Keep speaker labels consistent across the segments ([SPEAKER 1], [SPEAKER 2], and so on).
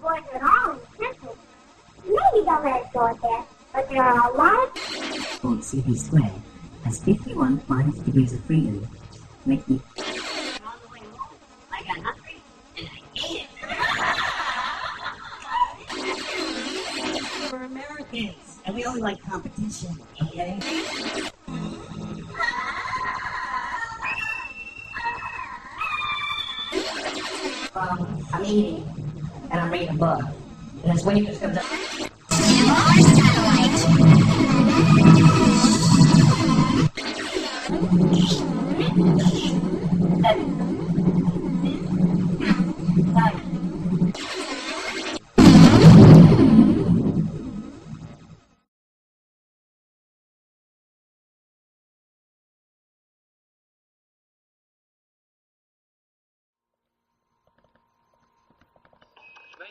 [SPEAKER 1] boys at all in Central. Maybe they'll let us go up there, but there are a lot of...
[SPEAKER 2] Old City Square has 51 fine degrees of freedom, making...
[SPEAKER 1] On the way home, I got hungry, and I ate it.
[SPEAKER 2] We're Americans, and we don't like competition, okay? I'm eating, and I'm reading a book, and this waitress comes up.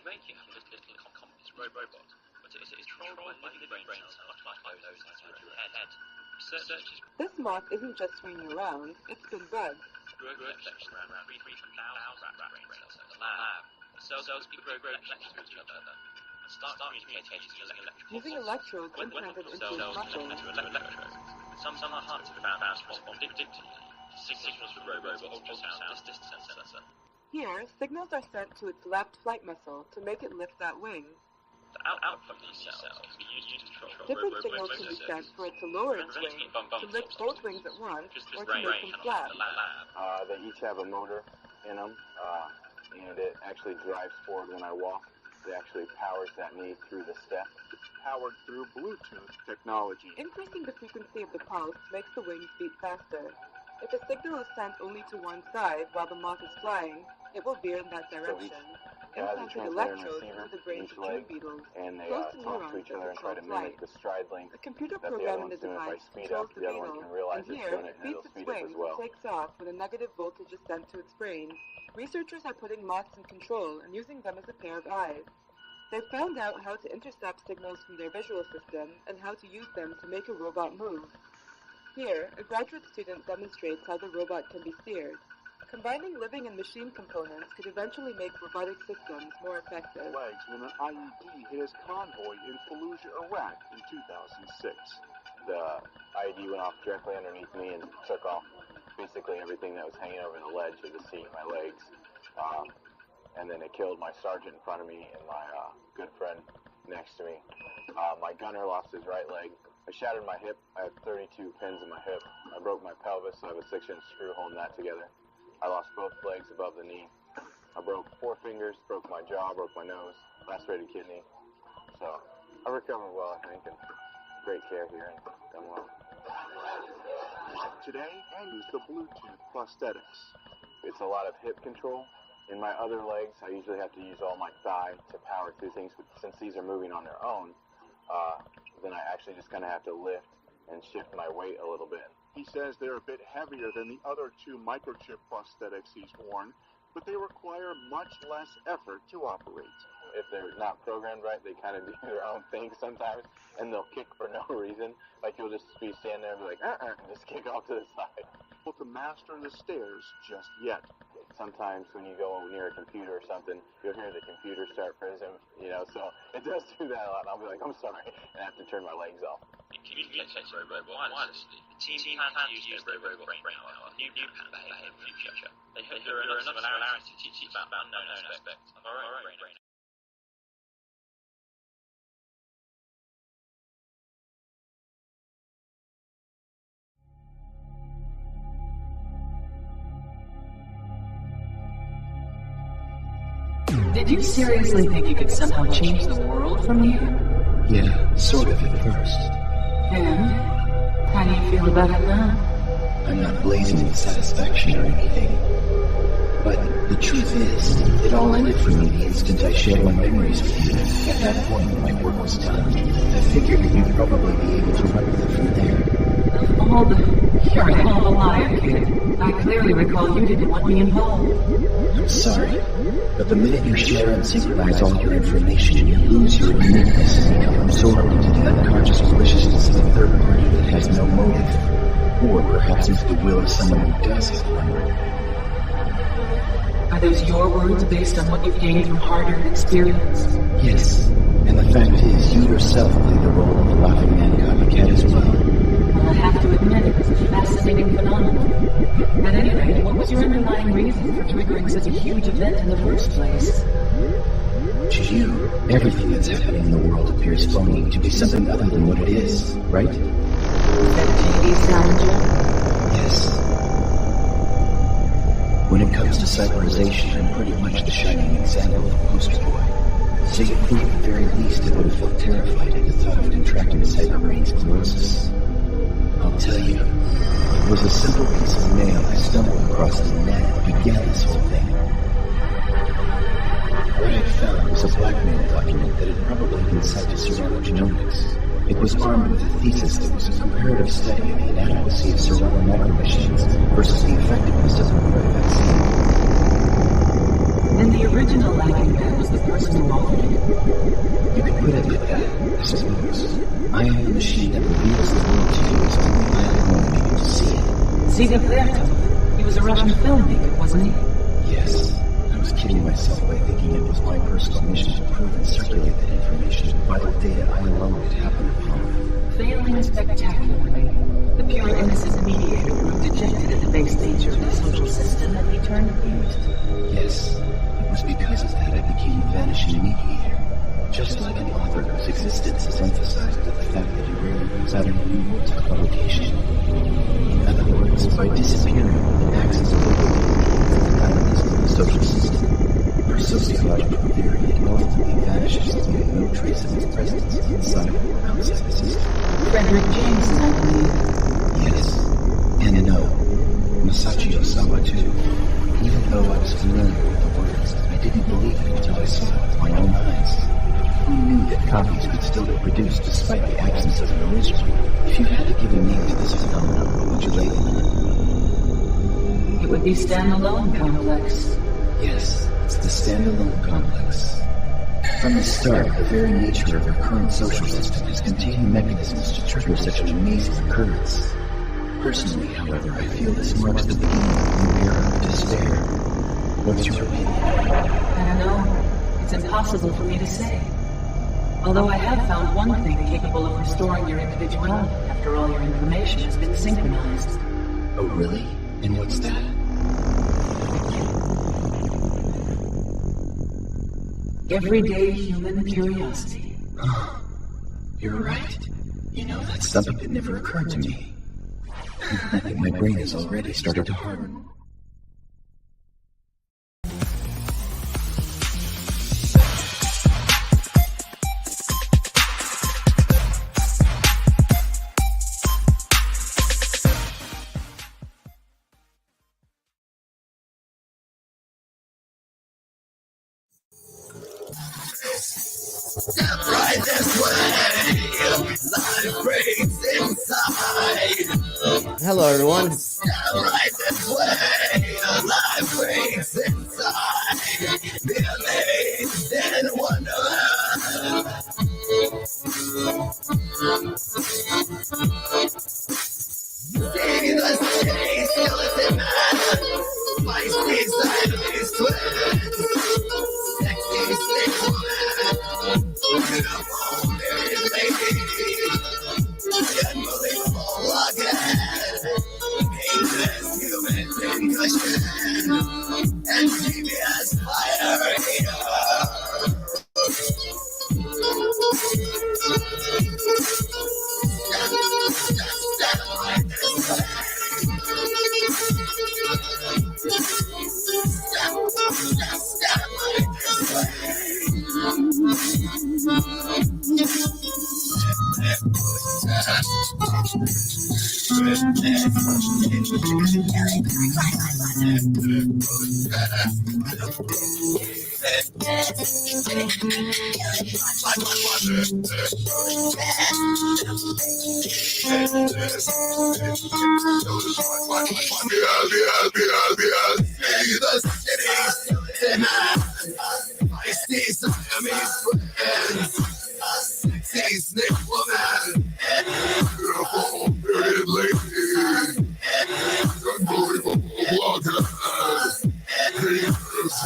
[SPEAKER 3] Making this little robot, but it is controlled by living brains like those inside your head. Researchers...
[SPEAKER 4] This moth isn't just swinging around, it's been bred.
[SPEAKER 3] Grow reflections around 3,000 brain cells in the lab. The cells grow reflections to each other and start communicating
[SPEAKER 4] using electrodes implanted into his muscles.
[SPEAKER 3] Some are hard to found out predictably. Signals from robots ultrasound distance sensor.
[SPEAKER 4] Here, signals are sent to its left flight muscle to make it lift that wing.
[SPEAKER 3] The output of these cells can be used to control
[SPEAKER 4] different signals can be sent for it to lower its wing, to lift both wings at once, or to make them flat.
[SPEAKER 5] They each have a motor in them, and it actually drives forward when I walk. It actually powers that knee through the step.
[SPEAKER 6] Powered through Bluetooth technology.
[SPEAKER 4] Increasing the frequency of the pulse makes the wings beat faster. If a signal is sent only to one side while the moth is flying, it will veer in that direction. Implanted electrodes into the brains of tree beetles,
[SPEAKER 5] and they
[SPEAKER 4] close to
[SPEAKER 5] talk to
[SPEAKER 4] neurons
[SPEAKER 5] each other and
[SPEAKER 4] that
[SPEAKER 5] try to
[SPEAKER 4] control
[SPEAKER 5] mimic
[SPEAKER 4] flight.
[SPEAKER 5] the stride length.
[SPEAKER 4] A computer
[SPEAKER 5] that the
[SPEAKER 4] program
[SPEAKER 5] other
[SPEAKER 4] in the
[SPEAKER 5] one's doing. If I
[SPEAKER 4] device
[SPEAKER 5] speed
[SPEAKER 4] controls
[SPEAKER 5] up,
[SPEAKER 4] the
[SPEAKER 5] the other one
[SPEAKER 4] beetle,
[SPEAKER 5] can realize
[SPEAKER 4] and
[SPEAKER 5] it's
[SPEAKER 4] here
[SPEAKER 5] doing
[SPEAKER 4] it
[SPEAKER 5] it, and it'll
[SPEAKER 4] beats its
[SPEAKER 5] speed up
[SPEAKER 4] wings
[SPEAKER 5] as well.
[SPEAKER 4] and takes off when a negative voltage is sent to its brain. Researchers are putting moths in control and using them as a pair of eyes. They've found out how to intercept signals from their visual system and how to use them to make a robot move. Here, a graduate student demonstrates how the robot can be steered. Combining living and machine components could eventually make robotic systems more effective.
[SPEAKER 6] Legs when an IED hit his convoy in Fallujah, Iraq in 2006.
[SPEAKER 5] The IED went off directly underneath me and took off basically everything that was hanging over the ledge of the seat, my legs. And then it killed my sergeant in front of me and my good friend next to me. My gunner lost his right leg. I shattered my hip. I have 32 pins in my hip. I broke my pelvis, so I have a 6-inch screw holding that together. I lost both legs above the knee. I broke 4 fingers, broke my jaw, broke my nose, lacerated kidney. So I recovered well, I think, and great care here and done well.
[SPEAKER 6] Today, I use the Bluetooth prosthetics.
[SPEAKER 5] It's a lot of hip control. In my other legs, I usually have to use all my thigh to power through things, but since these are moving on their own, then I actually just kind of have to lift and shift my weight a little bit.
[SPEAKER 6] He says they're a bit heavier than the other 2 microchip prosthetics he's worn, but they require much less effort to operate.
[SPEAKER 5] If they're not programmed right, they kind of do their own thing sometimes, and they'll kick for no reason. Like you'll just be standing there and be like, and just kick off to the side.
[SPEAKER 6] To master the stairs just yet.
[SPEAKER 5] Sometimes when you go near a computer or something, you'll hear the computer start fizzing, so it does do that a lot. And I'll be like, I'm sorry, and I have to turn my legs off.
[SPEAKER 3] In communicating robot wirelessly, the team plans to use their robot brain power new pattern behavior in the future. They hope there are enough similarities to teach about unknown aspects of our own brain.
[SPEAKER 2] Did you seriously think you could somehow change the world from here?
[SPEAKER 7] Yeah, sort of at first.
[SPEAKER 2] And? How do you feel about it now?
[SPEAKER 7] I'm not blazing with satisfaction or anything. But the truth is, it all ended for me the instant I shared my memories with you. At that point, my work was done. I figured that you'd probably be able to run with it from there.
[SPEAKER 2] All the... You're a hell of a liar, kid. I clearly recall you didn't want me involved.
[SPEAKER 7] I'm sorry, but the minute you share and synchronize all your information, you lose your uniqueness and become absorbed into the unconscious maliciousness of a third party that has no motive, or perhaps into the will of someone who does have one.
[SPEAKER 2] I
[SPEAKER 8] those your words based on what you've gained from hard-earned experience?
[SPEAKER 7] Yes, and the fact is, you yourself play the role of a laughing man copycat as well.
[SPEAKER 8] Well, I have to admit it was a fascinating phenomenon. At any rate, what was your underlying reason for triggering such a huge event in the first place?
[SPEAKER 7] To you, everything that's happening in the world appears phony to be something other than what it is, right?
[SPEAKER 8] Is that JD's challenger?
[SPEAKER 7] Yes. When it comes to cyberization, I'm pretty much the shining example of a poster boy. So you'd think at the very least I would have felt terrified at the thought of contracting cyberbrain sclerosis. I'll tell you, it was a simple piece of mail I stumbled across the net that began this whole thing. What I found was a blackmail document that had probably been sent to genomics. It was armed with a thesis that was a comparative study of the inadequacy of surveillance micromachines versus the effectiveness of the mRNA vaccine.
[SPEAKER 8] And the original lagging man was the person who authored it?
[SPEAKER 7] You could put it like that, I suppose. I am the machine that reveals the world to you as only I alone am able to see it.
[SPEAKER 8] See the Verto. He was a Russian filmmaker, wasn't he?
[SPEAKER 7] Yes. I was kidding myself by thinking it was my personal mission to prove and circulate that information, vital data I alone could happen upon.
[SPEAKER 8] Failing spectacularly, the pure innocent mediator proved dejected at the base nature of the social system and he turned abused.
[SPEAKER 7] Yes, it was because of that I became the vanishing mediator. Just like an author whose existence is emphasized by the fact that he rarely puts out any new works for publication. In other words, by disappearing, it acts as a catalyst of the social system. For sociological theory, it ultimately vanishes, leaving no trace of its presence inside or outside the system.
[SPEAKER 8] Frederick Jameson, I believe.
[SPEAKER 7] Yes, and no. Masachi Osawa, too. Even though I was familiar with the words, I didn't believe it until I saw it with my own eyes. Who knew that copies could still be produced despite the absence of an original? If you had to give a name to this phenomenon, what would you label it?
[SPEAKER 8] It would be standalone complex.
[SPEAKER 7] Yes, it's the standalone complex. From the start, the very nature of our current social system has contained mechanisms to trigger such an amazing occurrence. Personally, however, I feel this marks the beginning of a new era of despair. What's your opinion?
[SPEAKER 8] I don't know. It's impossible for me to say. Although I have found one thing capable of restoring your individuality after all your information has been synchronized.
[SPEAKER 7] Oh, really? And what's that?
[SPEAKER 8] Everyday human curiosity.
[SPEAKER 7] You're right. You know, that's something that never occurred to me. I think my brain has already started to harden.
[SPEAKER 9] Step right this way. Life breaks inside.
[SPEAKER 10] Hello, everyone.
[SPEAKER 9] Step right this way. Life breaks inside. Be amazed and wonderland. See the city skeleton man. Feisty sideways twins. Sexy snake woman. Beautiful married lady. Unbelievable again. Painless human concussion. And previous fire eater.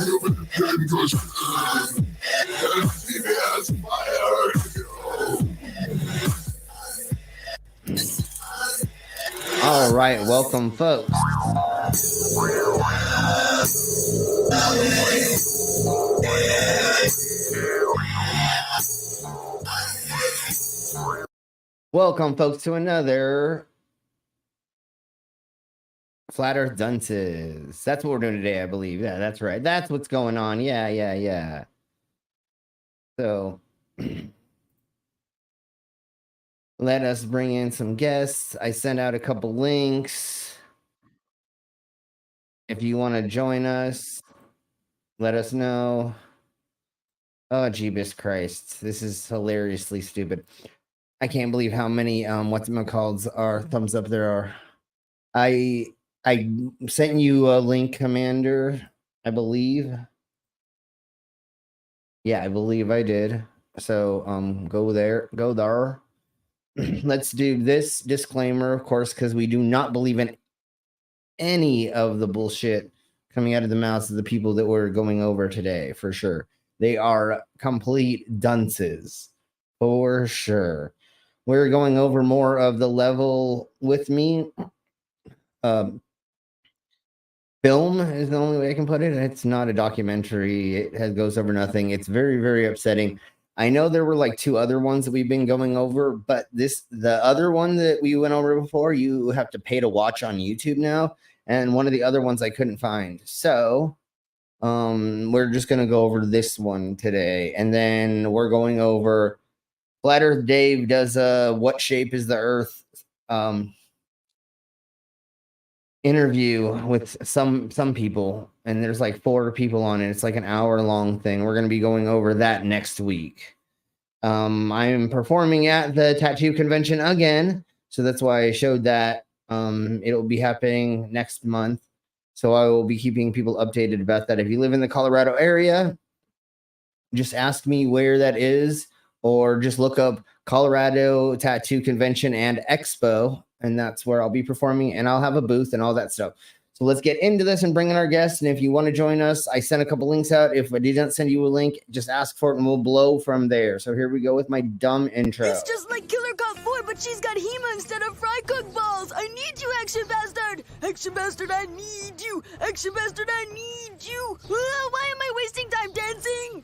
[SPEAKER 10] All right, welcome, folks. Welcome, folks, to another Flat Earth Dunces. That's what we're doing today, I believe. Yeah, that's right. That's what's going on. Yeah. So let us bring in some guests. I sent out a couple links. If you want to join us, let us know. Oh, Jeebus Christ. This is hilariously stupid. I can't believe how many whatchamacallits are thumbs up there are. I sent you a link, Commander, I believe. Yeah, I believe I did. So go there. Let's do this disclaimer, of course, because we do not believe in any of the bullshit coming out of the mouths of the people that we're going over today, for sure. They are complete dunces, for sure. We're going over more of the level with me. Film is the only way I can put it. It's not a documentary. It goes over nothing. It's very, very upsetting. I know there were like 2 other ones that we've been going over, but the other one that we went over before, you have to pay to watch on YouTube now. And one of the other ones I couldn't find. So we're just going to go over this one today. And then we're going over Flat Earth Dave does what shape is the Earth interview with some people, and there's like 4 people on it. It's like an hour-long thing. We're going to be going over that next week. I'm performing at the tattoo convention again, so that's why I showed that. It'll be happening next month, so I will be keeping people updated about that. If you live in the Colorado area, just ask me where that is, or just look up Colorado Tattoo Convention and Expo, and that's where I'll be performing, and I'll have a booth and all that stuff. So let's get into this and bring in our guests. And if you want to join us, I sent a couple links out. If I didn't send you a link, just ask for it and we'll blow from there. So here we go with my dumb intro.
[SPEAKER 11] It's just like Killer Cop 4, but she's got Hema instead of fry cook balls. I need you, Action Bastard. Action Bastard, I need you. Action Bastard, I need you. Why am I wasting time dancing?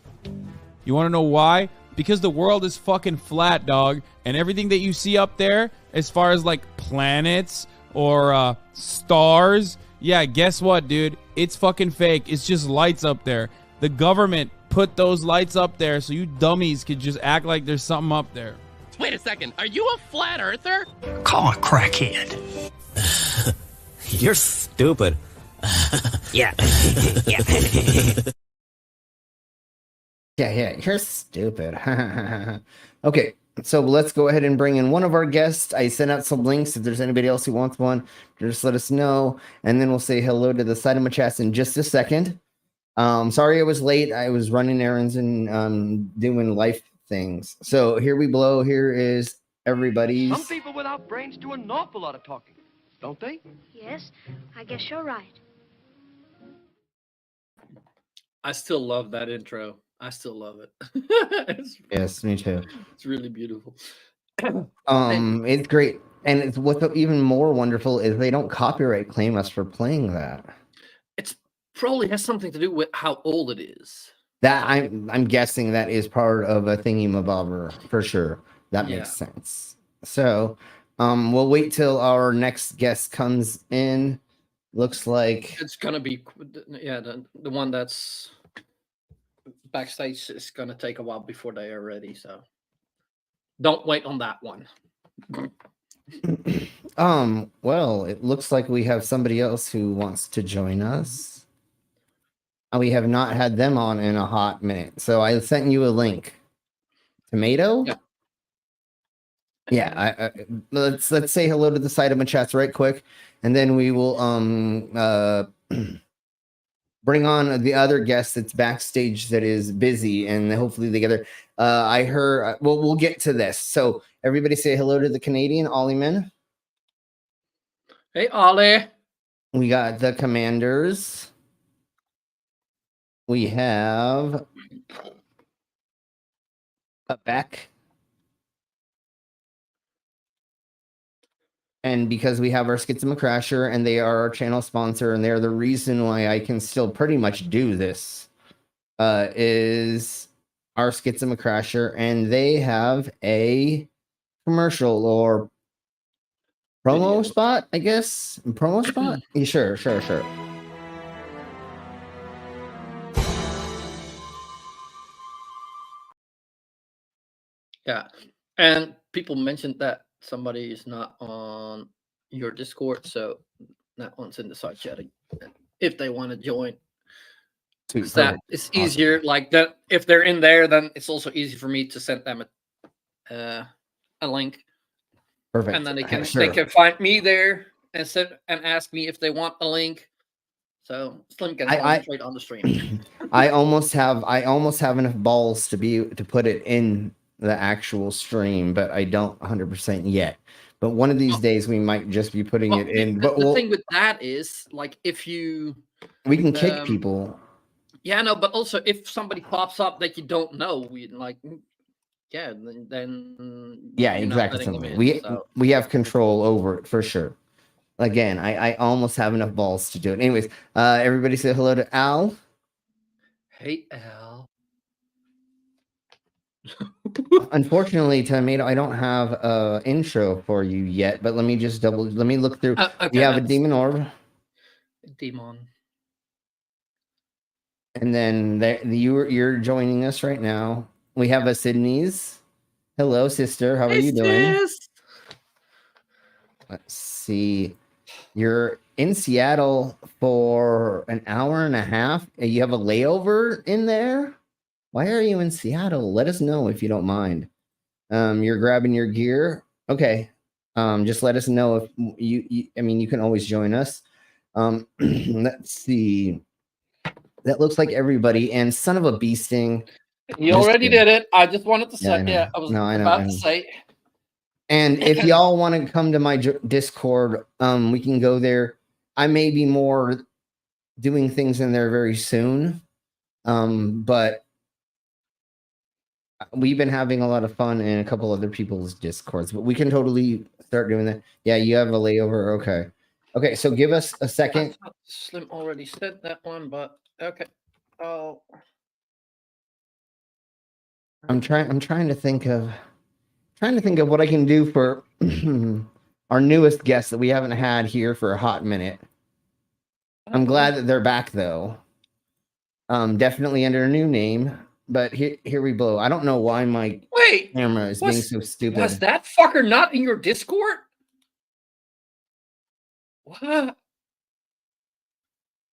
[SPEAKER 12] You want to know why? Because the world is fucking flat, dog. And everything that you see up there, as far as like planets or stars, yeah, guess what, dude? It's fucking fake. It's just lights up there. The government put those lights up there so you dummies could just act like there's something up there.
[SPEAKER 13] Wait a second. Are you a flat earther?
[SPEAKER 14] Call a crackhead.
[SPEAKER 15] You're stupid.
[SPEAKER 14] Yeah.
[SPEAKER 10] Yeah, you're stupid. Okay, so let's go ahead and bring in one of our guests. I sent out some links. If there's anybody else who wants one, just let us know. And then we'll say hello to the side of my chats in just a second. Sorry I was late. I was running errands and doing life things. So here we blow. Here is everybody's.
[SPEAKER 16] Some people without brains do an awful lot of talking, don't they?
[SPEAKER 17] Yes, I guess you're right.
[SPEAKER 18] I still love that intro. I still love it.
[SPEAKER 10] Yes, me too.
[SPEAKER 18] It's really beautiful.
[SPEAKER 10] It's great. And it's what's even more wonderful is they don't copyright claim us for playing that.
[SPEAKER 18] It's probably has something to do with how old it is.
[SPEAKER 10] That I'm guessing that is part of a thingy-mabobber for sure. That makes sense. So we'll wait till our next guest comes in. Looks like
[SPEAKER 18] it's gonna be the one that's backstage is gonna take a while before they are ready, so don't wait on that one.
[SPEAKER 10] Well, it looks like we have somebody else who wants to join us. We have not had them on in a hot minute, so I sent you a link. Tomato? Yeah. Let's say hello to the side of my chats right quick, and then we will bring on the other guest that's backstage that is busy, and hopefully together. I heard. Well, we'll get to this. So everybody, say hello to the Canadian Ollie Man.
[SPEAKER 18] Hey, Ollie.
[SPEAKER 10] We got the Commanders. we have a Beck. And because we have our Schizma Crasher and they are our channel sponsor and they're the reason why I can still pretty much do this, is our Schizma Crasher, and they have a commercial or promo spot, I guess. Promo spot? Yeah, sure.
[SPEAKER 18] Yeah, and people mentioned that somebody is not on your Discord, so that one's in the side chat if they want to join.
[SPEAKER 10] Sweet,
[SPEAKER 18] That
[SPEAKER 10] perfect.
[SPEAKER 18] it's easier, like that. If they're in there, then it's also easy for me to send them a link.
[SPEAKER 10] Perfect.
[SPEAKER 18] And then they can
[SPEAKER 10] Sure.
[SPEAKER 18] find me there and ask me if they want a link. So Slim can concentrate on the stream.
[SPEAKER 10] I almost have enough balls to put it in the actual stream, but I don't 100% yet. But one of these days we might just be putting it in. But
[SPEAKER 18] the thing with that is, like, if you
[SPEAKER 10] we can kick people.
[SPEAKER 18] Yeah, no, but also if somebody pops up that you don't know, then
[SPEAKER 10] Yeah,
[SPEAKER 18] you're not
[SPEAKER 10] exactly.
[SPEAKER 18] letting them in,
[SPEAKER 10] We have control over it for sure. Again, I almost have enough balls to do it. Anyways, everybody say hello to Al.
[SPEAKER 18] Hey, Al.
[SPEAKER 10] Unfortunately, Tomato, I don't have an intro for you yet, but let me look through.
[SPEAKER 18] Okay,
[SPEAKER 10] we have a demon orb.
[SPEAKER 18] Demon.
[SPEAKER 10] And then you're joining us right now. We have a Sydney's. Hello, sister. How are you doing? Let's see. You're in Seattle for an hour and a half. You have a layover in there? Why are you in Seattle? Let us know if you don't mind. You're grabbing your gear. Okay. Just let us know if you can always join us. Let's see. That looks like everybody. And son of a bee sting.
[SPEAKER 18] You already did it. I just wanted to say, I was about to say.
[SPEAKER 10] And if y'all want to come to my Discord, we can go there. I may be more doing things in there very soon. But we've been having a lot of fun in a couple other people's Discords, but we can totally start doing that. Yeah, you have a layover. Okay, so give us a second.
[SPEAKER 18] Slim already said that one, but okay. Oh,
[SPEAKER 10] I'm trying to think of what I can do for our newest guests that we haven't had here for a hot minute. I'm glad that they're back though. Definitely under a new name, but here we blow. I don't know why my camera is being so stupid.
[SPEAKER 18] Was that fucker not in your Discord? What?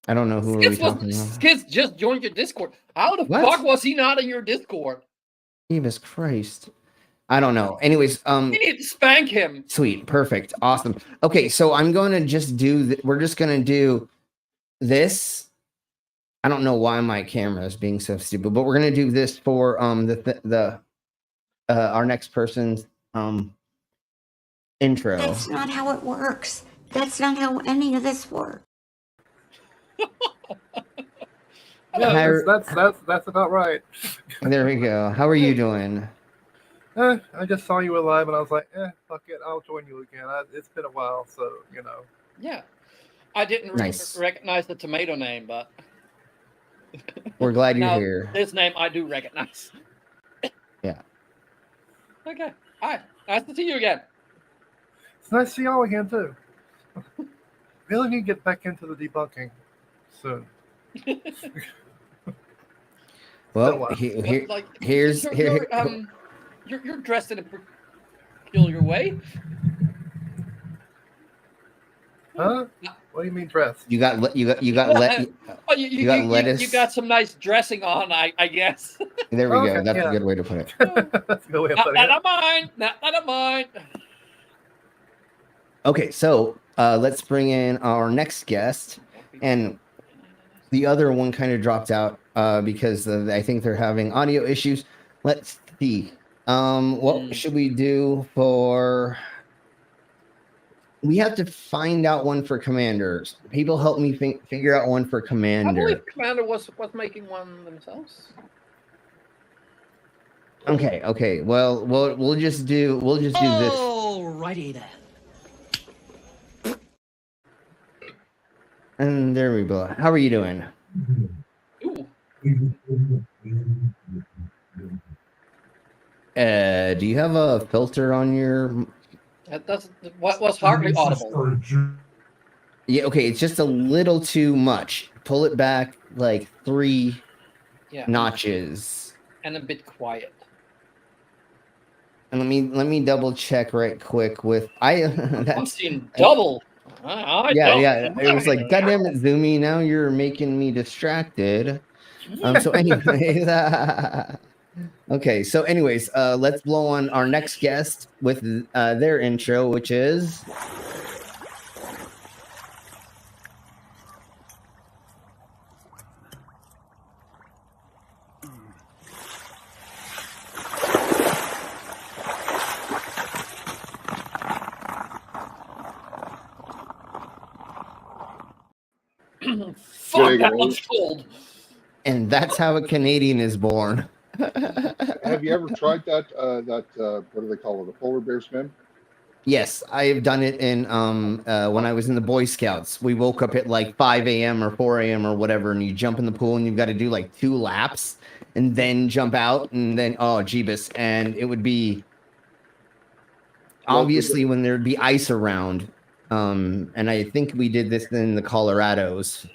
[SPEAKER 10] I don't know who are we talking about.
[SPEAKER 18] Skids just joined your Discord. How the fuck was he not in your Discord?
[SPEAKER 10] Jesus Christ. I don't know. Anyways,
[SPEAKER 18] you need to spank him.
[SPEAKER 10] Sweet, perfect, awesome. Okay, so I'm going to just do. We're just going to do this. I don't know why my camera is being so stupid, but we're going to do this for our next person's intro.
[SPEAKER 19] That's not how it works. That's not how any of this works.
[SPEAKER 20] Yeah, that's about right.
[SPEAKER 10] There we go. How are you doing?
[SPEAKER 20] I just saw you were live, and I was like, fuck it, I'll join you again. It's been a while, so you know.
[SPEAKER 18] Yeah, I didn't recognize the tomato name, but
[SPEAKER 10] we're glad you're here.
[SPEAKER 18] This name I do recognize.
[SPEAKER 10] Yeah.
[SPEAKER 18] Okay. Hi. Nice to see you again.
[SPEAKER 20] It's nice to see y'all again too. Really need to get back into the debunking soon.
[SPEAKER 10] Well, here's
[SPEAKER 18] you're dressed in a peculiar way.
[SPEAKER 20] Huh? What do you mean dressed?
[SPEAKER 10] You got lettuce.
[SPEAKER 18] You got some nice dressing on, I guess.
[SPEAKER 10] There we go. That's a good way to put it.
[SPEAKER 20] That's a good way of putting it.
[SPEAKER 18] Not of mine.
[SPEAKER 10] Okay, so let's bring in our next guest, and the other one kind of dropped out because I think they're having audio issues. Let's see. What should we do for? We have to find out one for commanders. People help me figure out one for
[SPEAKER 18] I
[SPEAKER 10] commander.
[SPEAKER 18] believe Commander was making one themselves.
[SPEAKER 10] Okay. Well, we'll just do this.
[SPEAKER 14] Alrighty then.
[SPEAKER 10] And there we go. How are you doing?
[SPEAKER 18] Ooh.
[SPEAKER 10] Do you have a filter on your?
[SPEAKER 18] That doesn't. What was hardly audible.
[SPEAKER 10] Yeah. Okay. It's just a little too much. Pull it back like 3 notches.
[SPEAKER 18] And a bit quiet.
[SPEAKER 10] And let me double check right quick with
[SPEAKER 18] I'm seeing double.
[SPEAKER 10] Yeah. It was like, goddamn it, Zoomy. Now you're making me distracted. So anyways, okay. So anyways, let's blow on our next guest with their intro, which is.
[SPEAKER 18] Fuck, that one's cold.
[SPEAKER 10] And that's how a Canadian is born.
[SPEAKER 6] Have you ever tried that? What do they call it? A polar bear swim?
[SPEAKER 10] Yes, I have done it in when I was in the Boy Scouts. We woke up at like 5 a.m. or 4 a.m. or whatever, and you jump in the pool and you've got to do like 2 laps and then jump out and then Jeebus. And it would be obviously when there'd be ice around. And I think we did this in the Colorados.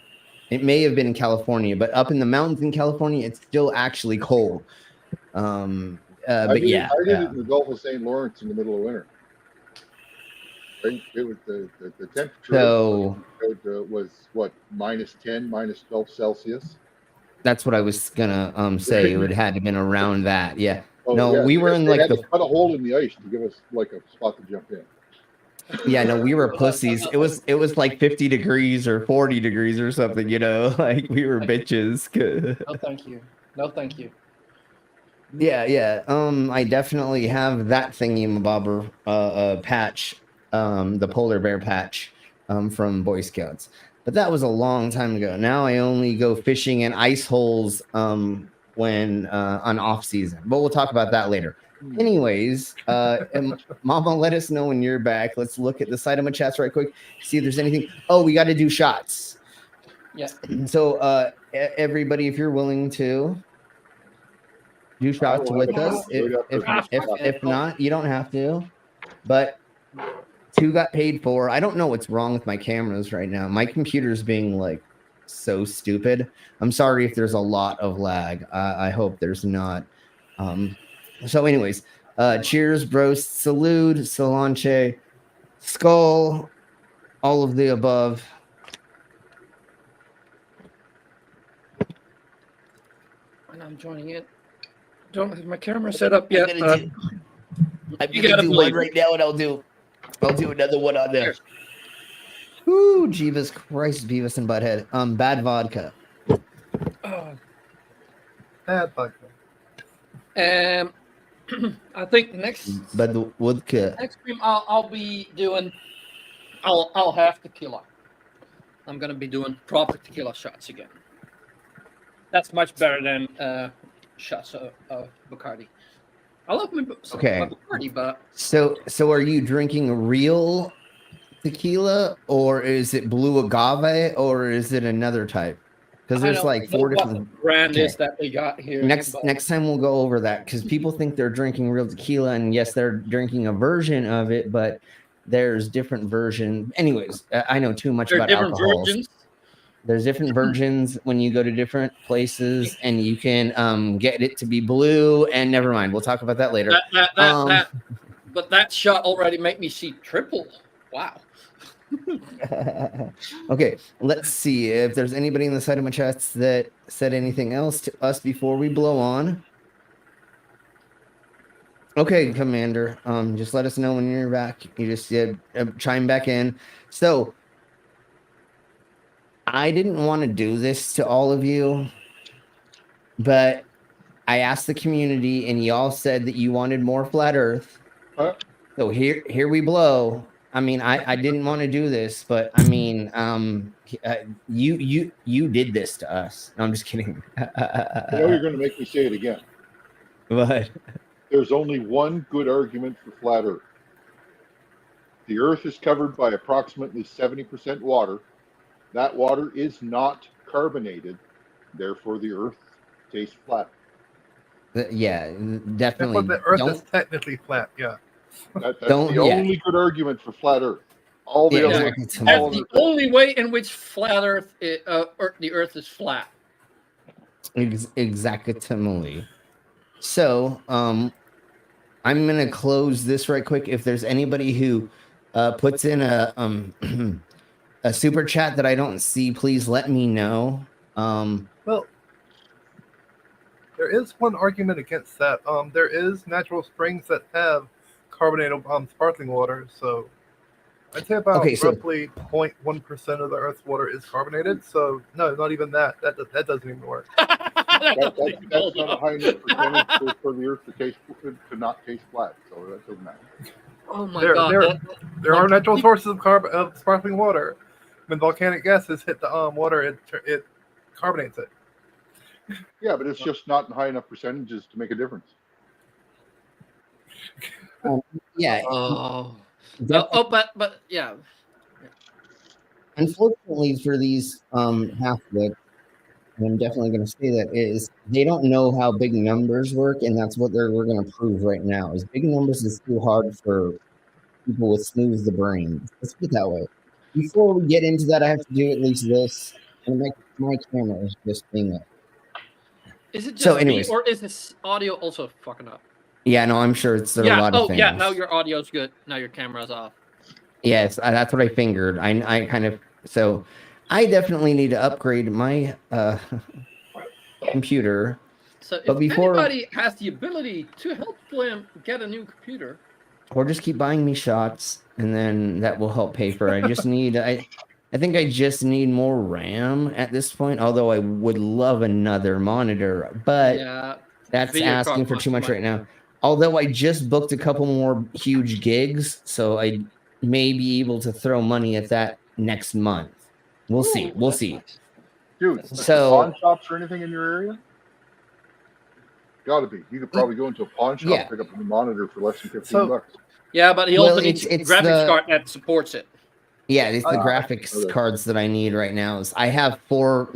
[SPEAKER 10] It may have been in California, but up in the mountains in California, it's still actually cold. I did it
[SPEAKER 6] in the Gulf of St. Lawrence in the middle of winter. It was the temperature was what, -10, -12 Celsius.
[SPEAKER 10] That's what I was gonna say. It would had to have been around that. Yeah.
[SPEAKER 6] Oh,
[SPEAKER 10] we were in like
[SPEAKER 6] had to cut a hole in the ice to give us like a spot to jump in.
[SPEAKER 10] Yeah, no, we were pussies. It was like 50 degrees or 40 degrees or something, like we were bitches.
[SPEAKER 18] No, thank you. No, thank you.
[SPEAKER 10] Yeah. I definitely have that thingy-mabobber patch, the polar bear patch, from Boy Scouts. But that was a long time ago. Now I only go fishing in ice holes when on off season. But we'll talk about that later. Anyways, Mama, let us know when you're back. Let's look at the side of my chats right quick. See if there's anything. Oh, we got to do shots.
[SPEAKER 18] Yeah.
[SPEAKER 10] So everybody, if you're willing to do shots with us, if not, you don't have to. But 2 got paid for. I don't know what's wrong with my cameras right now. My computer's being like so stupid. I'm sorry if there's a lot of lag. I hope there's not. So anyways, cheers, bros, salute, Solanche, skull, all of the above.
[SPEAKER 18] And I'm joining it. Don't have my camera set up yet.
[SPEAKER 10] I'm gonna do one right now, and I'll do another one on there. Ooh, Jesus Christ, Beavis and Butthead. Bad vodka.
[SPEAKER 20] Bad vodka.
[SPEAKER 18] I think next stream I'll be doing. I'll have tequila. I'm gonna be doing proper tequila shots again. That's much better than shots of Bacardi. I love my Bacardi, but
[SPEAKER 10] so are you drinking real tequila, or is it blue agave, or is it another type? Because there's like 4 different
[SPEAKER 18] brand is that they got here.
[SPEAKER 10] Next time we'll go over that, because people think they're drinking real tequila, and yes, they're drinking a version of it, but there's different versions. Anyways, I know too much about alcohol. There's different versions when you go to different places, and you can get it to be blue. And never mind, we'll talk about that later.
[SPEAKER 18] But that shot already made me see triple. Wow.
[SPEAKER 10] Okay, let's see if there's anybody in the side of my chats that said anything else to us before we blow on. Okay, Commander, just let us know when you're back. You just chime back in. So I didn't want to do this to all of you, but I asked the community, and y'all said that you wanted more flat Earth. So here we blow. I mean, I didn't want to do this, but I mean, you did this to us. No, I'm just kidding.
[SPEAKER 2] I know you're going to make me say it again.
[SPEAKER 10] But
[SPEAKER 2] there's only one good argument for flat Earth. The Earth is covered by approximately 70% water. That water is not carbonated, therefore the Earth tastes flat.
[SPEAKER 10] Yeah, definitely.
[SPEAKER 20] But the Earth is technically flat. Yeah.
[SPEAKER 2] That's the only good argument for flat Earth. All the other.
[SPEAKER 18] That's the only way in which flat Earth, the Earth is flat.
[SPEAKER 10] Exactly. So, I'm gonna close this right quick. If there's anybody who puts in a super chat that I don't see, please let me know.
[SPEAKER 20] Well, there is one argument against that. There is natural springs that have carbonated sparkling water, so I'd say about roughly 0.1% of the Earth's water is carbonated. So no, not even that. That doesn't even work.
[SPEAKER 2] That's not a high enough percentage for the Earth to not taste flat. So that doesn't matter.
[SPEAKER 18] Oh my God!
[SPEAKER 20] There are natural sources of sparkling water. When volcanic gases hit the water, it carbonates it.
[SPEAKER 2] Yeah, but it's just not in high enough percentages to make a difference.
[SPEAKER 10] Yeah.
[SPEAKER 18] But yeah.
[SPEAKER 10] Unfortunately for these half-wits, and I'm definitely going to say that, is they don't know how big numbers work, and that's what we're going to prove right now. Is big numbers is too hard for people with smooth the brain. Let's put it that way. Before we get into that, I have to do at least this, and my camera is just being up.
[SPEAKER 18] Is it just me, or is this audio also fucking up?
[SPEAKER 10] Yeah, no, I'm sure it's a lot of things.
[SPEAKER 18] Yeah, now your audio's good. Now your camera's off.
[SPEAKER 10] Yes, that's what I figured. I definitely need to upgrade my computer.
[SPEAKER 18] So if anybody has the ability to help them get a new computer,
[SPEAKER 10] or just keep buying me shots, and then that will help pay for it. I just need I think I just need more RAM at this point, although I would love another monitor, but that's asking for too much right now. Although I just booked a couple more huge gigs, so I may be able to throw money at that next month. We'll see. We'll see.
[SPEAKER 2] Dude,
[SPEAKER 10] so
[SPEAKER 2] pawn shops or anything in your area? Gotta be. You could probably go into a pawn shop and pick up a monitor for less than $15.
[SPEAKER 18] Yeah, but he also needs a graphics card that supports it.
[SPEAKER 10] Yeah, it's the graphics cards that I need right now. I have four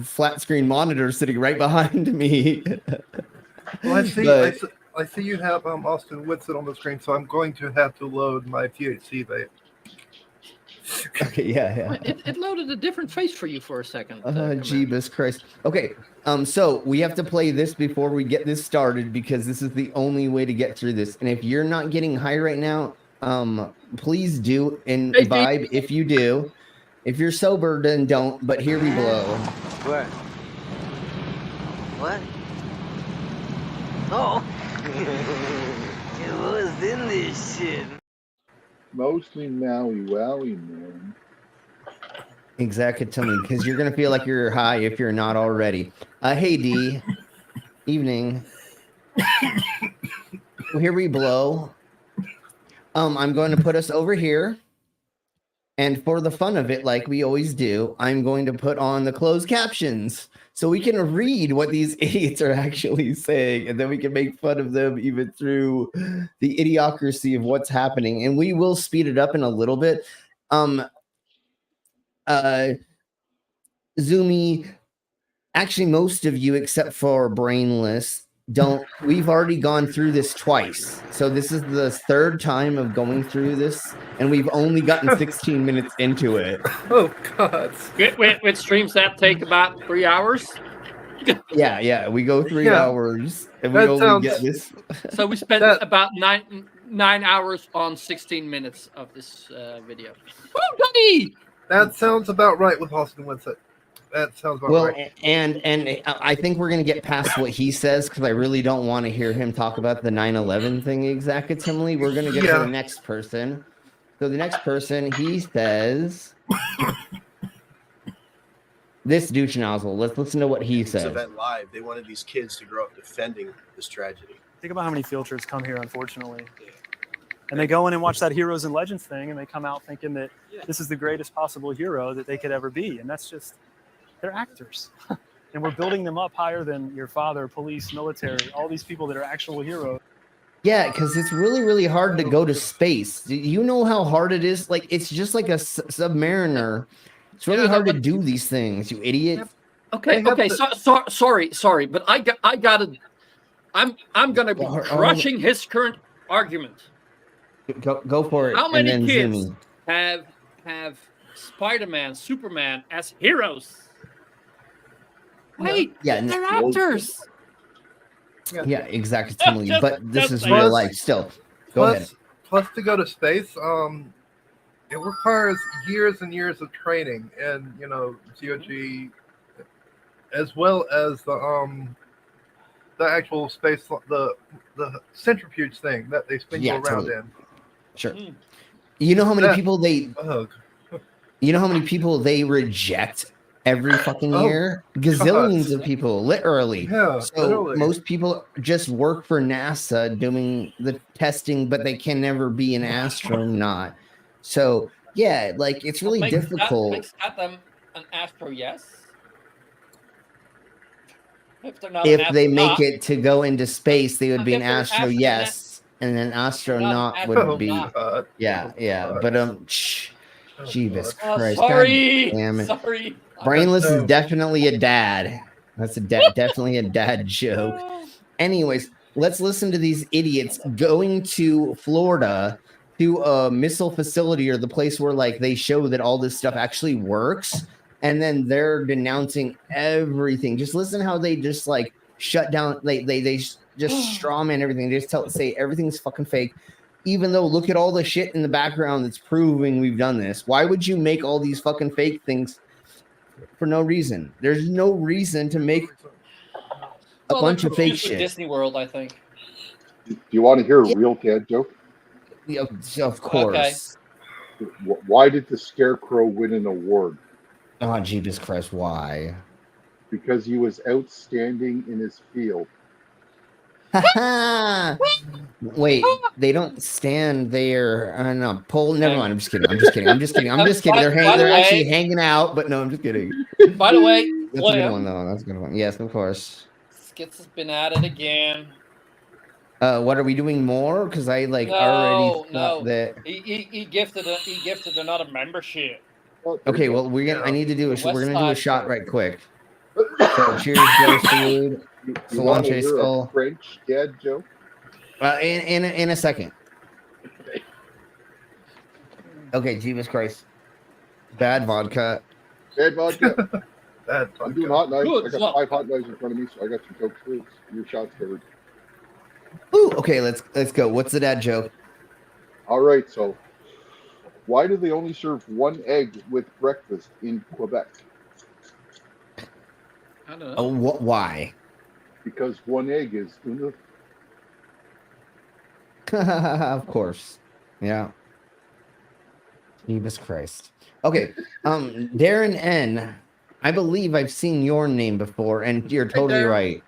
[SPEAKER 10] flat screen monitors sitting right behind me.
[SPEAKER 20] Well, I see you have Austin Whitsitt on the screen, so I'm going to have to load my THC vape.
[SPEAKER 10] Okay, yeah.
[SPEAKER 18] It loaded a different face for you for a second.
[SPEAKER 10] Jeebus Christ. Okay, so we have to play this before we get this started because this is the only way to get through this. And if you're not getting high right now, please do and vibe if you do. If you're sober, then don't. But here we blow.
[SPEAKER 9] What? Oh, it was in this shit.
[SPEAKER 2] Mostly Maui Wowie, man.
[SPEAKER 10] Exactly, tell me, because you're gonna feel like you're high if you're not already. Hey D, evening. Well, here we blow. I'm going to put us over here, and for the fun of it, like we always do, I'm going to put on the closed captions so we can read what these idiots are actually saying, and then we can make fun of them even through the idiocracy of what's happening. And we will speed it up in a little bit. Zoomy, actually, most of you except for Brainless we've already gone through this twice. So this is the third time of going through this, and we've only gotten 16 minutes into it.
[SPEAKER 20] Oh, God.
[SPEAKER 18] With streams that take about 3 hours?
[SPEAKER 10] Yeah. We go 3 hours, and we only get this.
[SPEAKER 18] So we spent about 9 hours on 16 minutes of this video. Oh, Daddy!
[SPEAKER 20] That sounds about right with Austin Whitsitt. That sounds about right.
[SPEAKER 10] And I think we're going to get past what he says because I really don't want to hear him talk about the 9/11 thing exactly. We're going to get to the next person. So the next person, he says, this douche nozzle. Let's listen to what he says.
[SPEAKER 21] This event live, they wanted these kids to grow up defending this tragedy.
[SPEAKER 22] Think about how many field trips come here, unfortunately.
[SPEAKER 21] And they go in and watch that Heroes and Legends thing, and they come out thinking that this is the greatest possible hero that they could ever be. And that's just, they're actors. And we're building them up higher than your father, police, military, all these people that are actual heroes.
[SPEAKER 10] Yeah, because it's really, really hard to go to space. Do you know how hard it is? Like, it's just like a submariner. It's really hard to do these things, you idiot.
[SPEAKER 18] Okay. Sorry, but I'm gonna be crushing his current argument.
[SPEAKER 10] Go for it.
[SPEAKER 18] How many
[SPEAKER 10] and then
[SPEAKER 18] kids
[SPEAKER 10] Zimmy.
[SPEAKER 18] have Spider-Man, Superman as heroes? Wait,
[SPEAKER 10] Yeah,
[SPEAKER 18] they're actors.
[SPEAKER 10] Yeah, exactly. Totally. But this is real life still. Go ahead.
[SPEAKER 20] Plus, to go to space, it requires years and years of training, and GOG, as well as the actual space, the centrifuge thing that they spin you around in.
[SPEAKER 10] Sure. You know how many people they? You know how many people they reject every fucking year? Gazillions of people, literally.
[SPEAKER 20] Yeah,
[SPEAKER 10] so
[SPEAKER 20] literally.
[SPEAKER 10] Most people just work for NASA doing the testing, but they can never be an astronaut. So yeah, like it's really difficult.
[SPEAKER 18] Makes them an astro, yes.
[SPEAKER 10] If they make it to go into space, they would be an astro, yes, and an astronaut would be, yeah. But Jesus Christ,
[SPEAKER 18] sorry,
[SPEAKER 10] God damn it.
[SPEAKER 18] Sorry.
[SPEAKER 10] Brainless is definitely a dad. That's definitely a dad joke. Anyways, let's listen to these idiots going to Florida to a missile facility, or the place where like they show that all this stuff actually works, and then they're denouncing everything. Just listen how they just like shut down. They just straw man everything. They just say everything's fucking fake. Even though look at all the shit in the background that's proving we've done this. Why would you make all these fucking fake things for no reason? There's no reason to make a bunch of fake shit.
[SPEAKER 18] Disney World, I think.
[SPEAKER 2] Do you want to hear a real dad joke?
[SPEAKER 10] Yeah, of course.
[SPEAKER 2] Okay. Why did the Scarecrow win an award?
[SPEAKER 10] Oh, Jesus Christ, why?
[SPEAKER 2] Because he was outstanding in his field.
[SPEAKER 10] Wait, they don't stand there on a pole. Never mind. I'm just kidding. They're actually hanging out, but no, I'm just kidding.
[SPEAKER 18] By the way,
[SPEAKER 10] that's a good one, though. That's a good one. Yes, of course.
[SPEAKER 18] Skits has been at it again.
[SPEAKER 10] What are we doing more? Because I already thought that
[SPEAKER 18] he gifted another membership.
[SPEAKER 10] Okay, well I need to do we're gonna do a shot right quick. So cheers, Joe Food. Cilantro skull.
[SPEAKER 2] French dad joke.
[SPEAKER 10] In a second. Okay, Jesus Christ. Bad vodka.
[SPEAKER 2] Bad vodka.
[SPEAKER 20] Bad vodka.
[SPEAKER 2] I'm doing hot knives. I got 5 hot knives in front of me, so I got some Coke fruits. Your shot's covered.
[SPEAKER 10] Ooh, okay, let's go. What's the dad joke?
[SPEAKER 2] All right, so why do they only serve one egg with breakfast in Quebec?
[SPEAKER 18] I don't know.
[SPEAKER 10] Oh, why?
[SPEAKER 2] Because one egg is enough.
[SPEAKER 10] Of course. Yeah. Jesus Christ. Okay. Darren N. I believe I've seen your name before, and you're totally right.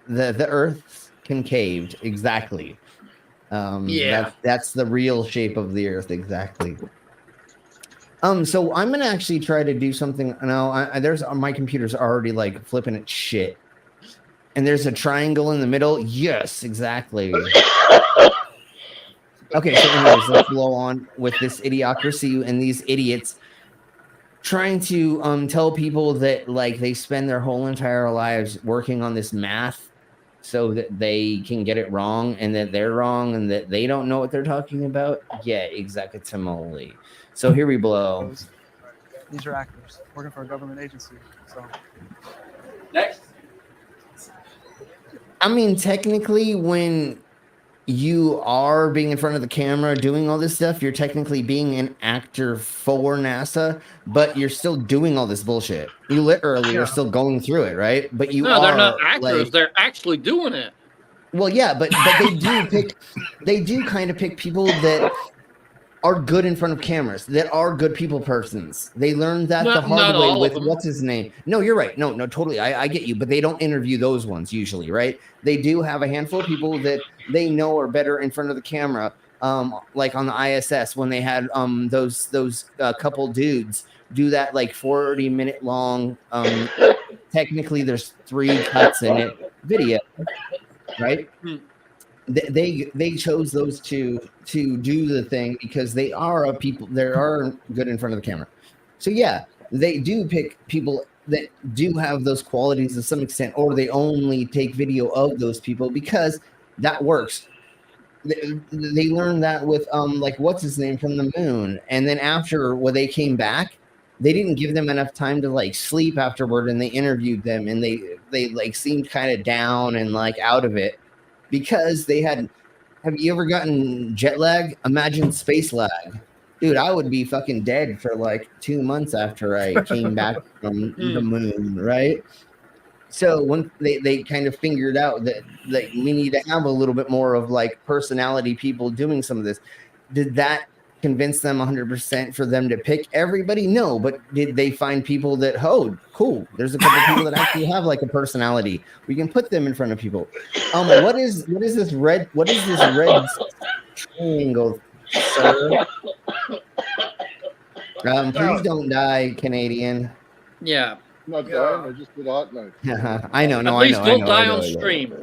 [SPEAKER 10] The Earth's concaved. Exactly. That's the real shape of the Earth. Exactly. So I'm gonna actually try to do something. No, there's my computer's already like flipping its shit. And there's a triangle in the middle. Yes, exactly. Okay, so anyways, let's blow on with this idiocracy and these idiots trying to tell people that like they spend their whole entire lives working on this math so that they can get it wrong, and that they're wrong, and that they don't know what they're talking about. Yeah, exactly. So here we blow.
[SPEAKER 21] These are actors working for a government agency. So
[SPEAKER 18] next.
[SPEAKER 10] I mean, technically, when you are being in front of the camera doing all this stuff, you're technically being an actor for NASA, but you're still doing all this bullshit. You literally are still going through it, right? But they're
[SPEAKER 18] not actors. They're actually doing it.
[SPEAKER 10] Well, yeah, but they do kind of pick people that are good in front of cameras, that are good people persons. They learned that the hard way with what's his name. No, you're right. No, totally. I get you, but they don't interview those ones usually, right? They do have a handful of people that they know are better in front of the camera, like on the ISS when they had those couple dudes do that like 40-minute long technically there's 3 cuts in it video, right? They chose those two to do the thing because they are good in front of the camera. So yeah, they do pick people that do have those qualities to some extent, or they only take video of those people because that works. They learned that with like what's his name from the moon, and then after when they came back, they didn't give them enough time to like sleep afterward, and they interviewed them, and they like seemed kind of down and like out of it because they had. Have you ever gotten jet lag? Imagine space lag. Dude, I would be fucking dead for like 2 months after I came back from the moon, right? So when they kind of figured out that like we need to have a little bit more of like personality people doing some of this, did that convince them 100% for them to pick everybody? No, but did they find people that, oh, cool, there's a couple people that actually have like a personality. We can put them in front of people. What is this red triangle, sir? Please don't die, Canadian.
[SPEAKER 18] Yeah.
[SPEAKER 2] I'm not dying. I just did a hot knife.
[SPEAKER 10] I know. No,
[SPEAKER 18] At least
[SPEAKER 10] I know.
[SPEAKER 18] don't die on stream.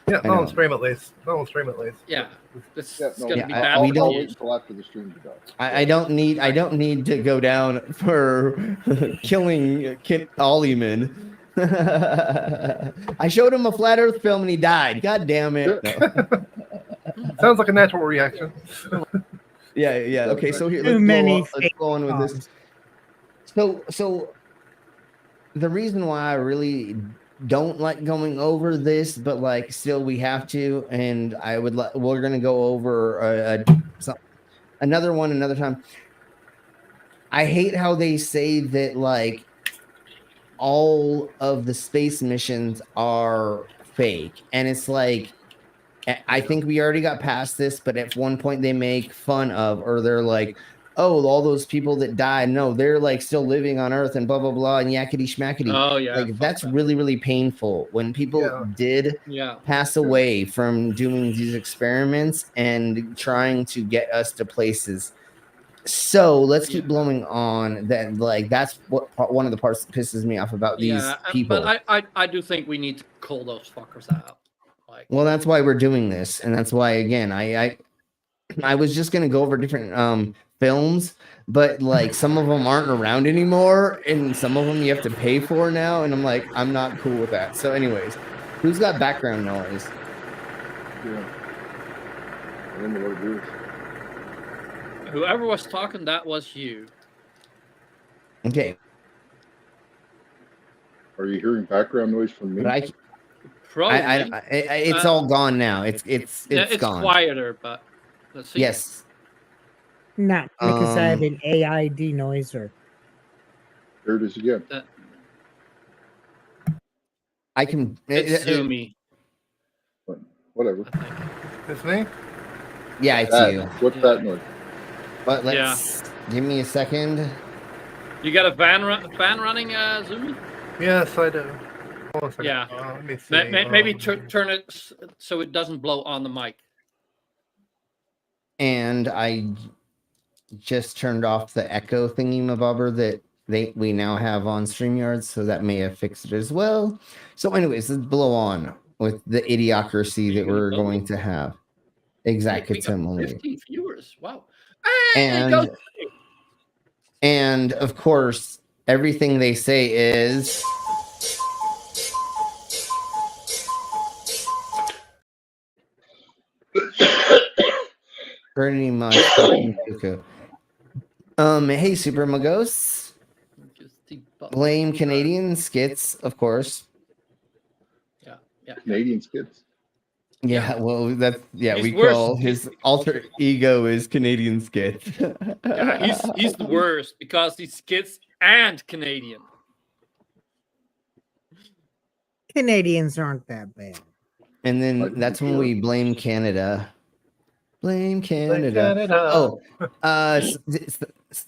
[SPEAKER 20] Yeah, not on stream at least. Not on stream at least.
[SPEAKER 18] Yeah. It's
[SPEAKER 2] Yeah,
[SPEAKER 18] gonna be bad.
[SPEAKER 2] I'll
[SPEAKER 10] we don't-
[SPEAKER 2] wait until after the stream to die.
[SPEAKER 10] I don't need to go down for killing Kit Ollyman. I showed him a flat Earth film and he died. God damn it! No.
[SPEAKER 20] Sounds like a natural reaction.
[SPEAKER 10] Yeah. Okay, so here
[SPEAKER 1] Too many
[SPEAKER 10] let's go on with this. So the reason why I really don't like going over this, but like still we have to, and we're gonna go over another one another time. I hate how they say that like all of the space missions are fake, and it's like I think we already got past this, but at one point they make fun of, or they're like, oh, all those people that died, no, they're like still living on Earth and blah blah blah and yakety schmackety.
[SPEAKER 18] Oh yeah,
[SPEAKER 10] like that's really really painful when people did pass away from doing these experiments and trying to get us to places. So let's keep blowing on that. Like that's what one of the parts that pisses me off about these people.
[SPEAKER 18] But I do think we need to call those fuckers out. Like,
[SPEAKER 10] well, that's why we're doing this, and that's why again I was just gonna go over different films, but like some of them aren't around anymore, and some of them you have to pay for now, and I'm like, I'm not cool with that. So, anyways, who's got background noise?
[SPEAKER 2] Yeah. I don't know what it is.
[SPEAKER 18] Whoever was talking, that was you.
[SPEAKER 10] Okay.
[SPEAKER 2] Are you hearing background noise from me?
[SPEAKER 10] But
[SPEAKER 18] Probably.
[SPEAKER 10] it's all gone now. It's gone.
[SPEAKER 18] Quieter, but let's see.
[SPEAKER 10] Yes.
[SPEAKER 1] Not because I have an AI denoiser.
[SPEAKER 2] There it is again.
[SPEAKER 10] I can.
[SPEAKER 18] It's Zoomy.
[SPEAKER 2] Whatever.
[SPEAKER 20] It's me?
[SPEAKER 10] Yeah, it's
[SPEAKER 2] that,
[SPEAKER 10] you.
[SPEAKER 2] What's that noise?
[SPEAKER 10] But let's give me a second.
[SPEAKER 18] You got a fan running, Zoomy?
[SPEAKER 20] Yes, I do. Hold on a second.
[SPEAKER 18] Yeah.
[SPEAKER 20] Let me see.
[SPEAKER 18] Maybe turn it so it doesn't blow on the mic.
[SPEAKER 10] And I just turned off the echo thingy-mabobber that we now have on StreamYard, so that may have fixed it as well. So anyways, let's blow on with the idiocracy that we're going to have. Exactly.
[SPEAKER 18] 15 viewers. Wow.
[SPEAKER 10] And of course, everything they say is pretty much cuckoo. Hey, Super Magos. Blame Canadian skits, of course.
[SPEAKER 18] Yeah.
[SPEAKER 2] Canadian skits.
[SPEAKER 10] Yeah, well, we
[SPEAKER 18] worse.
[SPEAKER 10] call his alter ego is Canadian skit.
[SPEAKER 18] Yeah, he's the worst because he's skits and Canadian.
[SPEAKER 1] Canadians aren't that bad.
[SPEAKER 10] And then that's when we blame Canada. Blame Canada. Oh,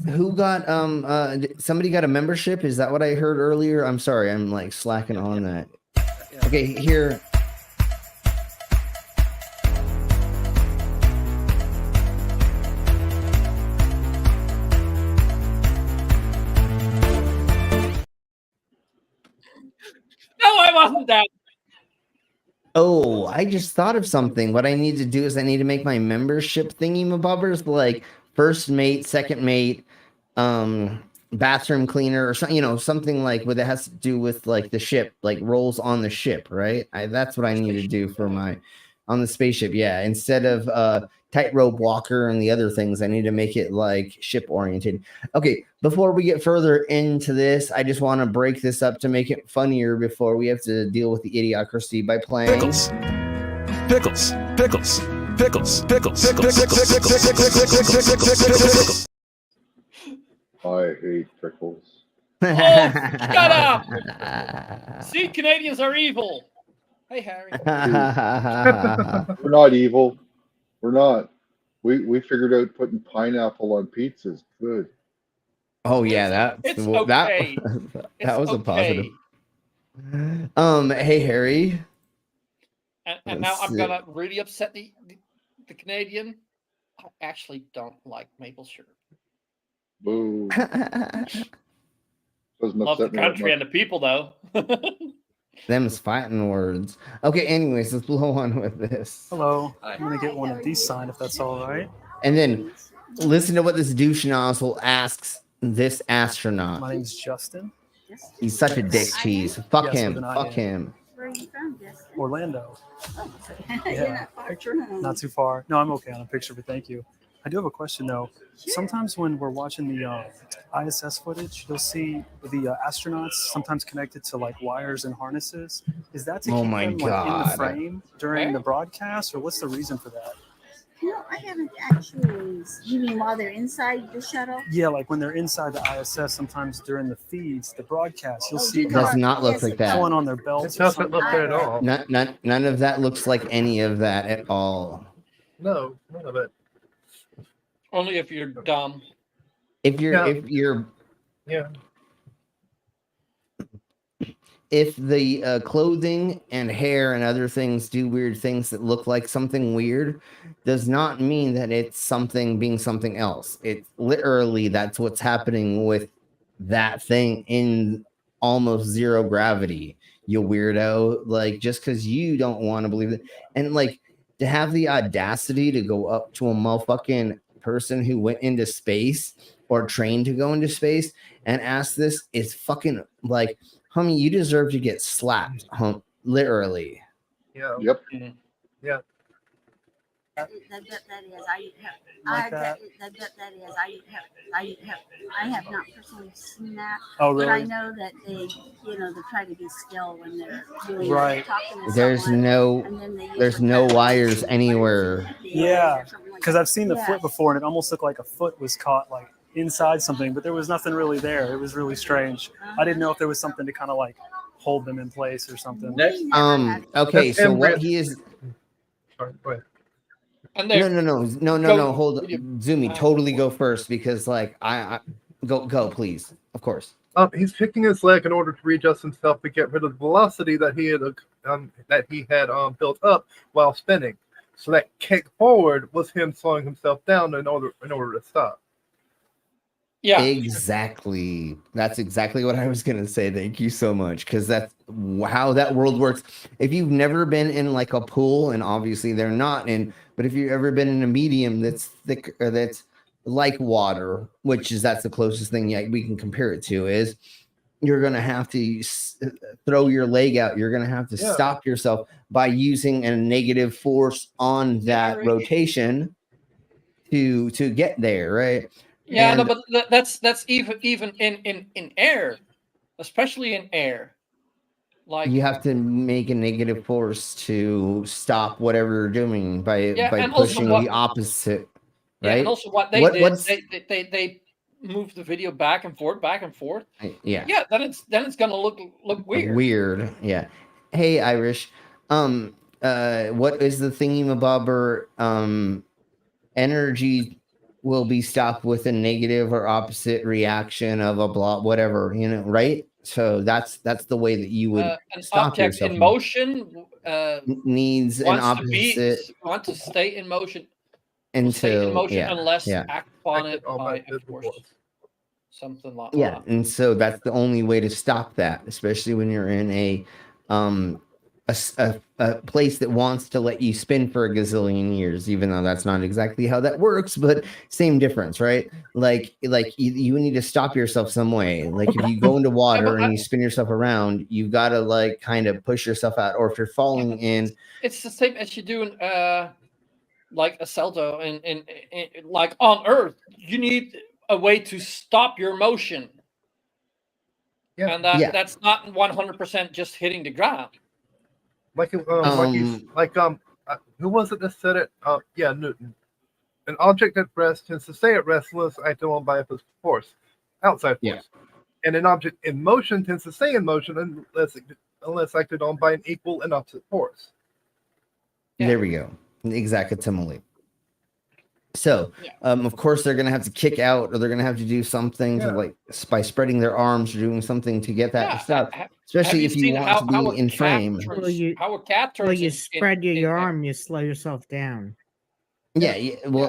[SPEAKER 10] who got somebody got a membership? Is that what I heard earlier? I'm sorry, I'm like slacking on that. Okay, here.
[SPEAKER 18] down.
[SPEAKER 10] Oh, I just thought of something. What I need to do is I need to make my membership thingy-mabobbers like first mate, second mate, bathroom cleaner, or something, something like what it has to do with like the ship, like roles on the ship, right? That's what I need to do for my on the spaceship. Yeah, instead of tightrope walker and the other things, I need to make it like ship oriented. Okay, before we get further into this, I just want to break this up to make it funnier before we have to deal with the idiocracy by playing
[SPEAKER 4] Pickles. Pickles. Pickles. Pickles. Pickles. Pickles.
[SPEAKER 2] I hate pickles.
[SPEAKER 18] Oh, shut up! See, Canadians are evil. Hey, Harry.
[SPEAKER 2] We're not evil. We're not. We figured out putting pineapple on pizzas. Good.
[SPEAKER 10] Oh yeah,
[SPEAKER 18] It's okay.
[SPEAKER 10] that was a positive. Hey Harry.
[SPEAKER 18] And now I'm gonna really upset the Canadian. I actually don't like maple syrup.
[SPEAKER 2] Boo.
[SPEAKER 18] Love the country and the people, though.
[SPEAKER 10] Them's fighting words. Okay, anyways, let's blow on with this.
[SPEAKER 21] Hello. I'm going to get one of these signed if that's all right.
[SPEAKER 10] And then listen to what this douche nozzle asks this astronaut.
[SPEAKER 21] My name's Justin.
[SPEAKER 10] He's such a dick cheese. Fuck
[SPEAKER 21] Yes,
[SPEAKER 10] him.
[SPEAKER 21] with an
[SPEAKER 10] Fuck
[SPEAKER 21] I.
[SPEAKER 10] him.
[SPEAKER 11] Where are you from, Justin?
[SPEAKER 21] Orlando.
[SPEAKER 11] You're not far from
[SPEAKER 21] Not too far. No, I'm okay on a picture, but thank you. I do have a question, though. Sometimes when we're watching the ISS footage, you'll see the astronauts sometimes connected to like wires and harnesses. Is that to
[SPEAKER 10] Oh
[SPEAKER 21] keep
[SPEAKER 10] my
[SPEAKER 21] them like, in the
[SPEAKER 10] God.
[SPEAKER 21] frame during the broadcast, or what's the reason for that?
[SPEAKER 11] No, I haven't actually. You mean while they're inside the shuttle?
[SPEAKER 21] Yeah, like when they're inside the ISS, sometimes during the feeds, the broadcast, you'll see
[SPEAKER 10] It does not look like that.
[SPEAKER 21] pulling on their belts.
[SPEAKER 20] It doesn't look there at all.
[SPEAKER 10] None of that looks like any of that at all.
[SPEAKER 20] No, none of it.
[SPEAKER 18] Only if you're dumb.
[SPEAKER 10] If you're
[SPEAKER 20] Yeah.
[SPEAKER 10] if the clothing and hair and other things do weird things that look like something weird, does not mean that it's something being something else. It's literally that's what's happening with that thing in almost zero gravity, you weirdo. Like, just because you don't want to believe it, and like to have the audacity to go up to a motherfucking person who went into space or trained to go into space and ask this is fucking like, homie, you deserve to get slapped, literally.
[SPEAKER 20] Yeah.
[SPEAKER 2] Yep.
[SPEAKER 20] Yeah.
[SPEAKER 11] I bet that is. I have not personally seen that.
[SPEAKER 21] Oh,
[SPEAKER 11] But I
[SPEAKER 21] really?
[SPEAKER 11] know that they try to be still when they're doing
[SPEAKER 10] Right.
[SPEAKER 11] talking to
[SPEAKER 10] There's
[SPEAKER 11] someone,
[SPEAKER 10] no
[SPEAKER 11] and then they use
[SPEAKER 10] there's
[SPEAKER 11] the
[SPEAKER 10] no
[SPEAKER 11] phone.
[SPEAKER 10] wires anywhere.
[SPEAKER 21] Yeah, because I've seen the
[SPEAKER 11] Yeah.
[SPEAKER 21] flip before, and it almost looked like a foot was caught like inside something, but there was nothing really there. It was really strange. I didn't know if there was something to kind of like hold them in place or something.
[SPEAKER 10] Okay, so what he is
[SPEAKER 20] Sorry, go ahead.
[SPEAKER 18] And
[SPEAKER 10] No, hold on. Zoomy, totally go first because like I go please. Of course.
[SPEAKER 20] He's kicking his leg in order to readjust himself to get rid of the velocity that he had built up while spinning. So that kick forward was him slowing himself down in order to stop.
[SPEAKER 18] Yeah,
[SPEAKER 10] exactly. That's exactly what I was gonna say. Thank you so much, because that's how that world works. If you've never been in like a pool, and obviously they're not in, but if you've ever been in a medium that's thick or that's like water, that's the closest thing we can compare it to, is you're gonna have to throw your leg out. You're gonna have to stop yourself by using a negative force on that rotation to get there, right?
[SPEAKER 18] Yeah,
[SPEAKER 10] And-
[SPEAKER 18] no, but that's even in air, especially in air. Like
[SPEAKER 10] you have to make a negative force to stop whatever you're doing by
[SPEAKER 18] and also
[SPEAKER 10] pushing the opposite,
[SPEAKER 18] yeah,
[SPEAKER 10] right?
[SPEAKER 18] and also what they did, they moved the video back and forth.
[SPEAKER 10] Yeah.
[SPEAKER 18] Yeah, then it's gonna look weird.
[SPEAKER 10] Weird, yeah. Hey, Irish, what is the thingy-mabobber? Energy will be stopped with a negative or opposite reaction of a blah, whatever, right? So that's the way that you would
[SPEAKER 18] An
[SPEAKER 10] stop
[SPEAKER 18] object
[SPEAKER 10] yourself.
[SPEAKER 18] in motion
[SPEAKER 10] Needs an opposite
[SPEAKER 18] want to stay in motion
[SPEAKER 10] until
[SPEAKER 18] unless act upon it by a force. Something like that.
[SPEAKER 10] Yeah, and so that's the only way to stop that, especially when you're in a a place that wants to let you spin for a gazillion years, even though that's not exactly how that works, but same difference, right? Like you need to stop yourself some way. Like if you go into water and you spin yourself around, you've got to like kind of push yourself out. Or if you're falling in,
[SPEAKER 18] it's the same as you do in like a salto and like on Earth, you need a way to stop your motion.
[SPEAKER 20] Yeah.
[SPEAKER 18] And that's not 100% just hitting the ground.
[SPEAKER 20] Who was it that said it? Yeah, Newton. An object at rest tends to stay at rest unless acted on by a force, outside force. And an object in motion tends to stay in motion unless acted on by an equal and opposite force.
[SPEAKER 10] There we go. Exact simile. So, of course, they're going to have to kick out, or they're going to have to do something to, like, by spreading their arms or doing something to get that stuff. Especially if you want to be in frame.
[SPEAKER 18] How a cat turns.
[SPEAKER 1] Well, you spread your arm, you slow yourself down.
[SPEAKER 10] Sure,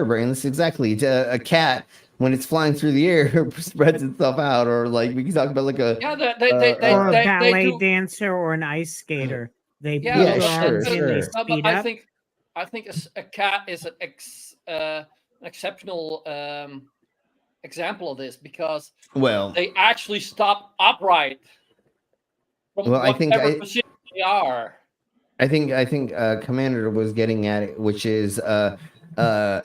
[SPEAKER 10] Brain. That's exactly a cat when it's flying through the air spreads itself out, or like we can talk about like a
[SPEAKER 1] or a ballet dancer or an ice skater. They put their arms in, they speed up.
[SPEAKER 18] I think a cat is an exceptional example of this because they actually stop upright from whatever position they are.
[SPEAKER 10] I think Commander was getting at it, which is a ballerina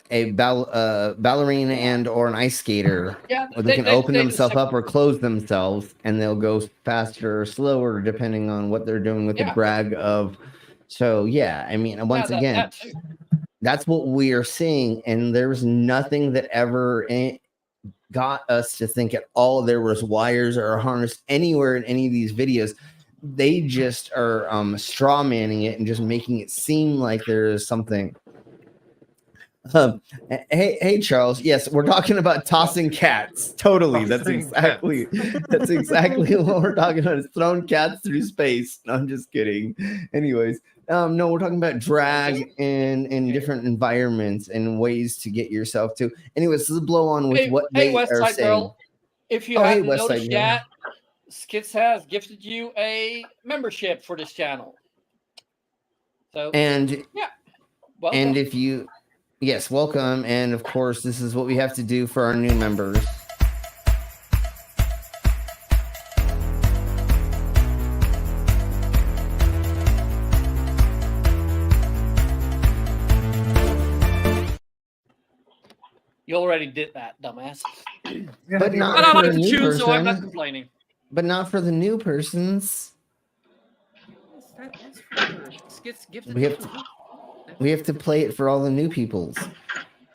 [SPEAKER 10] and or an ice skater. They can open themselves up or close themselves, and they'll go faster or slower depending on what they're doing with the drag of. So I mean, once again, that's what we are seeing, and there's nothing that ever got us to think at all there was wires or a harness anywhere in any of these videos. They just are straw manning it and just making it seem like there is something. Hey, Charles. Yes, we're talking about tossing cats. Totally. That's exactly what we're talking about. Is throwing cats through space. No, I'm just kidding. Anyways, no, we're talking about drag in different environments and ways to get yourself to. Anyways, this is blow on with what they are saying.
[SPEAKER 18] Girl, if you haven't noticed yet, Skits has gifted you a membership for this channel. So
[SPEAKER 10] and if you welcome, and of course this is what we have to do for our new members.
[SPEAKER 18] You already did that, dumbass.
[SPEAKER 10] But not for the new person.
[SPEAKER 18] So I'm not complaining.
[SPEAKER 10] But not for the new persons. We have to play it for all the new peoples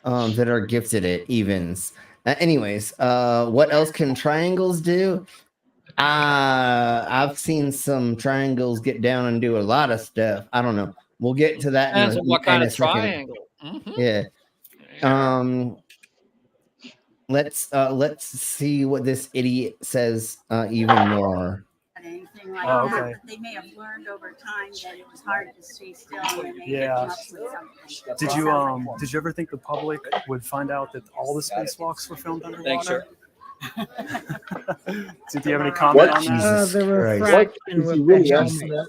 [SPEAKER 10] that are gifted it evens. Anyways, what else can triangles do? I've seen some triangles get down and do a lot of stuff. I don't know. We'll get to that in
[SPEAKER 18] what kind of
[SPEAKER 10] second.
[SPEAKER 18] Triangle?
[SPEAKER 10] Yeah. Let's see what this idiot says even more.
[SPEAKER 11] Anything like that, but they may have learned over time that it was hard to stay still and they came up with something.
[SPEAKER 21] Did you ever think the public would find out that all the spacewalks were filmed underwater? Did you have any comment on that?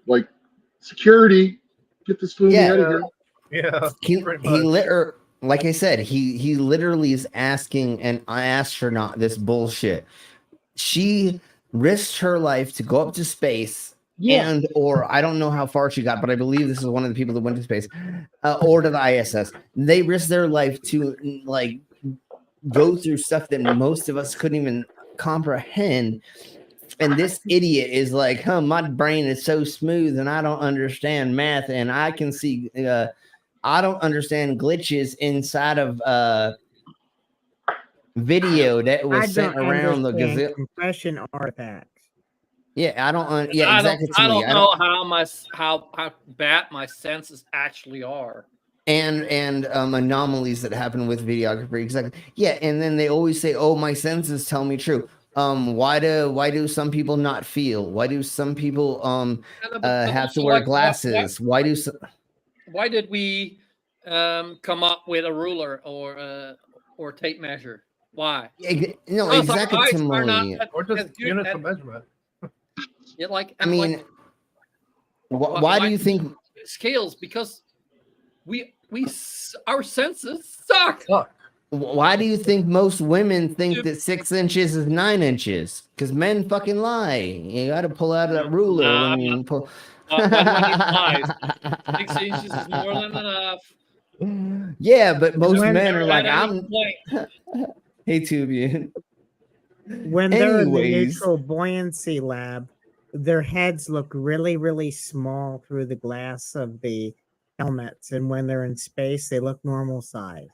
[SPEAKER 2] Like security, get this movie out of here.
[SPEAKER 20] Yeah,
[SPEAKER 10] like I said, he literally is asking an astronaut this bullshit. She risked her life to go up to space, and or I don't know how far she got, but I believe this is one of the people that went to space, or to the ISS. They risked their life to like go through stuff that most of us couldn't even comprehend. And this idiot is like, my brain is so smooth, and I don't understand math, and I can see. I don't understand glitches inside of video that was sent around the gazette.
[SPEAKER 1] Compression artifacts.
[SPEAKER 10] Yeah, I don't.
[SPEAKER 18] I don't know how bad my senses actually are.
[SPEAKER 10] And anomalies that happen with videography. Exactly. Yeah, and then they always say, "Oh, my senses tell me true." Why do some people not feel? Why do some people have to wear glasses? Why
[SPEAKER 18] did we come up with a ruler or tape measure? Why?
[SPEAKER 10] No, exactly.
[SPEAKER 20] Or just units of measurement.
[SPEAKER 18] Yeah, like
[SPEAKER 10] I mean, why do you think
[SPEAKER 18] scales? Because our senses suck.
[SPEAKER 10] Why do you think most women think that 6 inches is 9 inches? Because men fucking lie. You got to pull out that ruler when you pull.
[SPEAKER 18] When he lies, 6 inches is more than enough.
[SPEAKER 10] Yeah, but most
[SPEAKER 18] When
[SPEAKER 10] men are like,
[SPEAKER 18] they're
[SPEAKER 10] I'm. Hey, Tubian.
[SPEAKER 1] When they're in the
[SPEAKER 10] Anyways.
[SPEAKER 1] neutral buoyancy lab, their heads look really, really small through the glass of the helmets, and when they're in space, they look normal size.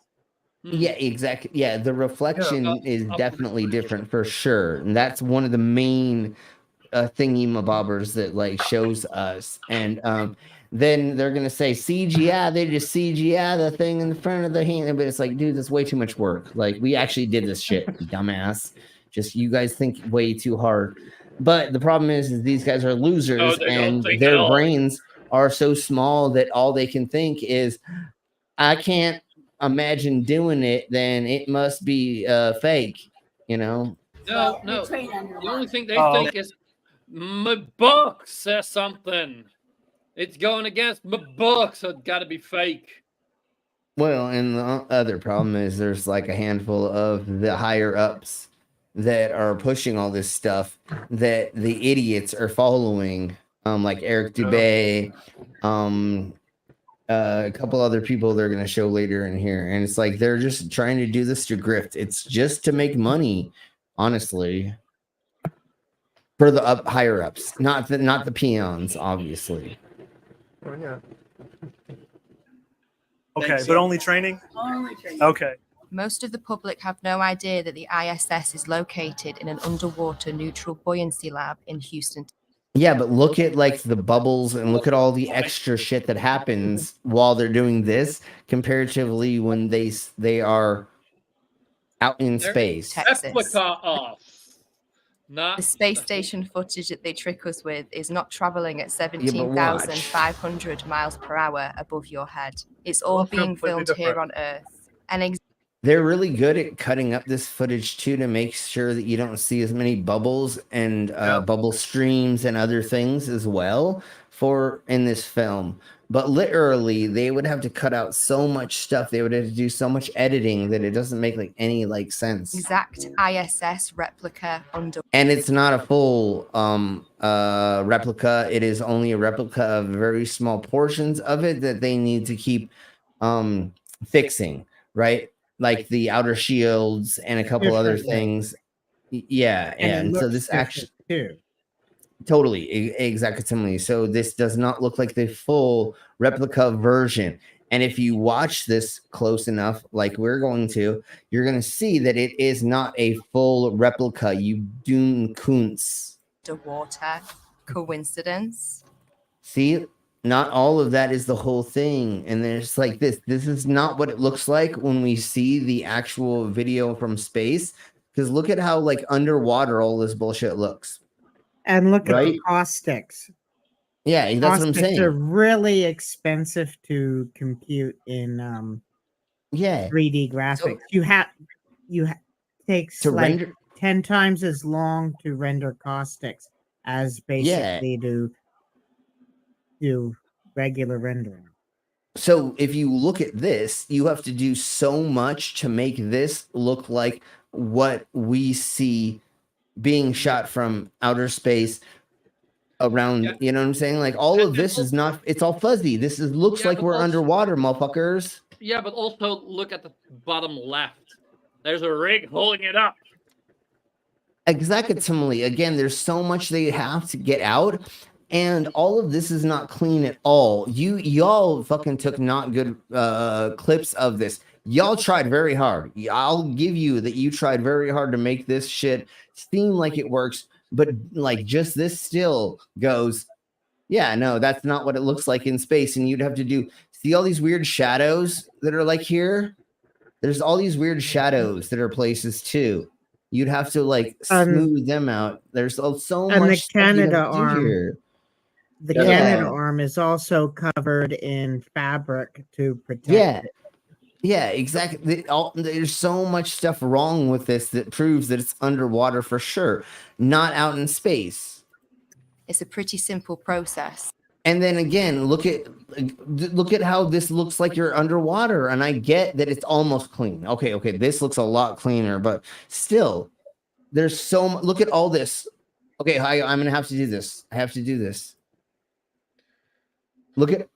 [SPEAKER 10] Yeah, exactly. Yeah, the reflection is definitely different for sure, and that's one of the main thingy-mabobbers that like shows us. And then they're gonna say CGI. They just CGI the thing in the front of the hand, but it's like, dude, that's way too much work. Like, we actually did this shit, you dumbass. Just you guys think way too hard. But the problem is these guys are losers, and their brains are so small that all they can think is, I can't imagine doing it, then it must be fake, you know?
[SPEAKER 18] No. The only thing they think is my book says something. It's going against my book, so it's got to be fake.
[SPEAKER 10] Well, and the other problem is there's like a handful of the higher ups that are pushing all this stuff that the idiots are following, like Eric Dubay, a couple other people they're going to show later in here, and it's like they're just trying to do this to grift. It's just to make money, honestly, for the higher ups, not the peons, obviously.
[SPEAKER 20] Oh, yeah.
[SPEAKER 21] Okay, but only training?
[SPEAKER 5] Only training.
[SPEAKER 21] Okay.
[SPEAKER 5] Most of the public have no idea that the ISS is located in an underwater neutral buoyancy lab in Houston.
[SPEAKER 10] Yeah, but look at like the bubbles and look at all the extra shit that happens while they're doing this comparatively when they are out in space.
[SPEAKER 5] Texas.
[SPEAKER 18] Off.
[SPEAKER 5] The space station footage that they trick us with is not traveling at 17,500 miles per hour above your head. It's all being filmed here on Earth. And
[SPEAKER 10] they're really good at cutting up this footage too to make sure that you don't see as many bubbles and bubble streams and other things as well in this film. But literally, they would have to cut out so much stuff. They would have to do so much editing that it doesn't make like any like sense.
[SPEAKER 5] Exact ISS replica under.
[SPEAKER 10] And it's not a full replica. It is only a replica of very small portions of it that they need to keep fixing, right? Like the outer shields and a couple other things. Yeah, and so this actually
[SPEAKER 1] too.
[SPEAKER 10] Totally, exactly. So this does not look like the full replica version. And if you watch this close enough, like we're going to, you're going to see that it is not a full replica. You Dune Kunz.
[SPEAKER 5] Underwater. Coincidence?
[SPEAKER 10] See, not all of that is the whole thing. And there's like this. This is not what it looks like when we see the actual video from space. Because look at how like underwater all this bullshit looks.
[SPEAKER 1] And look at the caustics.
[SPEAKER 10] Yeah, that's what I'm saying.
[SPEAKER 1] They're really expensive to compute in 3D graphics. So, takes like render 10 times as long to render caustics as basically do regular rendering.
[SPEAKER 10] So if you look at this, you have to do so much to make this look like what we see being shot from outer space around, you know what I'm saying? Like all of this is not, it's all fuzzy. This looks like we're underwater, motherfuckers.
[SPEAKER 18] Yeah, but also look at the bottom left. There's a rig holding it up.
[SPEAKER 10] Exactly. Again, there's so much they have to get out. And all of this is not clean at all. Y'all fucking took not good clips of this. Y'all tried very hard. I'll give you that you tried very hard to make this shit seem like it works, but like just this still goes, yeah, no, that's not what it looks like in space. And you'd have to see all these weird shadows that are like here. There's all these weird shadows that are places too. You'd have to like smooth them out. There's so much.
[SPEAKER 1] And the Canada arm.
[SPEAKER 10] Here.
[SPEAKER 1] The Canada arm is also covered in fabric to protect it.
[SPEAKER 10] Yeah, exactly. There's so much stuff wrong with this that proves that it's underwater for sure, not out in space.
[SPEAKER 5] It's a pretty simple process.
[SPEAKER 10] And then again, look at how this looks like you're underwater. And I get that it's almost clean. Okay, this looks a lot cleaner, but still, there's so much. Look at all this. Okay, I'm gonna have to do this. I have to do this. Look at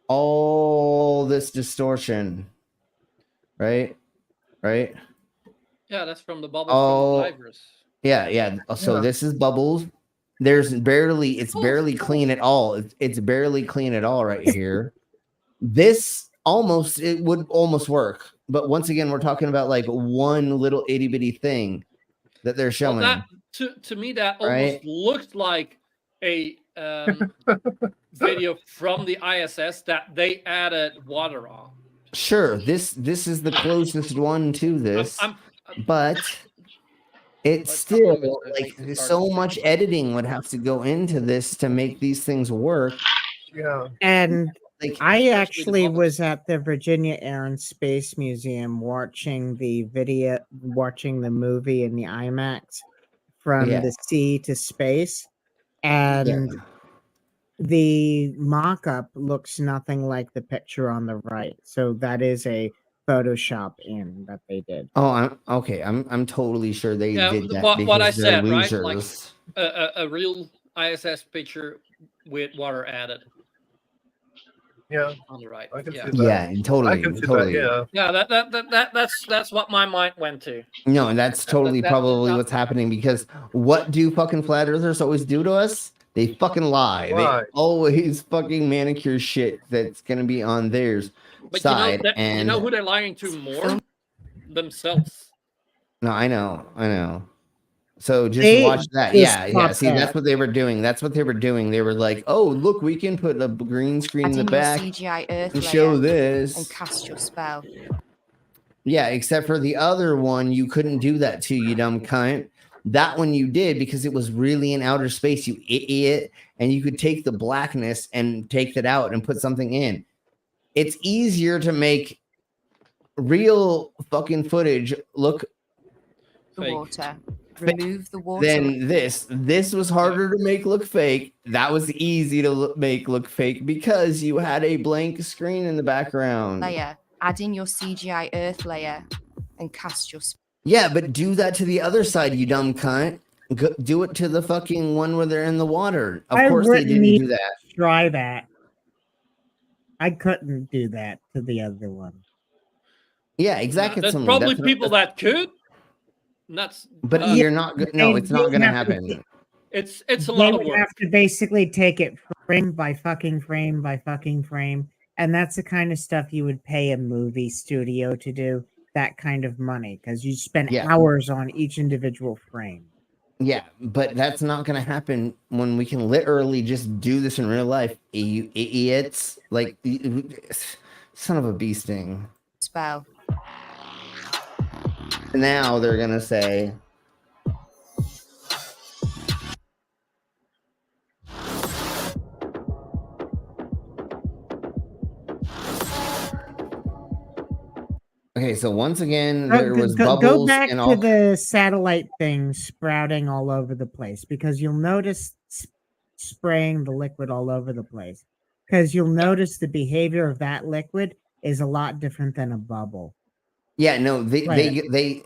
[SPEAKER 10] all this distortion. Right?
[SPEAKER 18] Yeah, that's from the bubbles from the divers.
[SPEAKER 10] Yeah. So this is bubbles. It's barely clean at all. It's barely clean at all right here. It would almost work. But once again, we're talking about like one little itty bitty thing that they're showing.
[SPEAKER 18] Well, to me, that almost looked like a video from the ISS that they added water on.
[SPEAKER 10] Sure, this is the closest one to this, but it's still like so much editing would have to go into this to make these things work.
[SPEAKER 20] Yeah,
[SPEAKER 1] and I actually was at the Virginia Air and Space Museum watching the movie in the IMAX from the sea to space, and the mock-up looks nothing like the picture on the right. So that is a Photoshop in that they did.
[SPEAKER 10] Oh, I'm totally sure they did that.
[SPEAKER 18] What I said,
[SPEAKER 10] losers.
[SPEAKER 18] Right? Like a real ISS picture with water added.
[SPEAKER 20] Yeah,
[SPEAKER 18] on the right.
[SPEAKER 20] I can
[SPEAKER 18] see
[SPEAKER 20] that.
[SPEAKER 10] Yeah, totally.
[SPEAKER 20] I can see
[SPEAKER 10] totally.
[SPEAKER 20] that.
[SPEAKER 18] Yeah, that's what my mind went to.
[SPEAKER 10] No, and that's totally probably what's happening, because what do fucking flat earthers always do to us? They fucking lie. They always fucking manicure shit that's gonna be on theirs side.
[SPEAKER 18] You know who they're lying to more? Themselves.
[SPEAKER 10] No, I know. So just watch that. Yeah. See, that's what they were doing. They were like, "Oh, look, we can put a green screen in the back
[SPEAKER 5] CGI Earth
[SPEAKER 10] and show this
[SPEAKER 5] and cast your spell."
[SPEAKER 10] Yeah, except for the other one, you couldn't do that to, you dumb cunt. That one you did because it was really in outer space, you idiot, and you could take the blackness and take that out and put something in. It's easier to make real fucking footage look
[SPEAKER 5] the water. Remove the water.
[SPEAKER 10] Then this was harder to make look fake. That was easy to make look fake because you had a blank screen in the background.
[SPEAKER 5] Layer. Add in your CGI Earth layer and cast your spell.
[SPEAKER 10] Yeah, but do that to the other side, you dumb cunt. Do it to the fucking one where they're in the water. Of course they didn't do that.
[SPEAKER 1] Try that. I couldn't do that to the other one.
[SPEAKER 10] Yeah, exactly.
[SPEAKER 18] There's probably people that could.
[SPEAKER 10] But you're not. No, it's not going to happen.
[SPEAKER 18] It's a lot of work.
[SPEAKER 1] You have to basically take it frame by fucking frame by fucking frame, and that's the kind of stuff you would pay a movie studio to do. That kind of money, because you spend hours on each individual frame.
[SPEAKER 10] Yeah, but that's not going to happen when we can literally just do this in real life. You idiots! Like, son of a bee sting.
[SPEAKER 5] Spell.
[SPEAKER 10] Now they're gonna say, okay, so once again, there was bubbles.
[SPEAKER 1] Go back to the satellite thing sprouting all over the place, because you'll notice spraying the liquid all over the place, because you'll notice the behavior of that liquid is a lot different than a bubble.
[SPEAKER 10] Yeah, no, they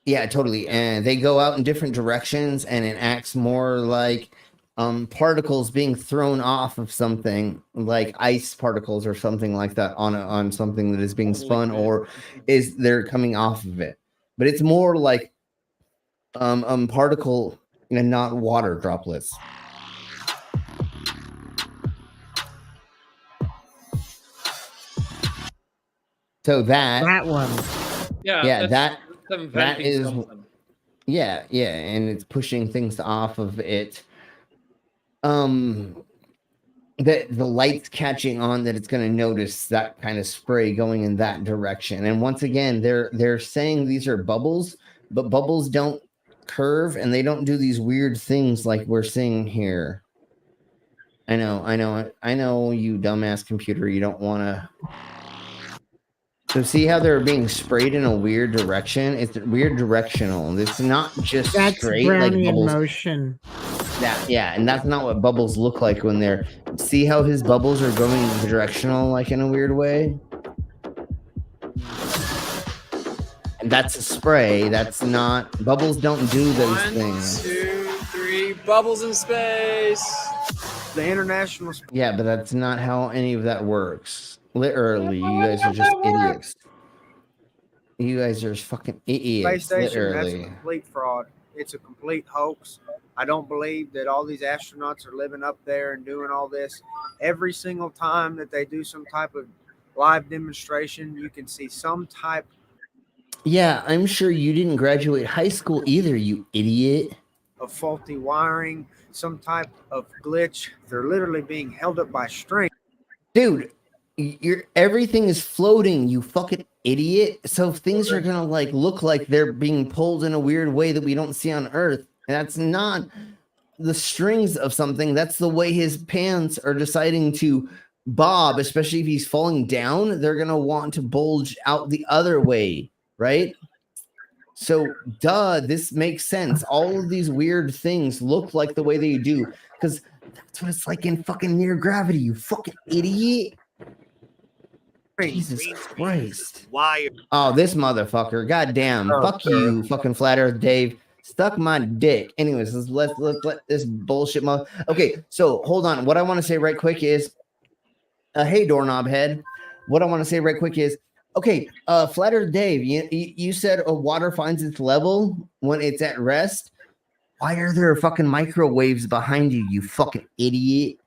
[SPEAKER 10] yeah, totally. And they go out in different directions, and it acts more like particles being thrown off of something, like ice particles or something like that on something that is being spun, or is they're coming off of it. But it's more like particle and not water droplets. So that
[SPEAKER 1] one.
[SPEAKER 10] Yeah, that is something. Yeah, and it's pushing things off of it. The light's catching on that it's going to notice that kind of spray going in that direction. And once again, they're saying these are bubbles, but bubbles don't curve and they don't do these weird things like we're seeing here. I know, you dumbass computer, you don't want to. So see how they're being sprayed in a weird direction? It's weird directional. It's not just
[SPEAKER 1] That's
[SPEAKER 10] straight
[SPEAKER 1] Brownian
[SPEAKER 10] like bubbles.
[SPEAKER 1] motion.
[SPEAKER 10] Yeah, and that's not what bubbles look like when they're. See how his bubbles are going directional, like in a weird way. And that's a spray. That's not bubbles. Don't do those things.
[SPEAKER 3] 1, 2, 3, bubbles in space. The international.
[SPEAKER 10] Yeah, but that's not how any of that works. Literally, you guys are just idiots. You guys are fucking idiots.
[SPEAKER 3] Space station,
[SPEAKER 10] literally.
[SPEAKER 3] that's a complete fraud. It's a complete hoax. I don't believe that all these astronauts are living up there and doing all this. Every single time that they do some type of live demonstration, you can see some type.
[SPEAKER 10] Yeah, I'm sure you didn't graduate high school either, you idiot.
[SPEAKER 3] Of faulty wiring, some type of glitch. They're literally being held up by string.
[SPEAKER 10] Dude, everything is floating, you fucking idiot. So things are gonna like look like they're being pulled in a weird way that we don't see on Earth. And that's not the strings of something. That's the way his pants are deciding to bob, especially if he's falling down. They're gonna want to bulge out the other way, right? So, duh, this makes sense. All of these weird things look like the way they do because that's what it's like in fucking near gravity, you fucking idiot. Jesus Christ.
[SPEAKER 3] Why?
[SPEAKER 10] Oh, this motherfucker. God damn. Fuck you, fucking Flat Earth Dave. Stuck my dick. Anyways, let's let this bullshit Okay, so hold on. What I want to say right quick is hey, doorknob head. What I want to say right quick is okay, Flat Earth Dave, you said water finds its level when it's at rest. Why are there fucking microwaves behind you, you fucking idiot?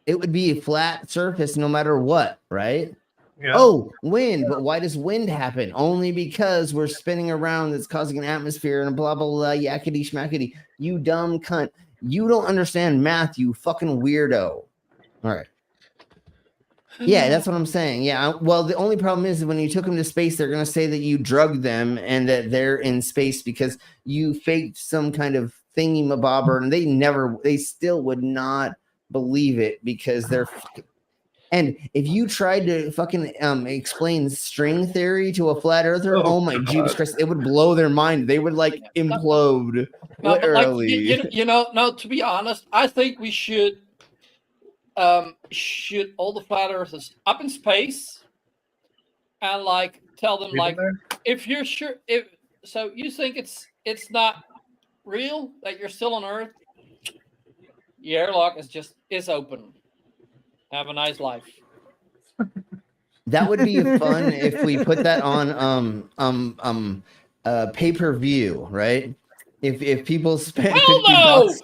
[SPEAKER 10] It would be a flat surface no matter what, right? Yeah. Oh, wind. But why does wind happen? Only because we're spinning around that's causing an atmosphere and blah, blah, blah, yakety schmackety. You dumb cunt. You don't understand math, you fucking weirdo. All right. Yeah, that's what I'm saying. Yeah. Well, the only problem is when you took them to space, they're going to say that you drugged them and that they're in space because you faked some kind of thingy mabobber, and they still would not believe it because they're fucking. And if you tried to fucking explain string theory to a flat earther, oh my Jesus Christ, it would blow their mind. They would like implode.
[SPEAKER 18] No,
[SPEAKER 10] literally.
[SPEAKER 18] like, no, to be honest, I think we should all the flat earthers up in space and like tell them like if you're sure so you think it's not real that you're still on Earth, the airlock is open. Have a nice life.
[SPEAKER 10] That would be fun if we put that on pay-per-view, right? If people spend $50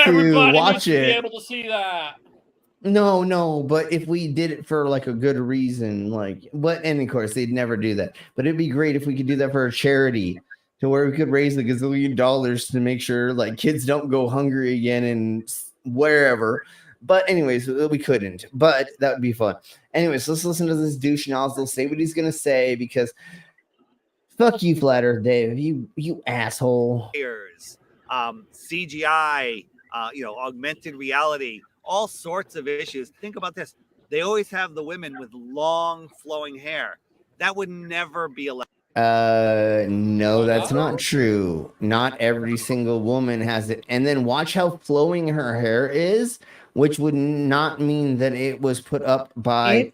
[SPEAKER 10] to watch it,
[SPEAKER 18] be able to see that.
[SPEAKER 10] No, but if we did it for like a good reason, and of course they'd never do that. But it'd be great if we could do that for a charity, to where we could raise a gazillion dollars to make sure like kids don't go hungry again and wherever. But anyways, we couldn't. But that would be fun. Anyways, let's listen to this douche nozzle say what he's gonna say because fuck you, Flat Earth Dave. You asshole.
[SPEAKER 22] CGI, augmented reality, all sorts of issues. Think about this. They always have the women with long flowing hair. That would never be allowed.
[SPEAKER 10] No, that's not true. Not every single woman has it. And then watch how flowing her hair is, which would not mean that it was put up by.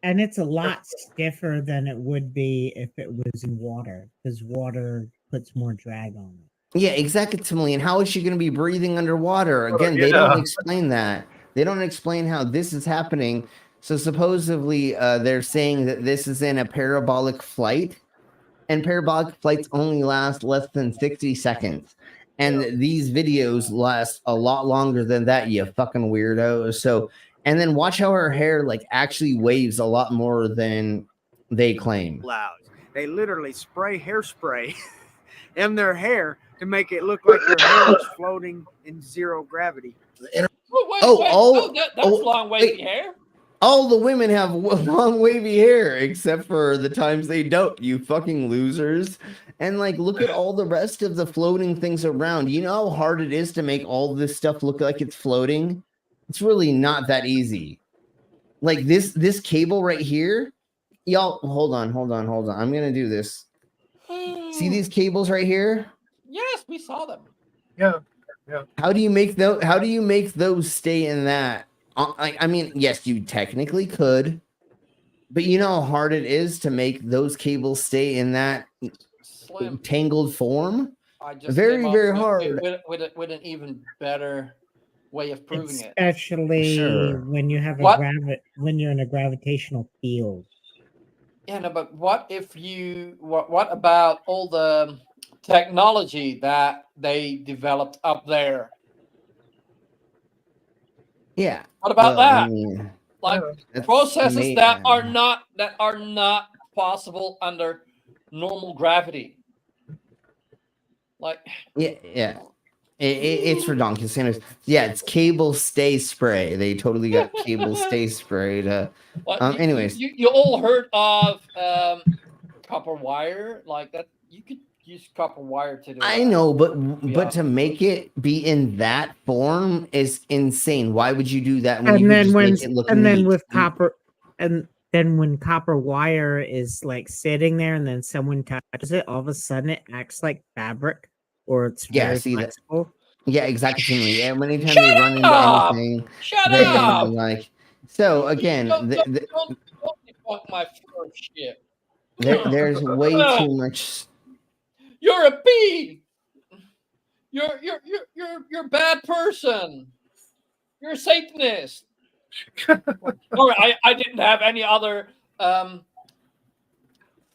[SPEAKER 1] And it's a lot stiffer than it would be if it was in water, because water puts more drag on it.
[SPEAKER 10] Yeah, exactly. And how is she going to be breathing underwater? Again, they don't explain that. They don't explain how this is happening. So supposedly they're saying that this is in a parabolic flight, and parabolic flights only last less than 60 seconds. And these videos last a lot longer than that, you fucking weirdo. So, and then watch how her hair like actually waves a lot more than they claim.
[SPEAKER 3] Loud. They literally spray hairspray in their hair to make it look like their hair is floating in zero gravity.
[SPEAKER 18] That's long wavy hair.
[SPEAKER 10] All the women have long wavy hair except for the times they don't, you fucking losers. And like, look at all the rest of the floating things around. You know how hard it is to make all this stuff look like it's floating? It's really not that easy. Like this cable right here y'all, hold on. I'm gonna do this. See these cables right here?
[SPEAKER 18] Yes, we saw them.
[SPEAKER 20] Yeah.
[SPEAKER 10] How do you make those? How do you make those stay in that? I mean, yes, you technically could, but you know how hard it is to make those cables stay in that
[SPEAKER 18] Slim.
[SPEAKER 10] tangled form.
[SPEAKER 18] I just
[SPEAKER 10] Very,
[SPEAKER 18] came up
[SPEAKER 10] very hard.
[SPEAKER 18] with an even better way of proving it.
[SPEAKER 1] Especially when you have when you're in a gravitational field.
[SPEAKER 18] Yeah, no, but what if you what about all the technology that they developed up there?
[SPEAKER 10] Yeah.
[SPEAKER 18] What about
[SPEAKER 10] well,
[SPEAKER 18] that?
[SPEAKER 10] I mean,
[SPEAKER 18] Like
[SPEAKER 10] that's
[SPEAKER 18] processes that are not possible under normal gravity. Like
[SPEAKER 10] yeah. It's for Donkey Sanders. Yeah, it's cable stay spray. They totally got cable stay spray to. Anyways,
[SPEAKER 18] you all heard of copper wire like that? You could use copper wire to do
[SPEAKER 10] I
[SPEAKER 18] that.
[SPEAKER 10] know, but to make it be in that form is insane. Why would you do that when you could just make it look neat?
[SPEAKER 1] with copper and then when copper wire is like sitting there and then someone touches it, all of a sudden it acts like fabric or it's very flexible.
[SPEAKER 10] Yeah, exactly. And anytime they run into anything, like so again,
[SPEAKER 18] Don't fuck my first shit.
[SPEAKER 10] there's way too much.
[SPEAKER 18] You're a bee. You're a bad person. You're a Satanist. All right, I didn't have any other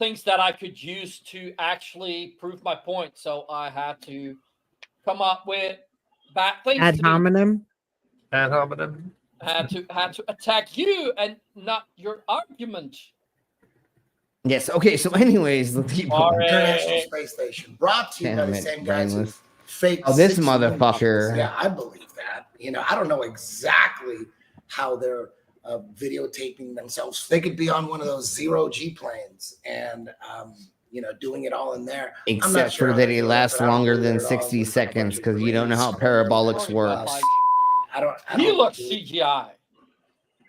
[SPEAKER 18] things that I could use to actually prove my point, so I had to come up with bad things.
[SPEAKER 1] Ad hominem.
[SPEAKER 18] Had to attack you and not your argument.
[SPEAKER 10] Yes. Okay. So, anyways, let's keep going.
[SPEAKER 7] International Space Station, brought to you by the same guys who fake.
[SPEAKER 10] Oh, this motherfucker.
[SPEAKER 7] Yeah, I believe that. You know, I don't know exactly how they're videotaping themselves. They could be on one of those 0G planes and, you know, doing it all in there.
[SPEAKER 10] Except for that it lasts longer than 60 seconds because you don't know how parabolics works.
[SPEAKER 18] He looks CGI.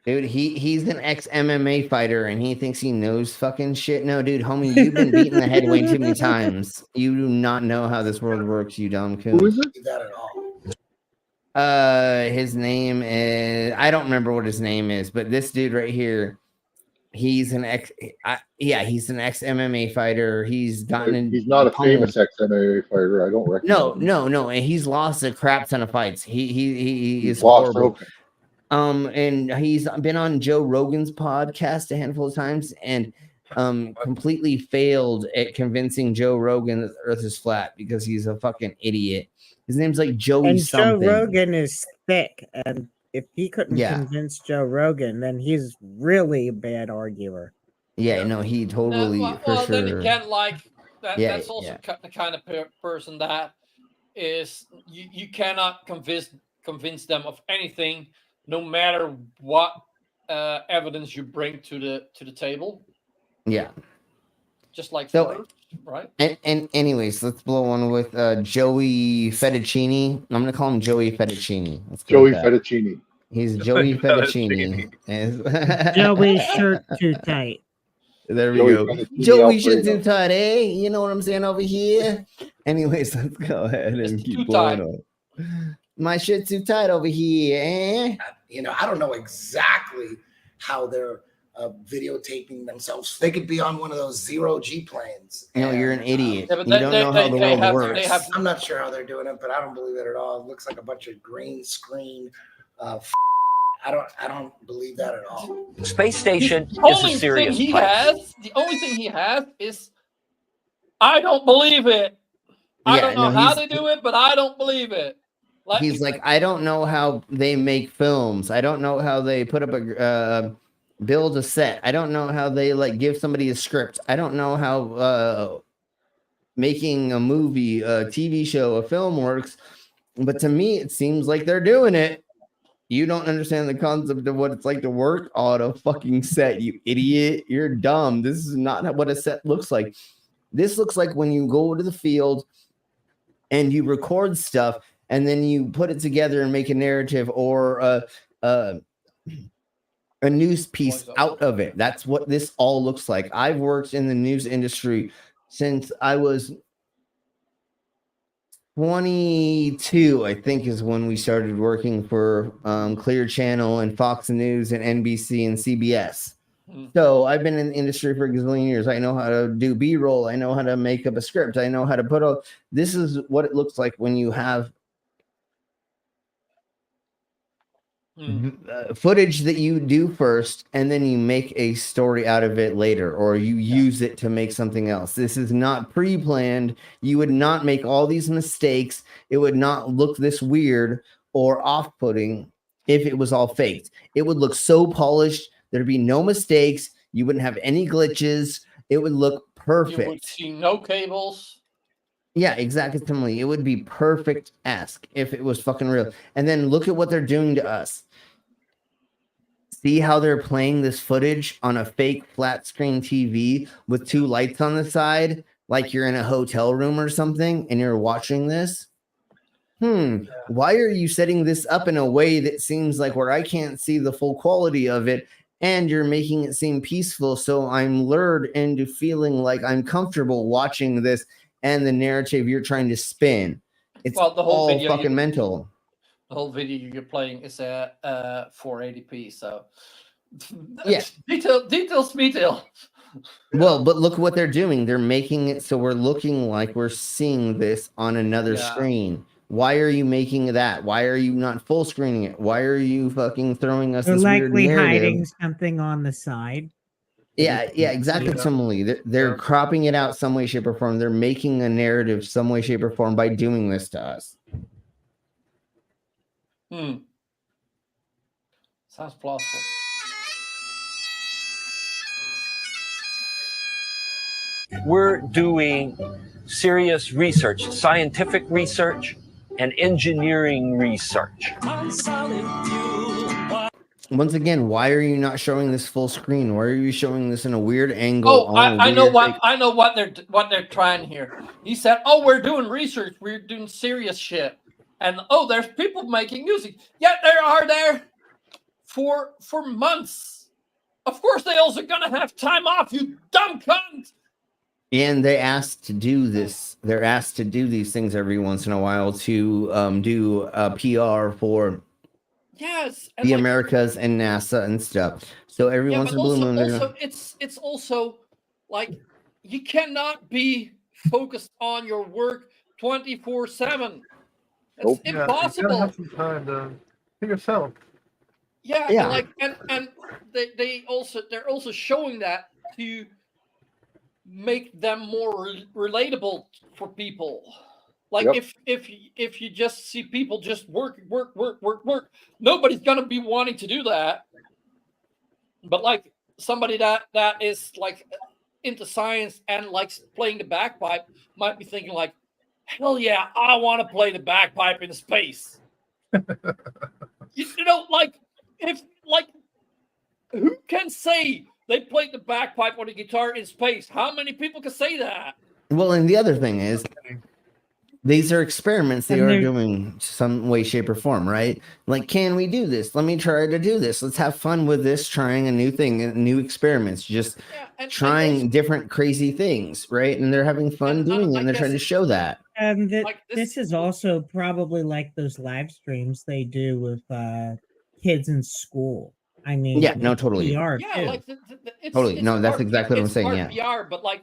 [SPEAKER 10] Dude, he's an ex-MMA fighter and he thinks he knows fucking shit. No, dude, homie, you've been beaten the head way too many times. You do not know how this world works, you dumb coon.
[SPEAKER 7] Who is it? That at all.
[SPEAKER 10] His name is, I don't remember what his name is, but this dude right here, he's an he's an ex-MMA fighter. He's gotten in.
[SPEAKER 2] He's not a famous ex-MMA fighter. I don't recognize him.
[SPEAKER 10] No, and he's lost a crap ton of fights. He is
[SPEAKER 2] lost,
[SPEAKER 10] horrible.
[SPEAKER 2] okay.
[SPEAKER 10] And he's been on Joe Rogan's podcast a handful of times and completely failed at convincing Joe Rogan that the Earth is flat because he's a fucking idiot. His name's like Joey something.
[SPEAKER 1] Joe Rogan is thick, and if he couldn't convince Joe Rogan, then he's really a bad arguer.
[SPEAKER 10] Yeah, no, he totally for sure.
[SPEAKER 18] Then again, like that's also the kind of person that is you cannot convince them of anything, no matter what evidence you bring to the table.
[SPEAKER 10] Yeah.
[SPEAKER 18] Just like
[SPEAKER 10] so,
[SPEAKER 18] right?
[SPEAKER 10] And anyways, let's blow one with Joey Fettuccini. I'm gonna call him Joey Fettuccini.
[SPEAKER 2] Joey Fettuccini.
[SPEAKER 10] He's Joey Fettuccini.
[SPEAKER 1] Joey shirt too tight.
[SPEAKER 10] There we go. Joey shirt too tight, eh? You know what I'm saying over here? Anyways, let's go ahead and keep blowing on. My shit too tight over here, eh?
[SPEAKER 7] You know, I don't know exactly how they're videotaping themselves. They could be on one of those 0G planes.
[SPEAKER 10] No, you're an idiot. You don't know how the world works.
[SPEAKER 7] I'm not sure how they're doing it, but I don't believe it at all. It looks like a bunch of green screen. I don't believe that at all.
[SPEAKER 14] Space station is a serious place.
[SPEAKER 18] The only thing he has is I don't believe it. I don't know how they do it, but I don't believe it.
[SPEAKER 10] He's like, I don't know how they make films. I don't know how they put up a build a set. I don't know how they like give somebody a script. I don't know how making a movie, a TV show, a film works. But to me, it seems like they're doing it. You don't understand the concept of what it's like to work on a fucking set, you idiot. You're dumb. This is not what a set looks like. This looks like when you go to the field and you record stuff and then you put it together and make a narrative or a news piece out of it. That's what this all looks like. I've worked in the news industry since I was 22, I think, is when we started working for Clear Channel and Fox News and NBC and CBS. So I've been in the industry for a gazillion years. I know how to do B-roll. I know how to make up a script. I know how to put out. This is what it looks like when you have footage that you do first, and then you make a story out of it later, or you use it to make something else. This is not pre-planned. You would not make all these mistakes. It would not look this weird or off-putting if it was all faked. It would look so polished. There'd be no mistakes. You wouldn't have any glitches. It would look perfect.
[SPEAKER 18] You would see no cables.
[SPEAKER 10] Yeah, exactly. It would be perfect-esque if it was fucking real. And then look at what they're doing to us. See how they're playing this footage on a fake flat screen TV with two lights on the side, like you're in a hotel room or something, and you're watching this? Why are you setting this up in a way that seems like where I can't see the full quality of it, and you're making it seem peaceful, so I'm lured into feeling like I'm comfortable watching this and the narrative you're trying to spin? It's
[SPEAKER 18] Well, the whole
[SPEAKER 10] all
[SPEAKER 18] video
[SPEAKER 10] fucking mental.
[SPEAKER 18] The whole video you're playing is 480p, so
[SPEAKER 10] Yeah.
[SPEAKER 18] detail.
[SPEAKER 10] Well, but look what they're doing. They're making it so we're looking like we're seeing this on another screen. Why are you making that? Why are you not full screening it? Why are you fucking throwing us
[SPEAKER 1] They're
[SPEAKER 10] this weird
[SPEAKER 1] likely
[SPEAKER 10] narrative?
[SPEAKER 1] hiding something on the side.
[SPEAKER 10] Yeah, exactly. Similarly, they're cropping it out some way, shape, or form. They're making a narrative some way, shape, or form by doing this to us.
[SPEAKER 18] Sounds plausible.
[SPEAKER 14] We're doing serious research, scientific research, and engineering research.
[SPEAKER 10] Once again, why are you not showing this full screen? Why are you showing this in a weird angle?
[SPEAKER 18] Oh, I know what they're trying here. He said, "Oh, we're doing research. We're doing serious shit." And there's people making music. Yet they are there for months. Of course, they also gonna have time off. You dumb cunt.
[SPEAKER 10] And they asked to do this. They're asked to do these things every once in a while to do PR for the Americas and NASA and stuff. So every once in a blue moon,
[SPEAKER 18] it's also like you cannot be focused on your work 24/7. It's impossible.
[SPEAKER 20] You gotta have some time to think yourself.
[SPEAKER 18] Yeah. Like and they're also showing that to make them more relatable for people. Like if you just see people just work, nobody's gonna be wanting to do that. But like somebody that is like into science and likes playing the bagpipe might be thinking like, hell yeah, I want to play the bagpipe in space. you know, like if like who can say they played the bagpipe or the guitar in space? How many people can say that?
[SPEAKER 10] Well, and the other thing is, these are experiments they are doing some way, shape, or form, right? Like, can we do this? Let me try to do this. Let's have fun with this, trying a new thing, new experiments, just trying different crazy things, right? And they're having fun doing it, and they're trying to show that.
[SPEAKER 1] And this is also probably like those live streams they do with kids in school. I mean,
[SPEAKER 10] yeah, no, totally.
[SPEAKER 1] PR
[SPEAKER 18] yeah, like
[SPEAKER 10] totally. No, that's exactly what I'm saying.
[SPEAKER 18] Yeah, PR, but like,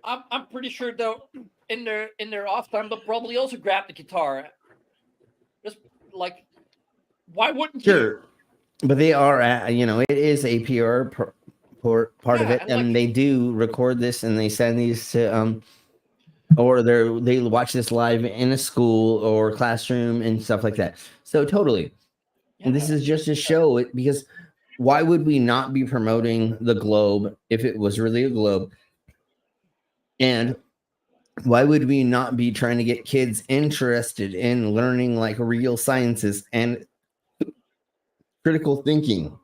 [SPEAKER 18] I'm pretty sure though, in their off time, they'll probably also grab the guitar. Just like, why wouldn't you?
[SPEAKER 10] But they are, you know, it is a PR part of it, and they do record this and they send these to or they watch this live in a school or classroom and stuff like that. So totally. And this is just to show it, because why would we not be promoting the globe if it was really a globe? And why would we not be trying to get kids interested in learning like real sciences and critical thinking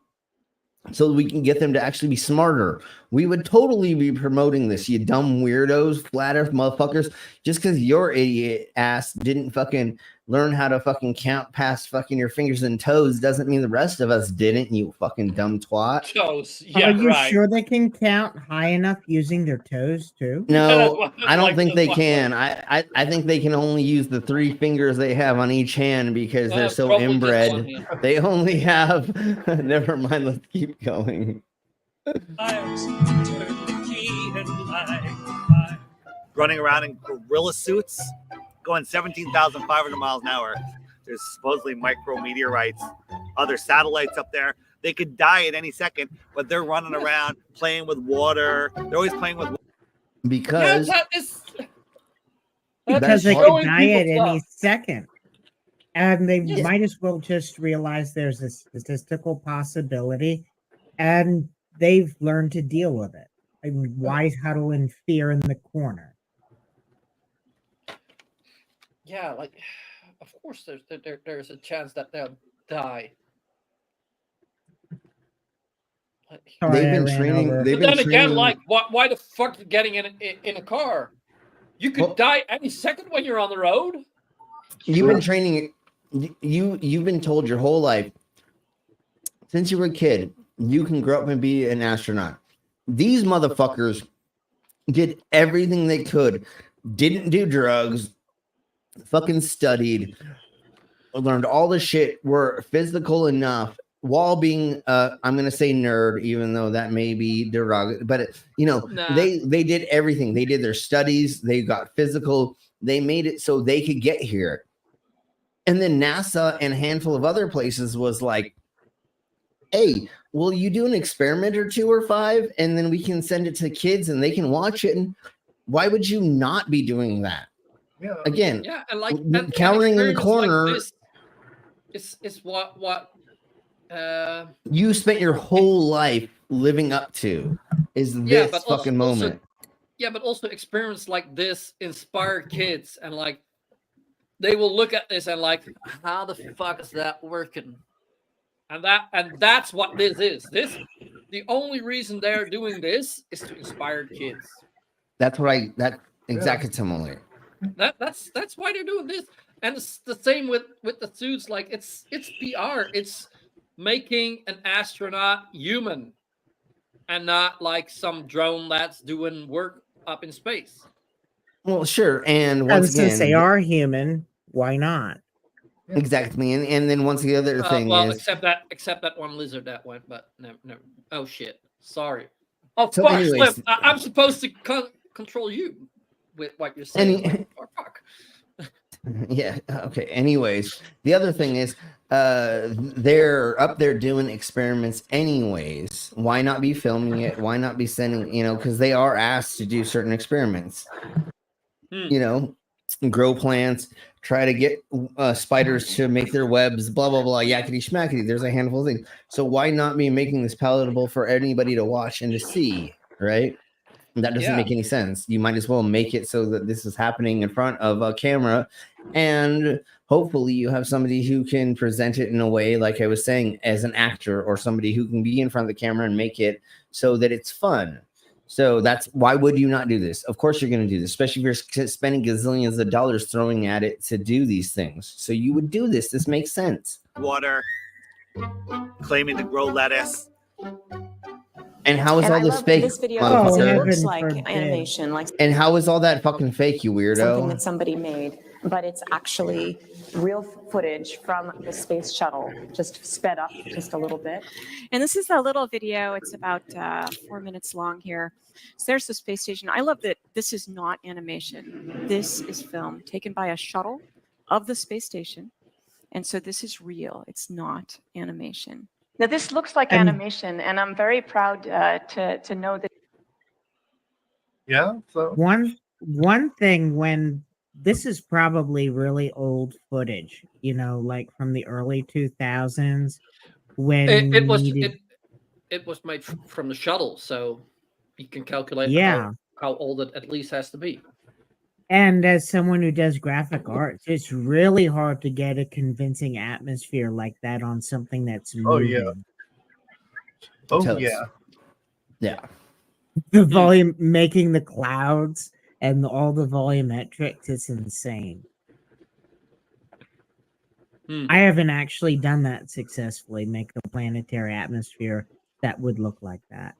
[SPEAKER 10] so that we can get them to actually be smarter? We would totally be promoting this, you dumb weirdos, flat earth motherfuckers, just because your idiot ass didn't fucking learn how to fucking count past fucking your fingers and toes doesn't mean the rest of us didn't, you fucking dumb twat.
[SPEAKER 18] Toes. Yeah,
[SPEAKER 1] Are you
[SPEAKER 18] right.
[SPEAKER 1] sure they can count high enough using their toes too?
[SPEAKER 10] No, I don't think they can. I think they can only use the 3 fingers they have on each hand because they're so
[SPEAKER 18] probably just
[SPEAKER 10] inbred.
[SPEAKER 18] one hand.
[SPEAKER 10] They only have. Never mind. Let's keep going.
[SPEAKER 22] Running around in gorilla suits, going 17,500 miles an hour. There's supposedly micrometeorites, other satellites up there. They could die at any second, but they're running around playing with water. They're always playing with
[SPEAKER 10] because
[SPEAKER 1] because they could die at any second. And they might as well just realize there's a statistical possibility and they've learned to deal with it. I mean, why huddle in fear in the corner?
[SPEAKER 18] Yeah, like, of course there's a chance that they'll die.
[SPEAKER 10] They've been training.
[SPEAKER 18] But then again, like, why the fuck you getting in a car? You could die any second when you're on the road.
[SPEAKER 10] You've been training. You've been told your whole life since you were a kid you can grow up and be an astronaut. These motherfuckers did everything they could, didn't do drugs, fucking studied, learned all the shit, were physical enough while being I'm gonna say nerd, even though that may be derogatory, but they did everything. They did their studies, they got physical, they made it so they could get here. And then NASA and a handful of other places was like, hey, will you do an experiment or 2 or 5 and then we can send it to kids and they can watch it? And why would you not be doing that?
[SPEAKER 20] Yeah.
[SPEAKER 10] Again,
[SPEAKER 18] yeah, and like
[SPEAKER 10] cowering in the corner.
[SPEAKER 18] Like this is what
[SPEAKER 10] you spent your whole life living up to is this fucking moment.
[SPEAKER 18] Yeah, but also experiments like this inspire kids, and like they will look at this and like, how the fuck is that working? And that's what this is. The only reason they're doing this is to inspire kids.
[SPEAKER 10] That's right. That exactly similar.
[SPEAKER 18] That's why they're doing this. And it's the same with the suits. Like it's PR. It's making an astronaut human and not like some drone that's doing work up in space.
[SPEAKER 10] Well, sure. And once again,
[SPEAKER 1] since they are human, why not?
[SPEAKER 10] Exactly. And then once the other thing is
[SPEAKER 18] except that one lizard that went, but no. Oh shit. Sorry. Oh
[SPEAKER 10] so
[SPEAKER 18] fuck,
[SPEAKER 10] anyways,
[SPEAKER 18] Flip. I'm supposed to control you with what you're saying. Oh, fuck.
[SPEAKER 10] Yeah. Okay. Anyways, the other thing is, they're up there doing experiments anyways. Why not be filming it? Why not be sending? Because they are asked to do certain experiments. Grow plants, try to get spiders to make their webs. Blah blah blah. Yakety schmackety. There's a handful of things. So why not be making this palatable for anybody to watch and to see? Right. That doesn't make any sense. You might as well make it so that this is happening in front of a camera, and hopefully you have somebody who can present it in a way, like I was saying, as an actor, or somebody who can be in front of the camera and make it so that it's fun. So that's why would you not do this? Of course you're going to do this, especially if you're spending gazillions of dollars throwing at it to do these things. So you would do this. This makes sense.
[SPEAKER 22] Water, claiming to grow lettuce.
[SPEAKER 10] And how is all this fake?
[SPEAKER 8] This video because it looks like animation, like
[SPEAKER 10] and how is all that fucking fake, you weirdo?
[SPEAKER 8] Something that somebody made, but it's actually real footage from the space shuttle, just sped up just a little bit.
[SPEAKER 12] And this is a little video. It's about 4 minutes long here. So there's the space station. I love that this is not animation. This is film taken by a shuttle of the space station. And so this is real. It's not animation.
[SPEAKER 8] Now this looks like animation, and I'm very proud to know that.
[SPEAKER 20] Yeah. So
[SPEAKER 1] one thing, when this is probably really old footage, like from the early 2000s, when
[SPEAKER 18] it was made from the shuttle, so you can calculate how old it at least has to be.
[SPEAKER 1] And as someone who does graphic arts, it's really hard to get a convincing atmosphere like that on something that's moving.
[SPEAKER 10] Yeah.
[SPEAKER 1] The volume, making the clouds and all the volumetrics, it's insane. I haven't actually done that successfully, make a planetary atmosphere that would look like that.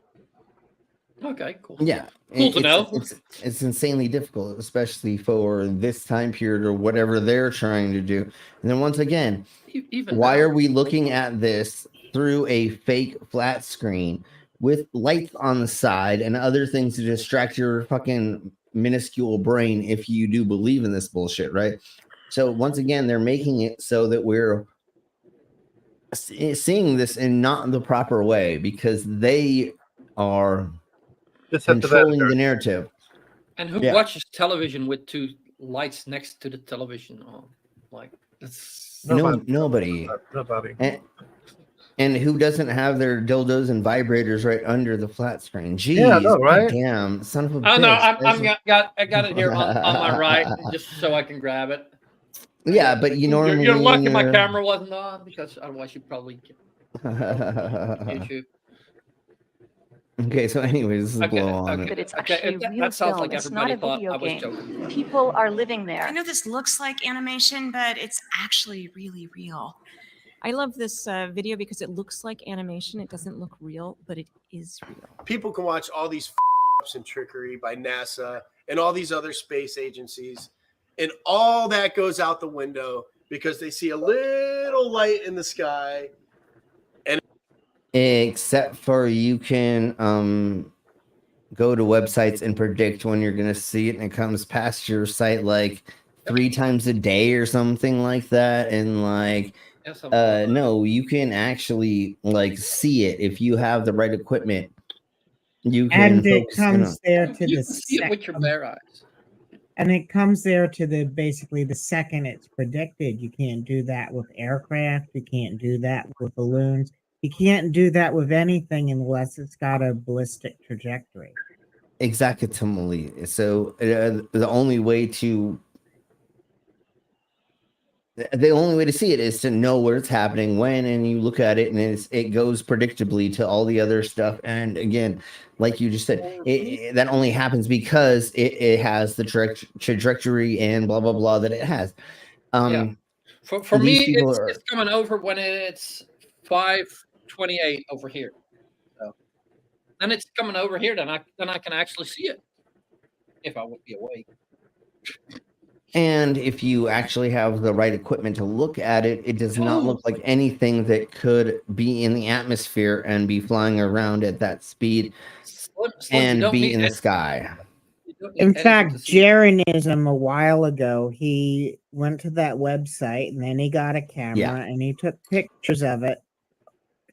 [SPEAKER 18] Okay, cool.
[SPEAKER 10] Yeah,
[SPEAKER 18] Cool to know.
[SPEAKER 10] It's insanely difficult, especially for this time period or whatever they're trying to do. And then once again,
[SPEAKER 18] Even
[SPEAKER 10] why
[SPEAKER 18] now.
[SPEAKER 10] are we looking at this through a fake flat screen with lights on the side and other things to distract your fucking minuscule brain if you do believe in this bullshit, right? So once again, they're making it so that we're seeing this in not the proper way because they are controlling the narrative.
[SPEAKER 18] And who
[SPEAKER 10] Yeah.
[SPEAKER 18] watches television with two lights next to the television on? Like, it's
[SPEAKER 10] Nobody. And who doesn't have their dildos and vibrators right under the flat screen? Jeez,
[SPEAKER 20] Yeah, I know, right?
[SPEAKER 10] Damn, son of a
[SPEAKER 18] Oh
[SPEAKER 10] bitch.
[SPEAKER 18] no, I got it here on my right, just so I can grab it.
[SPEAKER 10] Yeah, but you normally
[SPEAKER 18] You're lucky my camera wasn't on because otherwise you'd probably get YouTube.
[SPEAKER 10] Okay, so anyways, this is blow on.
[SPEAKER 8] But it's
[SPEAKER 18] Okay,
[SPEAKER 8] actually
[SPEAKER 18] that
[SPEAKER 8] real
[SPEAKER 18] sounds
[SPEAKER 8] film.
[SPEAKER 18] like
[SPEAKER 8] It's not
[SPEAKER 18] everybody
[SPEAKER 8] a
[SPEAKER 18] thought
[SPEAKER 8] video
[SPEAKER 18] I was
[SPEAKER 8] game.
[SPEAKER 18] joking.
[SPEAKER 8] People are living there.
[SPEAKER 13] I know this looks like animation, but it's actually really real.
[SPEAKER 12] I love this video because it looks like animation. It doesn't look real, but it is real.
[SPEAKER 15] People can watch all these ups and trickery by NASA and all these other space agencies, and all that goes out the window because they see a little light in the sky. And
[SPEAKER 10] Except for you can go to websites and predict when you're gonna see it, and it comes past your site like 3 times a day or something like that, and like no, you can actually like see it if you have the right equipment. You can
[SPEAKER 1] And it
[SPEAKER 10] focus in
[SPEAKER 1] comes
[SPEAKER 10] on-
[SPEAKER 1] there to
[SPEAKER 18] You
[SPEAKER 1] the
[SPEAKER 18] can see it with your bare eyes.
[SPEAKER 1] And it comes there to the basically the second it's predicted. You can't do that with aircraft. You can't do that with balloons. You can't do that with anything unless it's got a ballistic trajectory.
[SPEAKER 10] Exactly. So the only way to see it is to know where it's happening when, and you look at it and it goes predictably to all the other stuff. And again, like you just said, that only happens because it has the trajectory and blah blah blah that it has.
[SPEAKER 18] Yeah. For me,
[SPEAKER 10] these people
[SPEAKER 18] it's coming over when it's 5:28 over here. So, and it's coming over here, then I can actually see it if I would be awake.
[SPEAKER 10] And if you actually have the right equipment to look at it, it does not look like anything that could be in the atmosphere and be flying around at that speed and be in the sky.
[SPEAKER 1] In fact, Jeranism a while ago, he went to that website and then he got a camera and he took pictures of it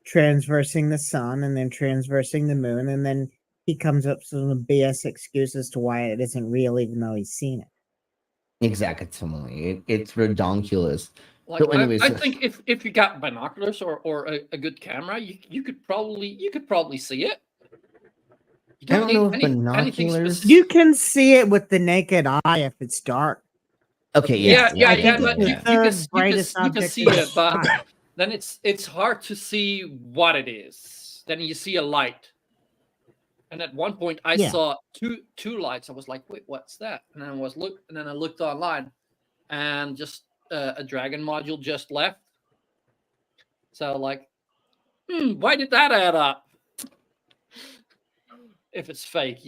[SPEAKER 1] transversing the sun and then transversing the moon, and then he comes up with some BS excuse as to why it isn't real, even though he's seen it.
[SPEAKER 10] Exactly. It's redonkulous.
[SPEAKER 18] Like,
[SPEAKER 10] So anyways,
[SPEAKER 18] I think if you got binoculars or a good camera, you could probably see it. You
[SPEAKER 10] I don't know if
[SPEAKER 18] anything
[SPEAKER 10] binoculars.
[SPEAKER 18] specific.
[SPEAKER 1] You can see it with the naked eye if it's dark.
[SPEAKER 10] Okay,
[SPEAKER 18] Yeah,
[SPEAKER 1] I
[SPEAKER 18] but
[SPEAKER 1] think
[SPEAKER 18] you
[SPEAKER 1] it's the
[SPEAKER 18] can
[SPEAKER 1] third brightest
[SPEAKER 18] you can
[SPEAKER 1] object
[SPEAKER 18] see
[SPEAKER 1] in the
[SPEAKER 18] it, but
[SPEAKER 1] sky.
[SPEAKER 18] then it's hard to see what it is. Then you see a light, and at one point I saw two lights. I was like, "Wait, what's that?" And then I looked online, and just a Dragon module just left. So like, why did that add up? If it's fake,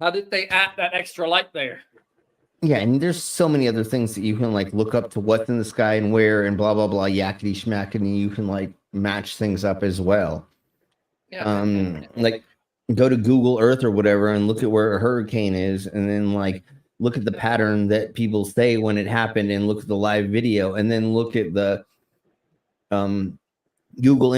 [SPEAKER 18] how did they add that extra light there?
[SPEAKER 10] Yeah, and there's so many other things that you can like look up to what's in the sky and where and blah blah blah yakety schmack, and you can like match things up as well.
[SPEAKER 18] Yeah.
[SPEAKER 10] Like go to Google Earth or whatever and look at where a hurricane is, and then like look at the pattern that people say when it happened, and look at the live video, and then look at the Google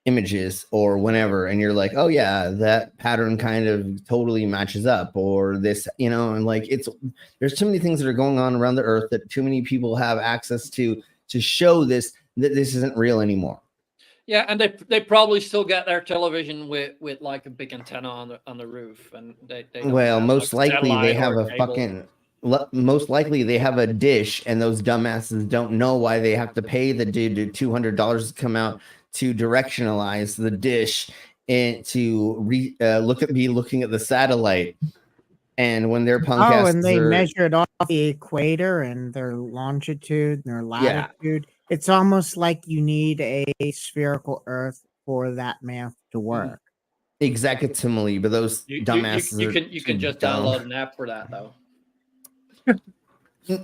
[SPEAKER 10] images or whenever, and you're like, oh yeah, that pattern kind of totally matches up, or this, and like there's too many things that are going on around the earth that too many people have access to show that this isn't real anymore.
[SPEAKER 18] Yeah, and they probably still got their television with like a big antenna on the roof, and they don't have,
[SPEAKER 10] most
[SPEAKER 18] like,
[SPEAKER 10] likely they
[SPEAKER 18] satellite
[SPEAKER 10] have
[SPEAKER 18] or
[SPEAKER 10] a
[SPEAKER 18] cable.
[SPEAKER 10] most likely they have a dish, and those dumbasses don't know why they have to pay the dude $200 to come out to directionalize the dish and to be looking at the satellite And when their punk
[SPEAKER 1] Oh,
[SPEAKER 10] asses
[SPEAKER 1] and they
[SPEAKER 10] are,
[SPEAKER 1] measured off the equator and their longitude and their
[SPEAKER 10] Yeah.
[SPEAKER 1] latitude. It's almost like you need a spherical Earth for that math to work.
[SPEAKER 10] exactly, but those dumbasses
[SPEAKER 18] You can just download an app for that though.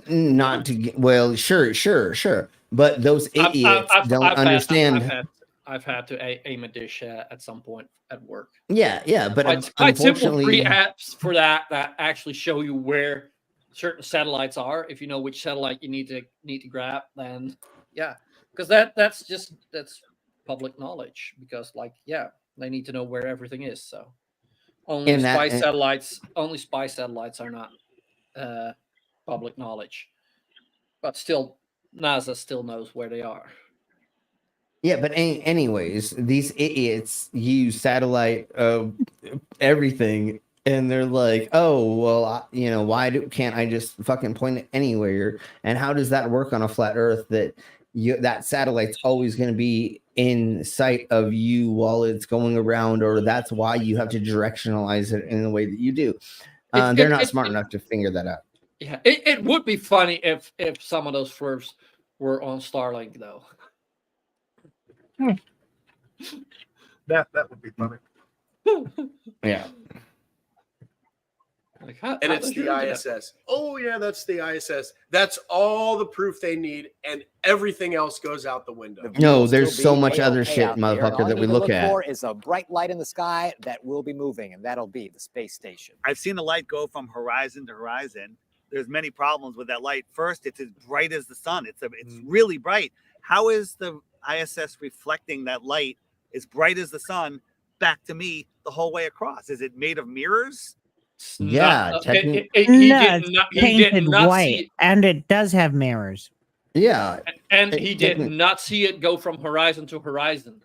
[SPEAKER 10] Not to get, well, sure, but those idiots don't understand.
[SPEAKER 18] I've had to aim a dish at some point at work.
[SPEAKER 10] Yeah, but
[SPEAKER 18] quite simple free
[SPEAKER 10] unfortunately,
[SPEAKER 18] apps for that actually show you where certain satellites are. If you know which satellite you need to grab, then yeah, because that's public knowledge. Because they need to know where everything is. So only spy satellites are not public knowledge, but still NASA still knows where they are.
[SPEAKER 10] Yeah, but anyways, these idiots use satellite everything, and they're like, "Oh, well, why can't I just fucking point it anywhere?" And how does that work on a flat Earth? That satellite's always going to be in sight of you while it's going around, or that's why you have to directionalize it in the way that you do. They're not smart enough to figure that out.
[SPEAKER 18] Yeah, it would be funny if some of those Pervs were on Starlink though.
[SPEAKER 20] That would be funny.
[SPEAKER 10] Yeah.
[SPEAKER 15] And it's the ISS. Oh yeah, that's the ISS. That's all the proof they need, and everything else goes out the window.
[SPEAKER 10] No, there's so much other shit, motherfucker, that we look at.
[SPEAKER 16] For is a bright light in the sky that will be moving, and that'll be the space station.
[SPEAKER 22] I've seen the light go from horizon to horizon. There's many problems with that light. First, it's as bright as the sun. It's really bright. How is the ISS reflecting that light as bright as the sun back to me the whole way across? Is it made of mirrors?
[SPEAKER 10] Yeah,
[SPEAKER 1] It's painted white, and it does have mirrors.
[SPEAKER 10] Yeah,
[SPEAKER 18] and he did not see it go from horizon to horizon.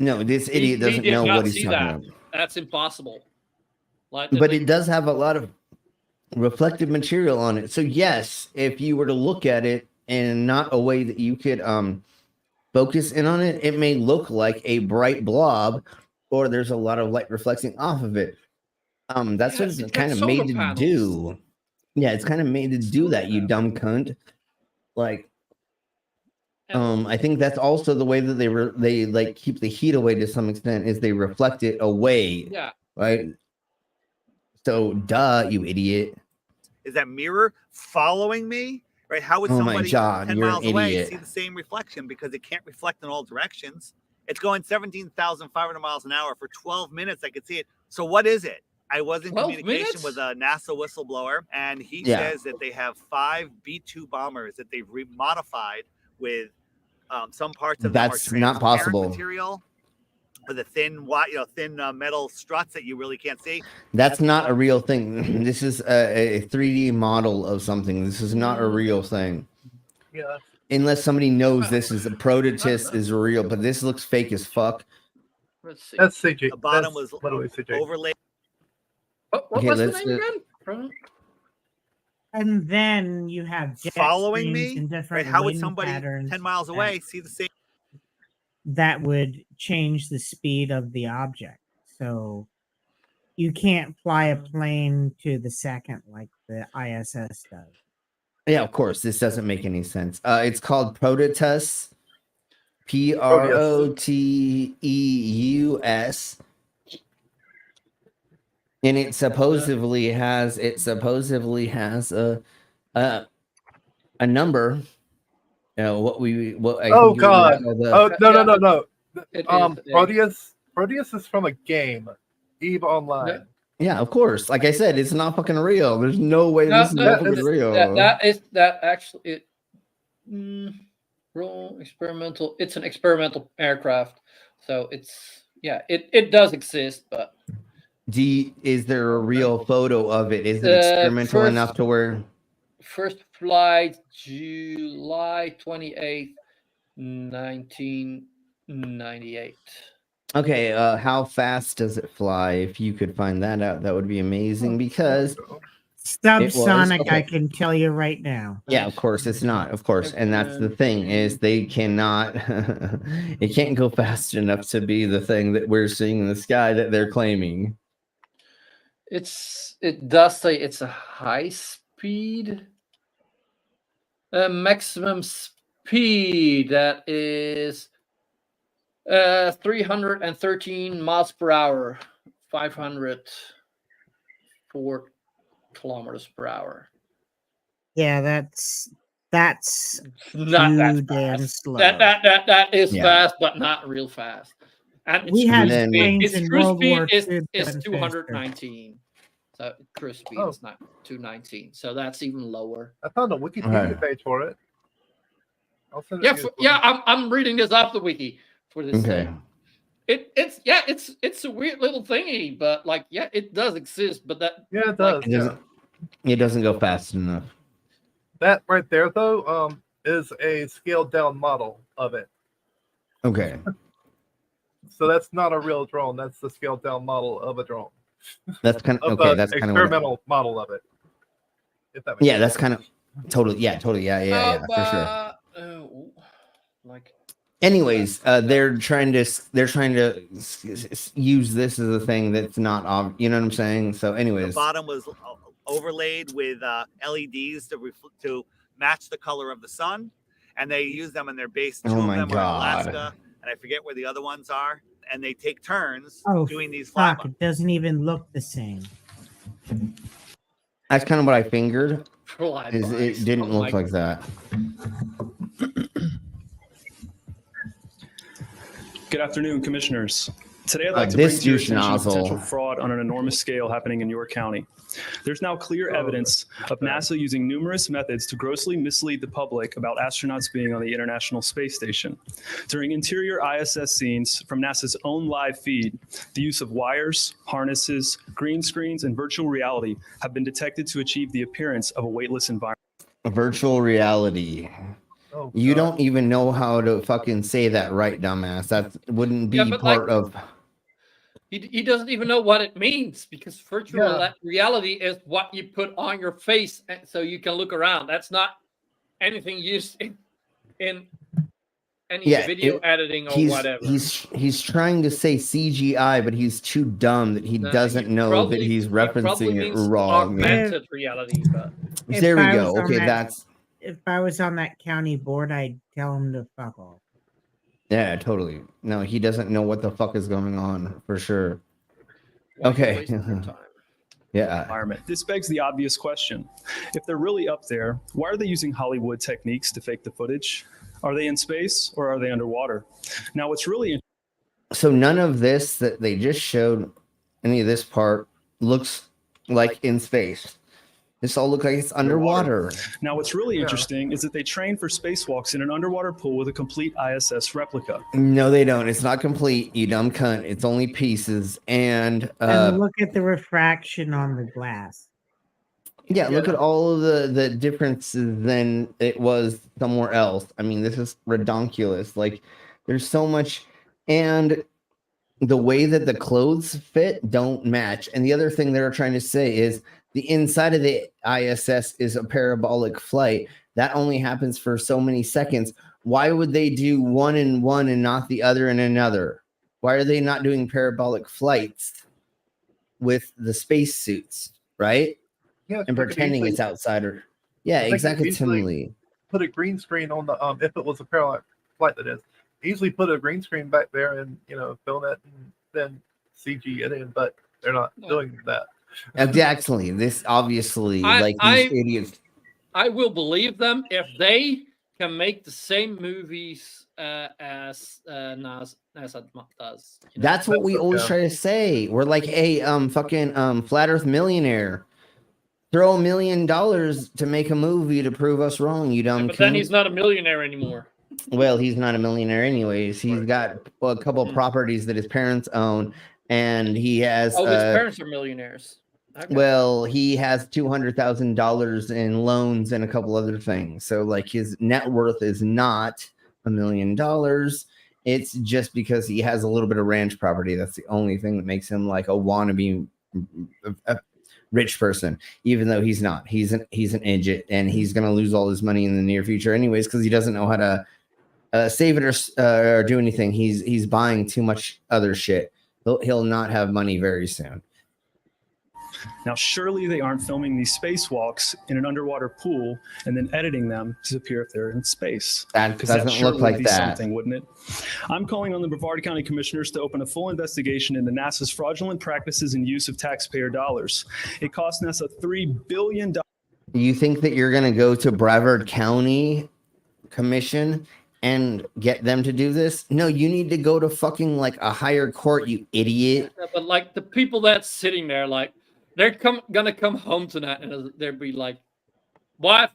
[SPEAKER 10] No, this idiot doesn't know what he's talking about.
[SPEAKER 18] That's impossible.
[SPEAKER 10] But it does have a lot of reflective material on it. So yes, if you were to look at it in not a way that you could focus in on it, it may look like a bright blob, or there's a lot of light reflecting off of it. That's what it's kind of made to do. Yeah, it's kind of made to do that, you dumb cunt. Like, I think that's also the way that they like keep the heat away to some extent, is they reflect it away.
[SPEAKER 18] Yeah.
[SPEAKER 10] Right. So, duh, you idiot.
[SPEAKER 22] Is that mirror following me? Right? How would somebody 10 miles away see the same reflection? Because it can't reflect in all directions. It's going 17,500 miles an hour for 12 minutes. I could see it. So what is it? I was in communication with a NASA whistleblower, and he says that they have 5 B-2 bombers that they've remodified with some parts of
[SPEAKER 10] that's not possible
[SPEAKER 22] material, with a thin metal struts that you really can't see.
[SPEAKER 10] That's not a real thing. This is a 3D model of something. This is not a real thing.
[SPEAKER 20] Yeah.
[SPEAKER 10] Unless somebody knows this is a prototype is real, but this looks fake as fuck.
[SPEAKER 18] Let's see.
[SPEAKER 20] That's CG.
[SPEAKER 22] The bottom was
[SPEAKER 20] CG.
[SPEAKER 22] overlaid.
[SPEAKER 18] What was the name again?
[SPEAKER 1] And then you have jet
[SPEAKER 22] following
[SPEAKER 1] streams
[SPEAKER 22] me.
[SPEAKER 1] and different
[SPEAKER 22] Right? How would
[SPEAKER 1] wind
[SPEAKER 22] somebody
[SPEAKER 1] patterns
[SPEAKER 22] 10 miles away see the same?
[SPEAKER 1] that would change the speed of the object. So you can't fly a plane to the second like the ISS does.
[SPEAKER 10] Yeah, of course. This doesn't make any sense. It's called Proteus. Proteus. And it supposedly has a number.
[SPEAKER 20] Oh god. No. Proteus is from a game, EVE Online.
[SPEAKER 10] Yeah, of course. Like I said, it's not fucking real. There's no way this is fucking real.
[SPEAKER 18] That actually experimental. It's an experimental aircraft, so it does exist, but.
[SPEAKER 10] Is there a real photo of it? Is it experimental enough to where?
[SPEAKER 18] First flight, July 28th, 1998.
[SPEAKER 10] Okay, how fast does it fly? If you could find that out, that would be amazing, because
[SPEAKER 1] subsonic, I can tell you right now.
[SPEAKER 10] Yeah, of course it's not, of course, and that's the thing, is they cannot it can't go fast enough to be the thing that we're seeing in the sky that they're claiming.
[SPEAKER 18] It does say it's a high speed. Maximum speed that is 313 miles per hour, 504 kilometers per hour.
[SPEAKER 1] Yeah, that's
[SPEAKER 18] Not
[SPEAKER 1] too
[SPEAKER 18] that
[SPEAKER 1] damn
[SPEAKER 18] fast.
[SPEAKER 1] slow.
[SPEAKER 18] That is
[SPEAKER 10] Yeah.
[SPEAKER 18] fast, but not real fast. And
[SPEAKER 1] We
[SPEAKER 18] its
[SPEAKER 1] had
[SPEAKER 18] cruise speed,
[SPEAKER 1] planes
[SPEAKER 18] its
[SPEAKER 1] in
[SPEAKER 18] cruise
[SPEAKER 1] World
[SPEAKER 18] speed
[SPEAKER 1] War
[SPEAKER 18] is
[SPEAKER 1] II that went
[SPEAKER 18] 219. So cruise speed is not 219. So that's even lower.
[SPEAKER 20] I found a Wikipedia
[SPEAKER 10] Okay.
[SPEAKER 20] page for it. I'll send it to you.
[SPEAKER 18] I'm reading this off the wiki for this
[SPEAKER 10] Okay.
[SPEAKER 18] thing. It's a weird little thingy, but like it does exist, but that
[SPEAKER 20] Yeah, it does.
[SPEAKER 10] It doesn't go fast enough.
[SPEAKER 20] That right there, though, is a scaled down model of it.
[SPEAKER 10] Okay.
[SPEAKER 20] So that's not a real drone. That's the scaled down model of a drone.
[SPEAKER 10] That's kind of okay. That's kind of
[SPEAKER 20] experimental model of it. If that makes
[SPEAKER 10] yeah,
[SPEAKER 20] sense.
[SPEAKER 10] that's kind of totally. Yeah, for sure.
[SPEAKER 18] Like.
[SPEAKER 10] Anyways, they're trying to use this as a thing that's not you know what I'm saying. So, anyways,
[SPEAKER 22] The bottom was overlaid with LEDs to match the color of the sun, and they use them in their base. Two
[SPEAKER 10] Oh
[SPEAKER 22] of
[SPEAKER 10] my
[SPEAKER 22] them are in
[SPEAKER 10] God.
[SPEAKER 22] Alaska, and I forget where the other ones are. And they take turns
[SPEAKER 1] Oh,
[SPEAKER 22] doing these
[SPEAKER 1] fuck! It doesn't even look the same.
[SPEAKER 10] that's kind of what I fingered.
[SPEAKER 18] Fly
[SPEAKER 10] Is it didn't look like that.
[SPEAKER 21] Good afternoon, commissioners. Today, I'd like to
[SPEAKER 10] this
[SPEAKER 21] bring to your
[SPEAKER 10] douche
[SPEAKER 21] attention
[SPEAKER 10] nozzle.
[SPEAKER 21] potential fraud on an enormous scale happening in York County. There's now clear evidence of NASA using numerous methods to grossly mislead the public about astronauts being on the International Space Station. During interior ISS scenes from NASA's own live feed, the use of wires, harnesses, green screens, and virtual reality have been detected to achieve the appearance of a weightless environment.
[SPEAKER 10] Virtual reality.
[SPEAKER 20] Oh,
[SPEAKER 10] you don't even know how to fucking say that right, dumbass. That wouldn't be
[SPEAKER 18] but
[SPEAKER 10] part of.
[SPEAKER 18] He doesn't even know what it means because virtual reality is what you put on your face so you can look around. That's not anything used in any video editing or whatever.
[SPEAKER 10] He's trying to say CGI, but he's too dumb that he doesn't know that he's referencing it wrong.
[SPEAKER 18] Augmented reality, but
[SPEAKER 10] there we go. Okay,
[SPEAKER 1] if I was on that county board, I'd tell him to fuck off.
[SPEAKER 10] Yeah, totally. No, he doesn't know what the fuck is going on for sure. Okay. Yeah.
[SPEAKER 21] Environment. This begs the obvious question. If they're really up there, why are they using Hollywood techniques to fake the footage? Are they in space or are they underwater? Now, what's really
[SPEAKER 10] so none of this that they just showed, any of this part, looks like in space. This all looks like it's underwater.
[SPEAKER 21] Now, what's really interesting is that they train for spacewalks in an underwater pool with a complete ISS replica.
[SPEAKER 10] No, they don't. It's not complete, you dumb cunt. It's only pieces. And
[SPEAKER 1] look at the refraction on the glass.
[SPEAKER 10] Yeah, look at all of the differences than it was somewhere else. I mean, this is redonkulous. Like, there's so much, and the way that the clothes fit don't match. And the other thing they're trying to say is the inside of the ISS is a parabolic flight. That only happens for so many seconds. Why would they do one in one and not the other in another? Why are they not doing parabolic flights with the space suits, right?
[SPEAKER 20] Yeah,
[SPEAKER 10] and pretending it's outsider. Yeah, exactly. Similarly,
[SPEAKER 20] put a green screen on the if it was a parallel flight, that is. Easily put a green screen back there and film it and then CG it in, but they're not doing that.
[SPEAKER 10] Exactly. This obviously these idiots.
[SPEAKER 18] I will believe them if they can make the same movies as NASA does.
[SPEAKER 10] That's what we always try to say. We're like, hey, fucking flat Earth millionaire. Throw $1 million to make a movie to prove us wrong, you dumb.
[SPEAKER 18] But then he's not a millionaire anymore.
[SPEAKER 10] Well, he's not a millionaire anyways. He's got a couple of properties that his parents own, and he has.
[SPEAKER 18] Oh, his parents are millionaires. Okay.
[SPEAKER 10] Well, he has $200,000 in loans and a couple other things. So, like, his net worth is not $1 million. It's just because he has a little bit of ranch property. That's the only thing that makes him like a wannabe rich person, even though he's not. He's an idiot, and he's gonna lose all his money in the near future anyways because he doesn't know how to save it or do anything. He's buying too much other shit. He'll not have money very soon.
[SPEAKER 21] Now, surely they aren't filming these spacewalks in an underwater pool and then editing them to appear if they're in space.
[SPEAKER 10] That
[SPEAKER 21] Because that
[SPEAKER 10] doesn't
[SPEAKER 21] sure
[SPEAKER 10] look
[SPEAKER 21] would
[SPEAKER 10] like
[SPEAKER 21] be
[SPEAKER 10] that.
[SPEAKER 21] something, wouldn't it? I'm calling on the Brevard County Commissioners to open a full investigation into NASA's fraudulent practices and use of taxpayer dollars. It cost NASA $3 billion.
[SPEAKER 10] You think that you're going to go to Brevard County Commission and get them to do this? No, you need to go to fucking like a higher court, you idiot.
[SPEAKER 17] Yeah, but like the people that's sitting there, like they're gonna come home tonight and they'll be like, "What?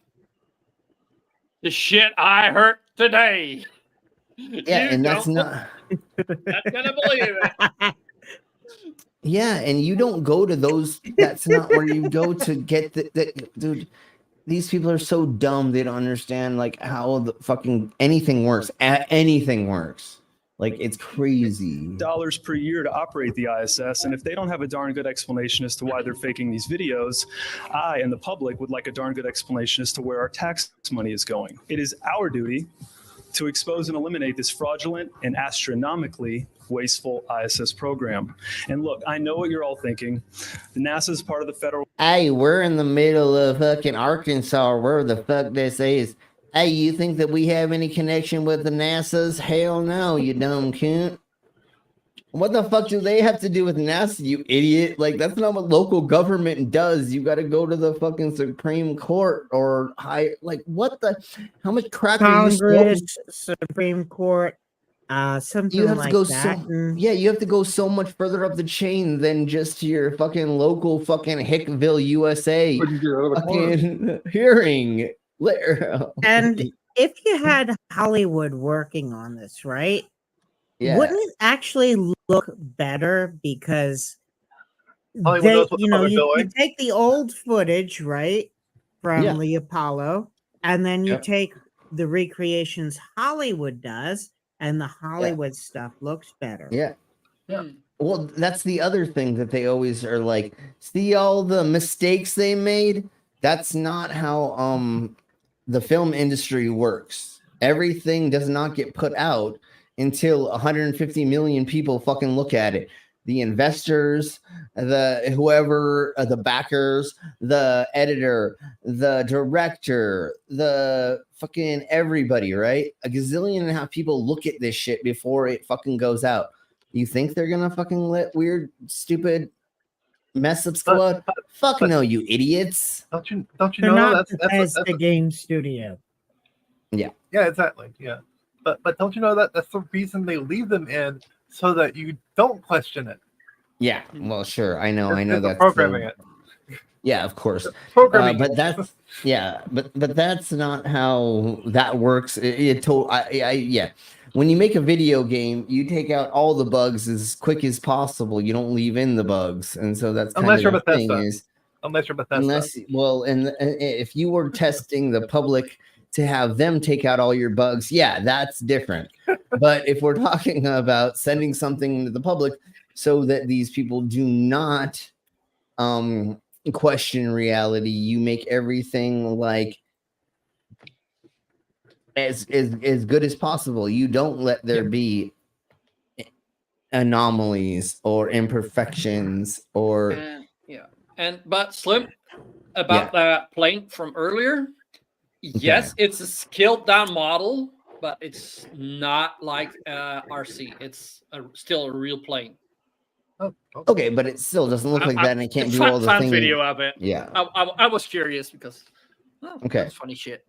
[SPEAKER 17] The shit I heard today."
[SPEAKER 10] Yeah, and that's not.
[SPEAKER 17] Not gonna believe it.
[SPEAKER 10] Yeah, and you don't go to those. That's not where you go to get the dude. These people are so dumb. They don't understand like how the fucking anything works. Anything works. Like it's crazy.
[SPEAKER 21] Dollars per year to operate the ISS, and if they don't have a darn good explanation as to why they're faking these videos, I and the public would like a darn good explanation as to where our tax money is going. It is our duty to expose and eliminate this fraudulent and astronomically wasteful ISS program. And look, I know what you're all thinking. The NASA is part of the federal.
[SPEAKER 10] Hey, we're in the middle of fucking Arkansas. Where the fuck this is? Hey, you think that we have any connection with the NASA's? Hell no, you dumb cunt. What the fuck do they have to do with NASA, you idiot? Like, that's not what local government does. You got to go to the fucking Supreme Court or high. Like, what the? How much crap are you
[SPEAKER 1] Congress, Supreme Court, something
[SPEAKER 10] you have
[SPEAKER 1] like
[SPEAKER 10] to go
[SPEAKER 1] that.
[SPEAKER 10] yeah, you have to go so much further up the chain than just to your fucking local fucking Hickville, USA fucking hearing.
[SPEAKER 1] And if you had Hollywood working on this, right?
[SPEAKER 10] Yeah.
[SPEAKER 1] Wouldn't it actually look better because
[SPEAKER 20] Hollywood
[SPEAKER 1] they,
[SPEAKER 20] knows what the
[SPEAKER 1] you
[SPEAKER 20] fuck
[SPEAKER 1] know,
[SPEAKER 20] they're
[SPEAKER 1] you
[SPEAKER 20] doing.
[SPEAKER 1] take the old footage, right, from
[SPEAKER 10] Yeah.
[SPEAKER 1] the Apollo, and then you
[SPEAKER 10] Yep.
[SPEAKER 1] take the recreations Hollywood does, and the Hollywood stuff looks better.
[SPEAKER 10] Yeah.
[SPEAKER 17] Yeah.
[SPEAKER 10] Well, that's the other thing that they always are like, see all the mistakes they made? That's not how the film industry works. Everything does not get put out until 150 million people fucking look at it. The investors, the whoever, the backers, the editor, the director, the fucking everybody, right? A gazillion and a half people look at this shit before it fucking goes out. You think they're gonna fucking let weird, stupid mess up squad? Fuck no, you idiots.
[SPEAKER 20] Don't you
[SPEAKER 1] They're
[SPEAKER 20] know
[SPEAKER 1] not
[SPEAKER 20] that's
[SPEAKER 1] the game studio.
[SPEAKER 10] Yeah.
[SPEAKER 20] Yeah, exactly. Yeah. But don't you know that that's the reason they leave them in so that you don't question it.
[SPEAKER 10] Yeah, well, sure. I know
[SPEAKER 20] It's
[SPEAKER 10] that's
[SPEAKER 20] programming it.
[SPEAKER 10] Yeah, of course.
[SPEAKER 20] Programming.
[SPEAKER 10] But that's but that's not how that works. Yeah. When you make a video game, you take out all the bugs as quick as possible. You don't leave in the bugs, and so that's kind
[SPEAKER 20] Unless
[SPEAKER 10] of
[SPEAKER 20] you're
[SPEAKER 10] the thing
[SPEAKER 20] Bethesda.
[SPEAKER 10] is.
[SPEAKER 20] Unless you're Bethesda.
[SPEAKER 10] And if you were testing the public to have them take out all your bugs, yeah, that's different. But if we're talking about sending something to the public so that these people do not question reality, you make everything like as good as possible. You don't let there be anomalies or imperfections or
[SPEAKER 17] But Slim, about that plane from earlier, yes, it's a scaled down model, but it's not like RC. It's still a real plane.
[SPEAKER 10] Okay, but it still doesn't look like that, and it can't do all the
[SPEAKER 17] fun
[SPEAKER 10] things.
[SPEAKER 17] video of it.
[SPEAKER 10] Yeah.
[SPEAKER 17] I was curious because
[SPEAKER 10] Okay.
[SPEAKER 17] that's funny shit.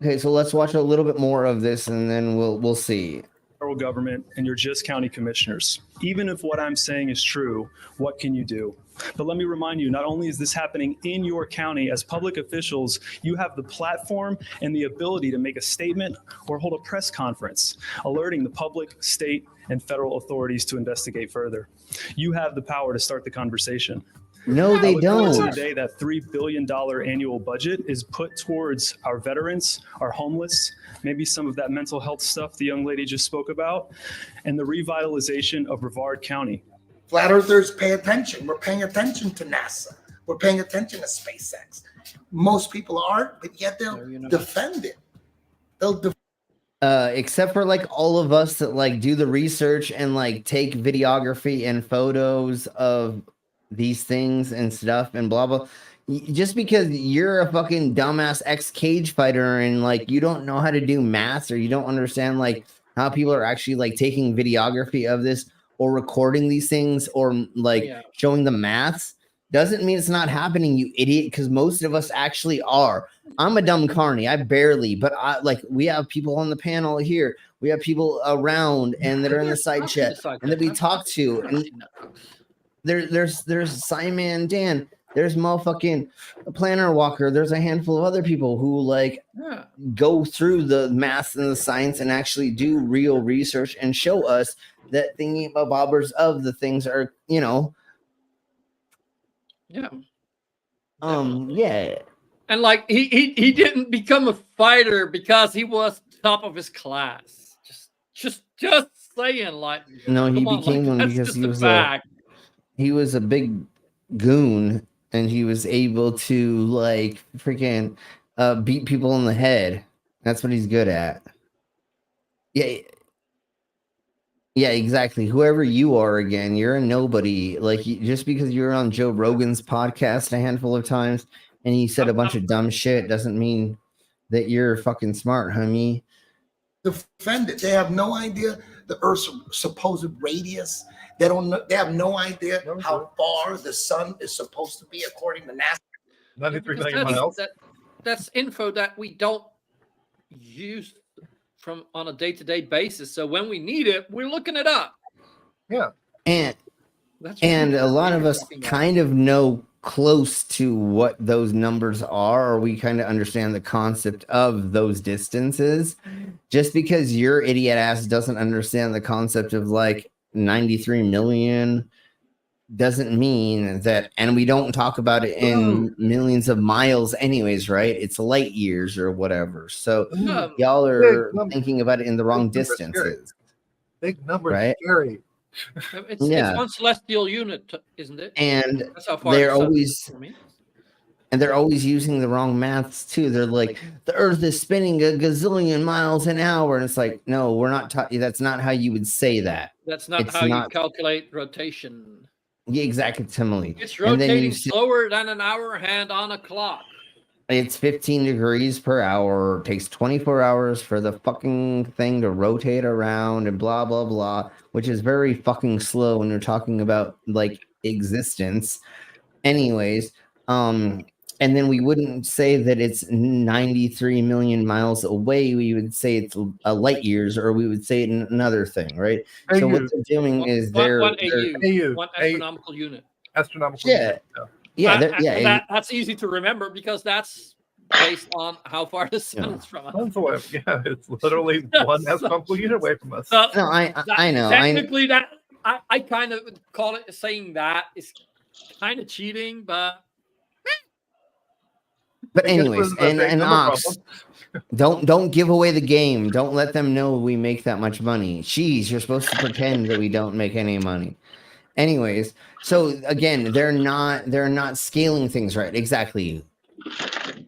[SPEAKER 10] Okay, so let's watch a little bit more of this, and then we'll see.
[SPEAKER 21] Federal government and you're just county commissioners. Even if what I'm saying is true, what can you do? But let me remind you, not only is this happening in your county, as public officials, you have the platform and the ability to make a statement or hold a press conference, alerting the public, state, and federal authorities to investigate further. You have the power to start the conversation.
[SPEAKER 10] No, they
[SPEAKER 21] I look forward to
[SPEAKER 10] don't.
[SPEAKER 21] the day that $3 billion annual budget is put towards our veterans, our homeless, maybe some of that mental health stuff the young lady just spoke about, and the revitalization of Brevard County.
[SPEAKER 7] Flat earthers pay attention. We're paying attention to NASA. We're paying attention to SpaceX. Most people aren't, but yet they'll defend it.
[SPEAKER 10] Except for like all of us that like do the research and like take videography and photos of these things and stuff and blah blah. Just because you're a fucking dumbass ex-cage fighter and like you don't know how to do math or you don't understand like how people are actually like taking videography of this or recording these things or like showing the maths doesn't mean it's not happening, you idiot, because most of us actually are. I'm a dumb carny. I barely, but I like we have people on the panel here. We have people around and that are in the side chat and that we talk to. And there's Simon Dan. There's motherfucking Planner Walker. There's a handful of other people who like go through the math and the science and actually do real research and show us that thingy bobbers of the things are, you know.
[SPEAKER 17] Yeah.
[SPEAKER 10] Yeah.
[SPEAKER 17] And like he didn't become a fighter because he was top of his class. Just saying, like
[SPEAKER 10] No, he
[SPEAKER 17] come on,
[SPEAKER 10] became
[SPEAKER 17] like,
[SPEAKER 10] one
[SPEAKER 17] that's
[SPEAKER 10] because
[SPEAKER 17] just
[SPEAKER 10] he
[SPEAKER 17] a
[SPEAKER 10] was
[SPEAKER 17] fact.
[SPEAKER 10] he was a big goon and he was able to like freaking beat people in the head. That's what he's good at. Yeah. Yeah, exactly. Whoever you are, again, you're a nobody. Like just because you're on Joe Rogan's podcast a handful of times and he said a bunch of dumb shit doesn't mean that you're fucking smart, homie.
[SPEAKER 7] Defend it. They have no idea the Earth's supposed radius. They don't know. They have no idea how far the sun is supposed to be according to NASA.
[SPEAKER 20] 93 million miles.
[SPEAKER 17] That's info that we don't use from on a day-to-day basis. So when we need it, we're looking it up.
[SPEAKER 20] Yeah.
[SPEAKER 10] And a lot of us kind of know close to what those numbers are, or we kind of understand the concept of those distances. Just because your idiot ass doesn't understand the concept of like 93 million doesn't mean that, and we don't talk about it in millions of miles anyways, right? It's light years or whatever. So y'all are thinking about it in the wrong distances.
[SPEAKER 20] Big numbers,
[SPEAKER 10] right?
[SPEAKER 20] Scary.
[SPEAKER 17] It's one celestial unit, isn't it?
[SPEAKER 10] And
[SPEAKER 17] that's how far
[SPEAKER 10] they're
[SPEAKER 17] the sun
[SPEAKER 10] always
[SPEAKER 17] is from me.
[SPEAKER 10] and they're always using the wrong maths too. They're like, the Earth is spinning a gazillion miles an hour, and it's like, no, we're not talking. That's not how you would say that.
[SPEAKER 17] That's not how you calculate rotation.
[SPEAKER 10] Yeah, exactly, Timely.
[SPEAKER 17] It's rotating slower than an hour hand on a clock.
[SPEAKER 10] It's 15 degrees per hour. It takes 24 hours for the fucking thing to rotate around and blah, blah, blah, which is very fucking slow when you're talking about like existence. Anyways, and then we wouldn't say that it's 93 million miles away. We would say it's a light years, or we would say it in another thing, right? So what they're doing is
[SPEAKER 17] one astronomical unit.
[SPEAKER 20] Astronomical
[SPEAKER 10] unit. Yeah,
[SPEAKER 17] that's easy to remember because that's based on how far the sun is from us.
[SPEAKER 20] Yeah, it's literally one astronomical unit away from us.
[SPEAKER 10] No, I know.
[SPEAKER 17] Technically, I kind of call it saying that is kind of cheating, but
[SPEAKER 10] anyways, and Ox, don't give away the game. Don't let them know we make that much money. Jeez, you're supposed to pretend that we don't make any money. Anyways, so again, they're not scaling things right. Exactly.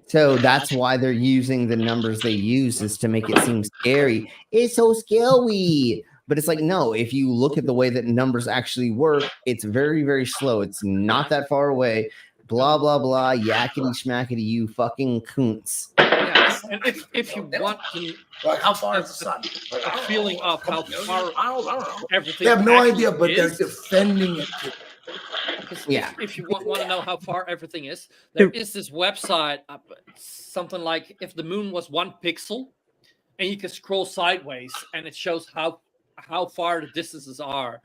[SPEAKER 10] So that's why they're using the numbers they use is to make it seem scary. It's so scary. But it's like, no, if you look at the way that numbers actually work, it's very, very slow. It's not that far away. Blah, blah, blah. Yakety schmackety, you fucking coons.
[SPEAKER 17] Yeah, and if you want to,
[SPEAKER 7] like, how far is the sun?
[SPEAKER 17] A feeling of how far everything.
[SPEAKER 7] They have no idea, but
[SPEAKER 17] is.
[SPEAKER 7] they're defending it.
[SPEAKER 10] Yeah.
[SPEAKER 17] If you want to know how far everything is, there is this website, something like if the moon was 1 pixel, and you can scroll sideways, and it shows how far the distances are,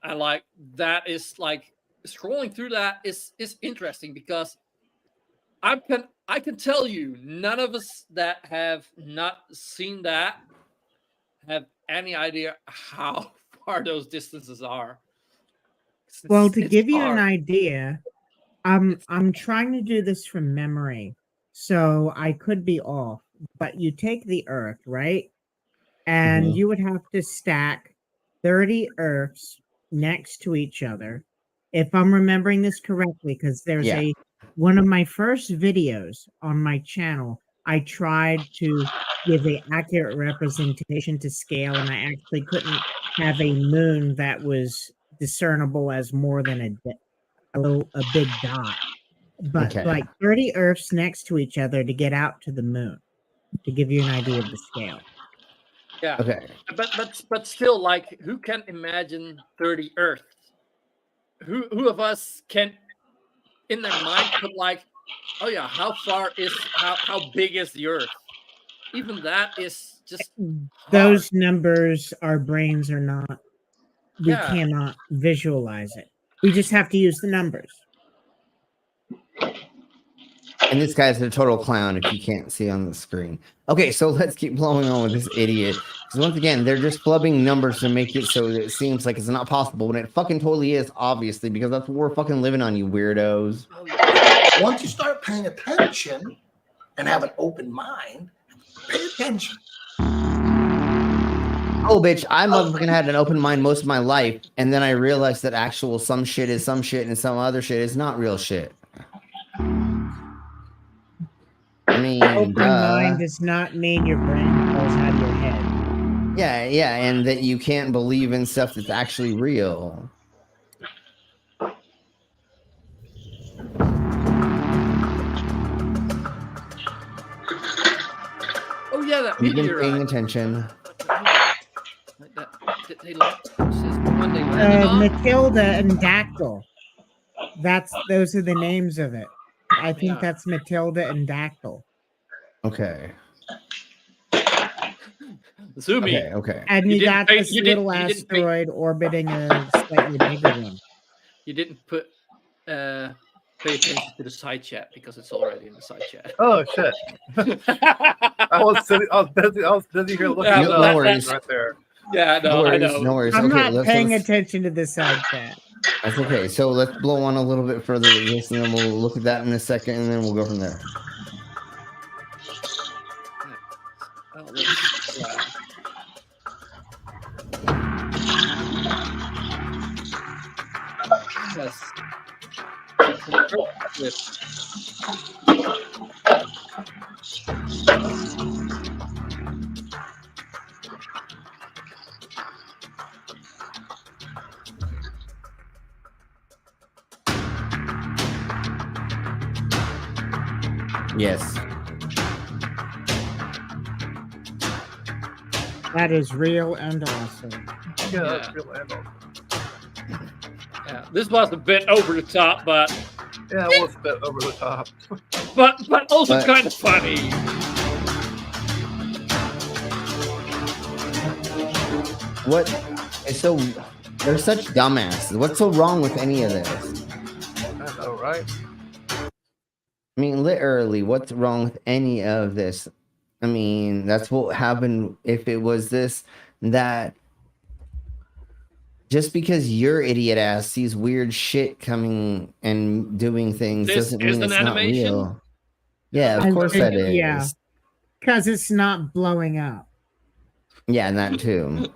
[SPEAKER 17] and like that is like scrolling through that is interesting because I can tell you none of us that have not seen that have any idea how far those distances are.
[SPEAKER 1] Well, to give you an idea, I'm trying to do this from memory, so I could be off. But you take the Earth, right? And you would have to stack 30 Earths next to each other. If I'm remembering this correctly, because there's one of my first videos on my channel, I tried to give an accurate representation to scale, and I actually couldn't have a moon that was discernible as more than a big dot, but
[SPEAKER 10] Okay.
[SPEAKER 1] like 30 Earths next to each other to get out to the moon, to give you an idea of the scale.
[SPEAKER 17] Yeah.
[SPEAKER 10] Okay.
[SPEAKER 17] But still, like, who can imagine 30 Earths? Who of us can, in their mind, put like, oh yeah, how big is the Earth? Even that is just
[SPEAKER 1] Those numbers, our brains are not. We
[SPEAKER 17] Yeah.
[SPEAKER 1] cannot visualize it. We just have to use the numbers.
[SPEAKER 10] And this guy's a total clown if you can't see on the screen. Okay, so let's keep blowing on with this idiot. Because once again, they're just flubbing numbers to make it so that it seems like it's not possible, when it fucking totally is, obviously, because that's what we're fucking living on, you weirdos.
[SPEAKER 7] Once you start paying attention and have an open mind, pay attention.
[SPEAKER 10] Oh, bitch, I motherfucking had an open mind most of my life, and then I realized that actual some shit is some shit and some other shit is not real shit. I mean,
[SPEAKER 1] open mind does not mean your brain goes out of your head.
[SPEAKER 10] Yeah, and that you can't believe in stuff that's actually real.
[SPEAKER 17] Oh yeah, that
[SPEAKER 10] You've been
[SPEAKER 17] meteorite.
[SPEAKER 10] paying attention.
[SPEAKER 1] Matilda and Dactyl. Those are the names of it. I think that's Matilda and Dactyl.
[SPEAKER 10] Okay.
[SPEAKER 17] Zoomy.
[SPEAKER 10] Okay.
[SPEAKER 1] And you got this little asteroid orbiting a slightly bigger one.
[SPEAKER 17] You didn't pay attention to the side chat because it's already in the side chat.
[SPEAKER 20] Oh shit! I was busy here looking at
[SPEAKER 10] no worries.
[SPEAKER 20] right there.
[SPEAKER 17] Yeah, no, I know.
[SPEAKER 10] No worries.
[SPEAKER 1] I'm
[SPEAKER 10] Okay,
[SPEAKER 1] not paying attention to the side chat.
[SPEAKER 10] That's okay. So let's blow on a little bit further with this, and then we'll look at that in a second, and then we'll go from there. Yes.
[SPEAKER 1] That is real and awesome.
[SPEAKER 20] Yeah, that's real and awesome.
[SPEAKER 17] Yeah, this was a bit over the top, but
[SPEAKER 20] yeah, it was a bit over the top.
[SPEAKER 17] but also kind of funny.
[SPEAKER 10] What? So they're such dumbasses. What's so wrong with any of this?
[SPEAKER 20] I know, right?
[SPEAKER 10] I mean, literally, what's wrong with any of this? I mean, that's what happened if it was this, that. Just because your idiot ass sees weird shit coming and doing things doesn't mean it's not real. Yeah, of course that is.
[SPEAKER 1] Yeah, because it's not blowing up.
[SPEAKER 10] Yeah, and that too.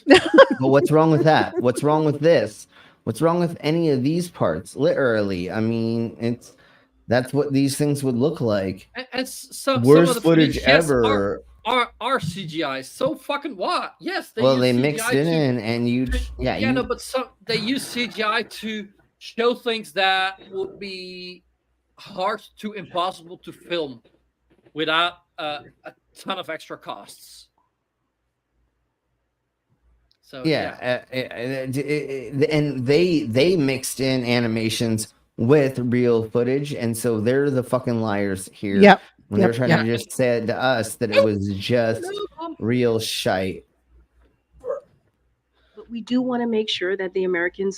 [SPEAKER 10] But what's wrong with that? What's wrong with this? What's wrong with any of these parts? Literally, I mean, that's what these things would look like.
[SPEAKER 17] And some
[SPEAKER 10] worst
[SPEAKER 17] of the
[SPEAKER 10] footage ever.
[SPEAKER 17] Are CGI. So fucking what? Yes,
[SPEAKER 10] they mixed it in, and
[SPEAKER 17] no, but they use CGI to show things that would be hard to impossible to film without a ton of extra costs. So
[SPEAKER 10] and they mixed in animations with real footage, and so they're the fucking liars here.
[SPEAKER 6] Yep.
[SPEAKER 10] When they're trying to just say to us that it was just real shite.
[SPEAKER 19] But we do want to make sure that the American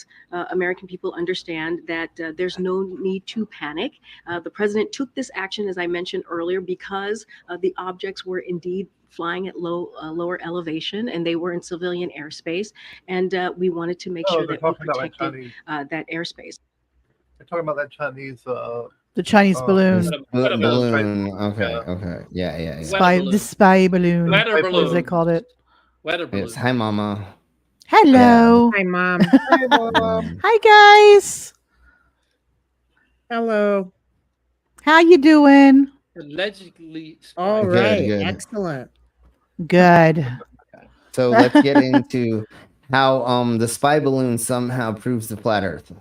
[SPEAKER 19] people understand that there's no need to panic. The president took this action, as I mentioned earlier, because the objects were indeed flying at lower elevation, and they were in civilian airspace, and we wanted to make sure that we protected that airspace.
[SPEAKER 20] They're talking about that Chinese.
[SPEAKER 6] The Chinese balloon.
[SPEAKER 10] Balloon. Okay. Yeah.
[SPEAKER 6] The spy balloon.
[SPEAKER 17] Weather balloon.
[SPEAKER 6] As they called it.
[SPEAKER 17] Weather balloon.
[SPEAKER 10] Yes. Hi, Mama.
[SPEAKER 6] Hello.
[SPEAKER 1] Hi, Mom.
[SPEAKER 20] Hey, Mom.
[SPEAKER 6] Hi, guys.
[SPEAKER 1] Hello.
[SPEAKER 6] How you doing?
[SPEAKER 17] Allegedly.
[SPEAKER 1] All
[SPEAKER 10] Good,
[SPEAKER 1] right.
[SPEAKER 10] good.
[SPEAKER 1] Excellent.
[SPEAKER 6] Good.
[SPEAKER 10] So let's get into how the spy balloon somehow proves the flat Earth.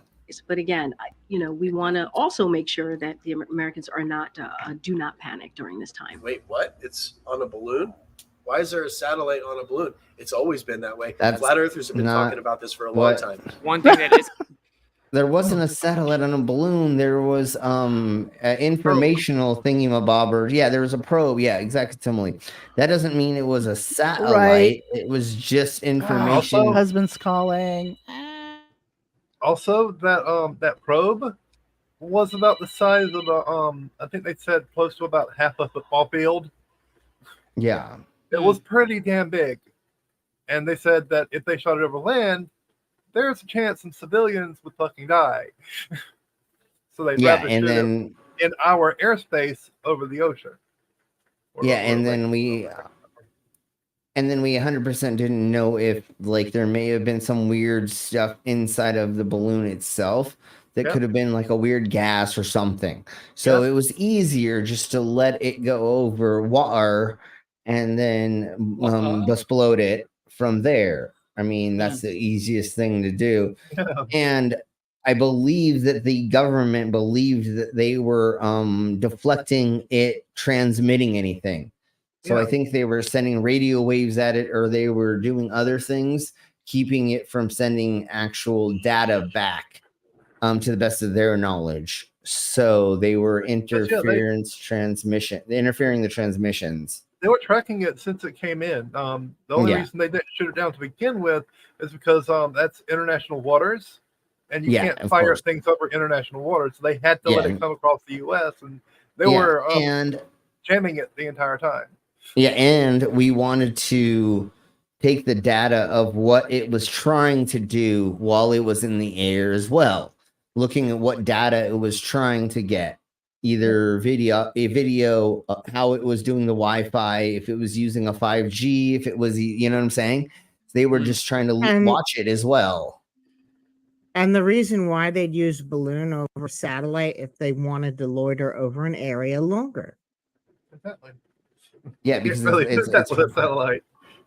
[SPEAKER 19] But again, we want to also make sure that the Americans are not do not panic during this time.
[SPEAKER 15] Wait, what? It's on a balloon? Why is there a satellite on a balloon? It's always been that way.
[SPEAKER 10] That's
[SPEAKER 15] Flat Earthers have been
[SPEAKER 10] not
[SPEAKER 15] talking about this for a long
[SPEAKER 10] what-
[SPEAKER 15] time.
[SPEAKER 4] One thing that is
[SPEAKER 10] There wasn't a satellite on a balloon. There was an informational thingy-mabobber. Yeah, there was a probe. Yeah, exactly, Timely. That doesn't mean it was a satellite.
[SPEAKER 6] Right.
[SPEAKER 10] It was just information.
[SPEAKER 6] Also, husband's calling.
[SPEAKER 20] Also, that probe was about the size of a I think they said close to about half a football field.
[SPEAKER 10] Yeah.
[SPEAKER 20] It was pretty damn big. And they said that if they shot it over land, there's a chance some civilians would fucking die. So they'd rather shoot it in our airspace over the ocean.
[SPEAKER 10] Yeah, and then we 100% didn't know if like there may have been some weird stuff inside of the balloon itself that could have been like a weird gas or something. So it was easier just to let it go over water and then explode it from there. I mean, that's the easiest thing to do. And I believe that the government believed that they were deflecting it, transmitting anything. So I think they were sending radio waves at it, or they were doing other things, keeping it from sending actual data back to the best of their knowledge. So they were interfering the transmissions.
[SPEAKER 20] They were tracking it since it came in. The only reason they didn't shoot it down to begin with is because that's international waters, and you can't fire things over international waters. So they had to let it come across the U.S., and they were jamming it the entire time.
[SPEAKER 10] Yeah, and we wanted to take the data of what it was trying to do while it was in the air as well, looking at what data it was trying to get. Either video, how it was doing the Wi-Fi, if it was using a 5G, if it was, you know what I'm saying? They were just trying to watch it as well.
[SPEAKER 1] And the reason why they'd use balloon over satellite if they wanted to loiter over an area longer.
[SPEAKER 20] Exactly.
[SPEAKER 10] Yeah, because
[SPEAKER 20] it's satellite.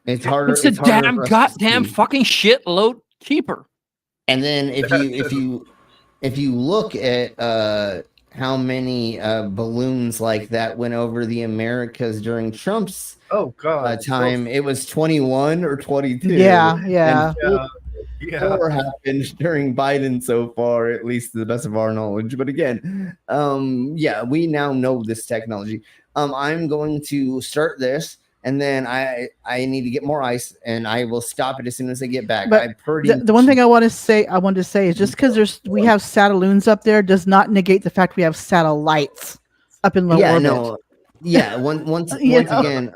[SPEAKER 10] It's harder.
[SPEAKER 18] It's a damn goddamn fucking shitload cheaper.
[SPEAKER 10] And then if you look at how many balloons like that went over the Americas during Trump's time, it was 21 or 22.
[SPEAKER 6] Yeah.
[SPEAKER 10] Four happened during Biden so far, at least to the best of our knowledge. But again, we now know this technology. I'm going to start this, and then I need to get more ice, and I will stop it as soon as I get back.
[SPEAKER 6] But the one thing I wanted to say is just because we have satelloons up there does not negate the fact we have satellites up in low orbit.
[SPEAKER 10] Once again,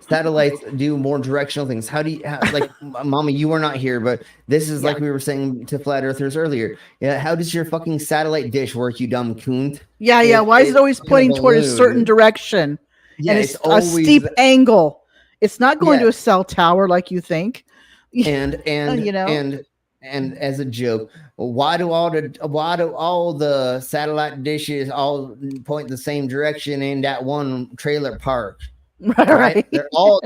[SPEAKER 10] satellites do more directional things. How do you like, Mama? You were not here, but this is like we were saying to flat earthers earlier. Yeah, how does your fucking satellite dish work, you dumb coont?
[SPEAKER 6] Yeah. Why is it always pointing toward a certain direction?
[SPEAKER 10] Yeah,
[SPEAKER 6] and it's a steep angle. It's not going to a cell tower like you think.
[SPEAKER 10] And as a joke, why do all the satellite dishes all point the same direction in that one trailer park? Right? They're all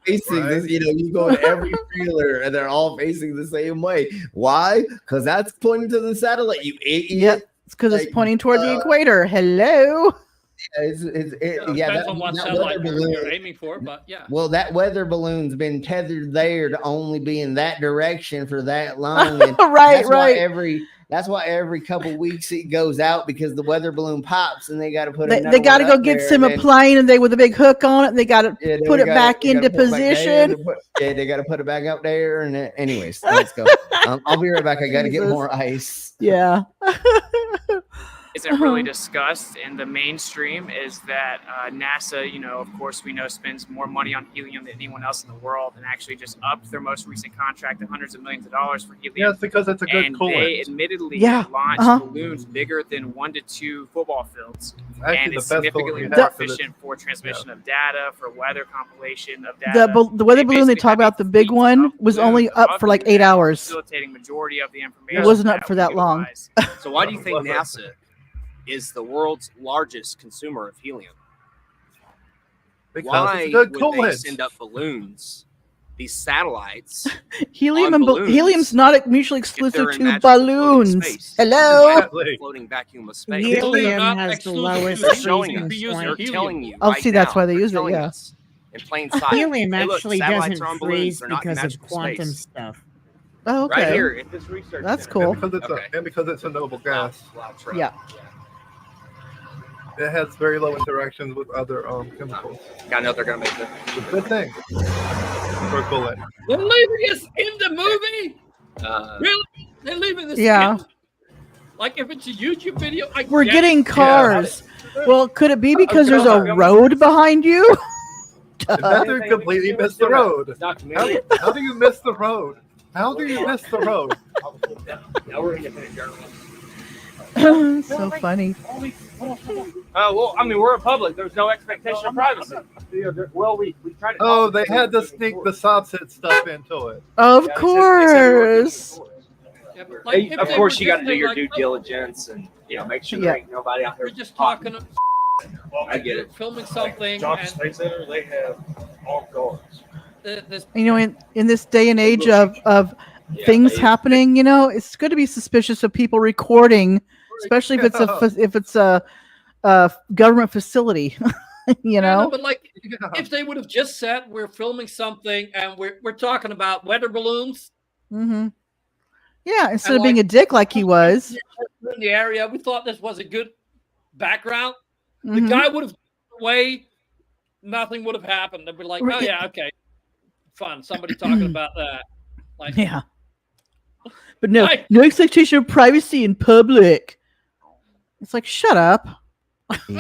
[SPEAKER 10] facing this. You go to every trailer and they're all facing the same way. Why? Because that's pointing to the satellite. You idiot.
[SPEAKER 6] Yep. It's because it's pointing toward the equator. Hello.
[SPEAKER 17] Depends on what satellite you're aiming for, but yeah.
[SPEAKER 10] Well, that weather balloon's been tethered there to only be in that direction for that long. And that's why every couple weeks it goes out, because the weather balloon pops and they got to put it.
[SPEAKER 6] They got to go get some plane, and with a big hook on it, and they got to put it back into position.
[SPEAKER 10] They got to put it back up there. And anyways, let's go. I'll be right back. I got to get more ice.
[SPEAKER 6] Yeah.
[SPEAKER 4] Isn't really discussed in the mainstream is that NASA, of course, we know spends more money on helium than anyone else in the world, and actually just upped their most recent contract to hundreds of millions of dollars for helium.
[SPEAKER 20] Yeah, it's because it's a good coolant.
[SPEAKER 4] They admittedly launched balloons bigger than 1 to 2 football fields, and it's significantly more efficient for transmission of data, for weather compilation of data.
[SPEAKER 6] The weather balloon they talk about, the big one, was only up for like 8 hours.
[SPEAKER 4] Facilitating majority of the information.
[SPEAKER 6] It wasn't up for that long.
[SPEAKER 9] So why do you think NASA is the world's largest consumer of helium?
[SPEAKER 20] Because
[SPEAKER 9] why
[SPEAKER 20] it's good
[SPEAKER 9] would they
[SPEAKER 20] coolant.
[SPEAKER 9] send up balloons these satellites.
[SPEAKER 6] Helium
[SPEAKER 9] on
[SPEAKER 6] and
[SPEAKER 9] balloons,
[SPEAKER 6] helium's not mutually exclusive
[SPEAKER 9] in
[SPEAKER 6] to
[SPEAKER 9] magical floating
[SPEAKER 6] balloons.
[SPEAKER 9] space.
[SPEAKER 6] Hello.
[SPEAKER 9] Exactly. Floating vacuum of space.
[SPEAKER 1] Helium has the lowest
[SPEAKER 9] They're showing
[SPEAKER 1] freezing
[SPEAKER 9] us.
[SPEAKER 1] point.
[SPEAKER 9] They're telling you.
[SPEAKER 6] Oh,
[SPEAKER 9] right
[SPEAKER 6] see, that's
[SPEAKER 9] now,
[SPEAKER 6] why they
[SPEAKER 9] they're
[SPEAKER 6] use it.
[SPEAKER 9] telling
[SPEAKER 6] Yeah.
[SPEAKER 9] us in plain sight.
[SPEAKER 1] Helium
[SPEAKER 9] Hey, look,
[SPEAKER 1] actually
[SPEAKER 9] satellites
[SPEAKER 1] doesn't
[SPEAKER 9] are on balloons.
[SPEAKER 1] freeze
[SPEAKER 9] They're not in
[SPEAKER 1] because of
[SPEAKER 9] magical
[SPEAKER 1] quantum
[SPEAKER 9] space.
[SPEAKER 1] stuff.
[SPEAKER 6] Oh, okay.
[SPEAKER 9] Right here at this research
[SPEAKER 6] That's
[SPEAKER 9] center.
[SPEAKER 6] cool.
[SPEAKER 20] And because it's a noble gas.
[SPEAKER 6] Yeah.
[SPEAKER 20] It has very low interactions with other chemicals.
[SPEAKER 9] I know they're gonna make it.
[SPEAKER 20] It's a good thing. For a bullet.
[SPEAKER 17] They're leaving us in the movie. Really? They're leaving this
[SPEAKER 6] Yeah.
[SPEAKER 17] in? Like if it's a YouTube video,
[SPEAKER 6] We're
[SPEAKER 17] get
[SPEAKER 6] getting
[SPEAKER 17] it.
[SPEAKER 6] cars. Well, could it be because there's a road behind you?
[SPEAKER 20] Another completely missed the road. How do you miss the road? How do you miss the road?
[SPEAKER 9] Now we're gonna finish
[SPEAKER 6] So funny.
[SPEAKER 4] Well, I mean, we're a public. There's no expectation of privacy. Well, we try to.
[SPEAKER 20] Oh, they had to sneak the subset stuff into it.
[SPEAKER 6] Of course.
[SPEAKER 4] Like,
[SPEAKER 9] of course, you got to do your due diligence and make sure there
[SPEAKER 6] Yeah.
[SPEAKER 9] ain't nobody out there.
[SPEAKER 17] We're just talking.
[SPEAKER 9] I get it.
[SPEAKER 17] Filming something.
[SPEAKER 5] Johnson
[SPEAKER 17] and
[SPEAKER 5] Space Center, they have armed guards.
[SPEAKER 17] this
[SPEAKER 6] You know, in this day and age of things happening, you know, it's good to be suspicious of people recording, especially if it's a government facility. You know,
[SPEAKER 17] but like if they would have just said we're filming something and we're talking about weather balloons.
[SPEAKER 6] Mm-hmm. Yeah, instead
[SPEAKER 17] And
[SPEAKER 6] of being a dick like he was.
[SPEAKER 17] In the area, we thought this was a good background. The
[SPEAKER 6] Mhm.
[SPEAKER 17] guy would have gone away, nothing would have happened. They'd be like, oh yeah, okay, fun. Somebody talking about that. Like,
[SPEAKER 6] Yeah. But no expectation of privacy in public. It's like, shut up.
[SPEAKER 17] and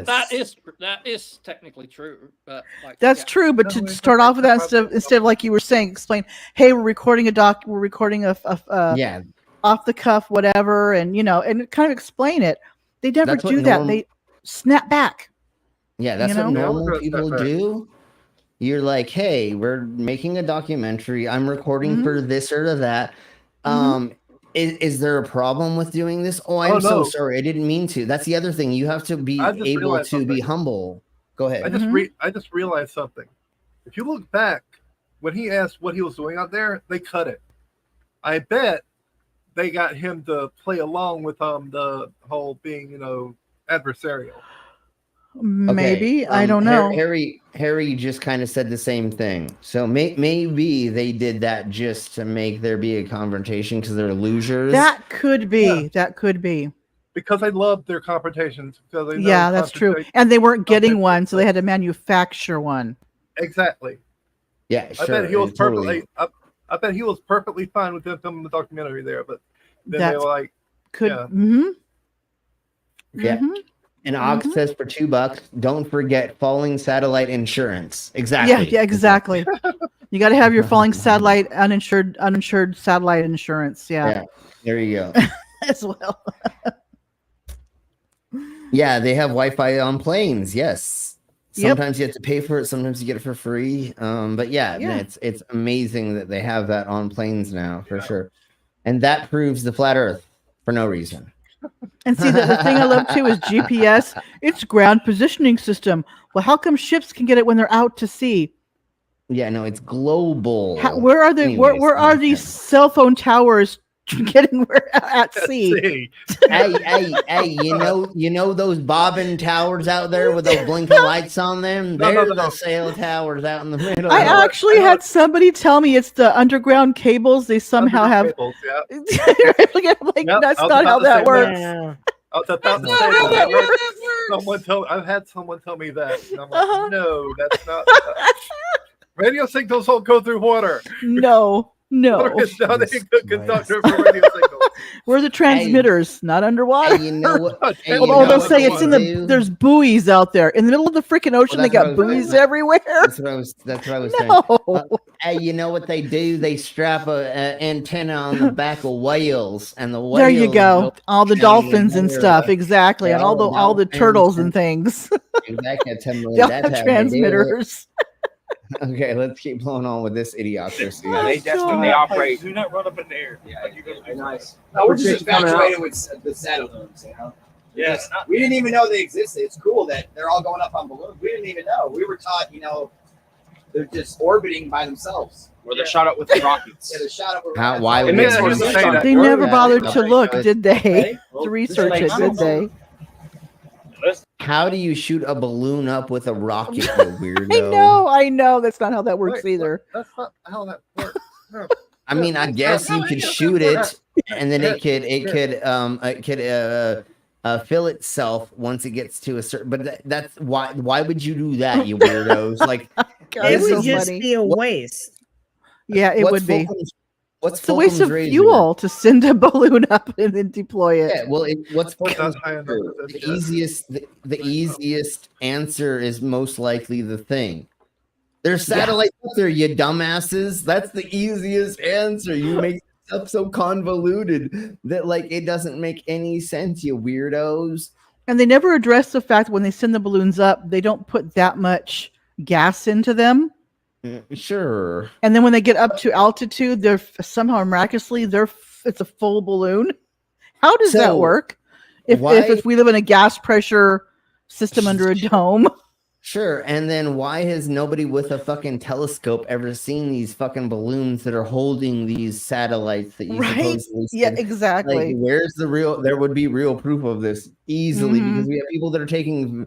[SPEAKER 17] that is technically true, but like
[SPEAKER 6] That's true, but to start off with that instead of like you were saying, explain, hey, we're recording a off the cuff whatever, and and kind of explain it. They never
[SPEAKER 10] That's what
[SPEAKER 6] do that.
[SPEAKER 10] norm-
[SPEAKER 6] They snap back.
[SPEAKER 10] Yeah, that's
[SPEAKER 6] You
[SPEAKER 10] what
[SPEAKER 6] know?
[SPEAKER 10] normal people do. You're like, hey, we're making a documentary. I'm recording
[SPEAKER 6] Mhm.
[SPEAKER 10] for this or that. Is there a problem with doing this? Oh, I'm
[SPEAKER 20] Oh,
[SPEAKER 10] so
[SPEAKER 20] no.
[SPEAKER 10] sorry. I didn't mean to. That's the other thing. You have to be
[SPEAKER 20] I just
[SPEAKER 10] able
[SPEAKER 20] realized
[SPEAKER 10] to be
[SPEAKER 20] something.
[SPEAKER 10] humble. Go ahead.
[SPEAKER 20] I just realized something. If you look back, when he asked what he was doing out there, they cut it. I bet they got him to play along with the whole being, adversarial.
[SPEAKER 6] Maybe I don't know.
[SPEAKER 10] Harry just kind of said the same thing. So maybe they did that just to make there be a confrontation because they're losers.
[SPEAKER 6] That could be. That could be.
[SPEAKER 20] Because I love their confrontations. Because they know
[SPEAKER 6] Yeah, that's true.
[SPEAKER 20] confrontation-
[SPEAKER 6] And they weren't getting one, so they had to manufacture one.
[SPEAKER 20] Exactly.
[SPEAKER 10] Yeah,
[SPEAKER 20] I
[SPEAKER 10] sure.
[SPEAKER 20] bet he was
[SPEAKER 10] and totally-
[SPEAKER 20] perfectly. I bet he was perfectly fine with them filming the documentary there, but then they
[SPEAKER 6] That's
[SPEAKER 20] were like,
[SPEAKER 6] Could.
[SPEAKER 20] yeah.
[SPEAKER 6] Mm-hmm.
[SPEAKER 10] Yeah. And Og says for $2, don't forget falling satellite insurance. Exactly.
[SPEAKER 6] Yeah, exactly. You got to have your falling satellite uninsured satellite insurance.
[SPEAKER 10] Yeah. There you go.
[SPEAKER 6] As well.
[SPEAKER 10] Yeah, they have Wi-Fi on planes. Yes.
[SPEAKER 6] Yep.
[SPEAKER 10] Sometimes you have to pay for it. Sometimes you get it for free. But yeah, it's amazing that they have that on planes now for sure. And that proves the flat Earth for no reason.
[SPEAKER 6] And see, the thing I love too is GPS. It's ground positioning system. Well, how come ships can get it when they're out to sea?
[SPEAKER 10] Yeah, no, it's global.
[SPEAKER 6] Where are the
[SPEAKER 10] Anyways,
[SPEAKER 6] where are these cell phone towers getting where at sea?
[SPEAKER 10] hey, you know those bobbin towers out there with those blinking lights on them? They're the sail towers out in the middle.
[SPEAKER 6] I actually had somebody tell me it's the underground cables. They somehow have.
[SPEAKER 20] Cables, yeah.
[SPEAKER 6] like, that's not how that works.
[SPEAKER 20] I was about to say that. I've had someone tell me that. And I'm like, no, that's not. Radio signals don't go through water.
[SPEAKER 6] No.
[SPEAKER 20] Water is not a good conductor for radio signals.
[SPEAKER 6] We're the transmitters, not underwater.
[SPEAKER 10] You know what?
[SPEAKER 6] Although they'll say it's in there's buoys out there in the middle of the freaking ocean. They got buoys everywhere.
[SPEAKER 10] That's what I was saying. Hey, you know what they do? They strap a antenna on the back of whales, and the whales.
[SPEAKER 6] There you go. All the dolphins and stuff, exactly, and all the turtles and things.
[SPEAKER 10] Exactly.
[SPEAKER 6] They all have transmitters.
[SPEAKER 10] Okay, let's keep blowing on with this idiocracy.
[SPEAKER 9] They definitely operate.
[SPEAKER 5] Do not run up in the air.
[SPEAKER 9] Yeah, nice. No, we're just infatuated with the satellites,
[SPEAKER 5] Yes.
[SPEAKER 9] We didn't even know they existed. It's cool that they're all going up on balloons. We didn't even know. We were taught, They're just orbiting by themselves.
[SPEAKER 4] Or they're shot up with rockets.
[SPEAKER 9] Yeah, they're shot up with
[SPEAKER 10] How?
[SPEAKER 9] rockets.
[SPEAKER 10] Why?
[SPEAKER 9] It
[SPEAKER 10] would
[SPEAKER 9] makes
[SPEAKER 10] you
[SPEAKER 9] more
[SPEAKER 10] do
[SPEAKER 9] sense
[SPEAKER 10] that?
[SPEAKER 9] on
[SPEAKER 6] They
[SPEAKER 9] Earth.
[SPEAKER 6] never bothered to look,
[SPEAKER 10] Because-
[SPEAKER 6] did they?
[SPEAKER 9] Okay.
[SPEAKER 6] To research it, did they?
[SPEAKER 10] How do you shoot a balloon up with a rocket, you weirdo?
[SPEAKER 6] I know. That's not how that works either.
[SPEAKER 20] That's not how that works. No.
[SPEAKER 10] I mean, I guess you could shoot it, and then it could fill itself once it gets to a certain. But that's why. Why would you do that, you weirdos? Like,
[SPEAKER 1] It would just be a waste.
[SPEAKER 6] Yeah, it
[SPEAKER 10] what's
[SPEAKER 6] would be.
[SPEAKER 10] What's
[SPEAKER 6] It's a waste of
[SPEAKER 10] Fulcrum's
[SPEAKER 6] fuel to send a balloon up and then deploy it.
[SPEAKER 10] Yeah, well, what's
[SPEAKER 20] That's high enough.
[SPEAKER 10] the easiest? The easiest answer is most likely the thing. There's satellites up there, you dumbasses. That's the easiest answer. You make stuff so convoluted that like it doesn't make any sense, you weirdos.
[SPEAKER 6] And they never address the fact when they send the balloons up, they don't put that much gas into them.
[SPEAKER 10] Sure.
[SPEAKER 6] And then when they get up to altitude, they're somehow miraculously it's a full balloon. How does that
[SPEAKER 10] So,
[SPEAKER 6] work? If we live in a gas pressure system under a dome.
[SPEAKER 10] Sure. And then why has nobody with a fucking telescope ever seen these fucking balloons that are holding these satellites that you supposedly
[SPEAKER 6] Yeah,
[SPEAKER 10] send?
[SPEAKER 6] exactly.
[SPEAKER 10] Like, where's the real? There would be real proof of this easily because we have people that are taking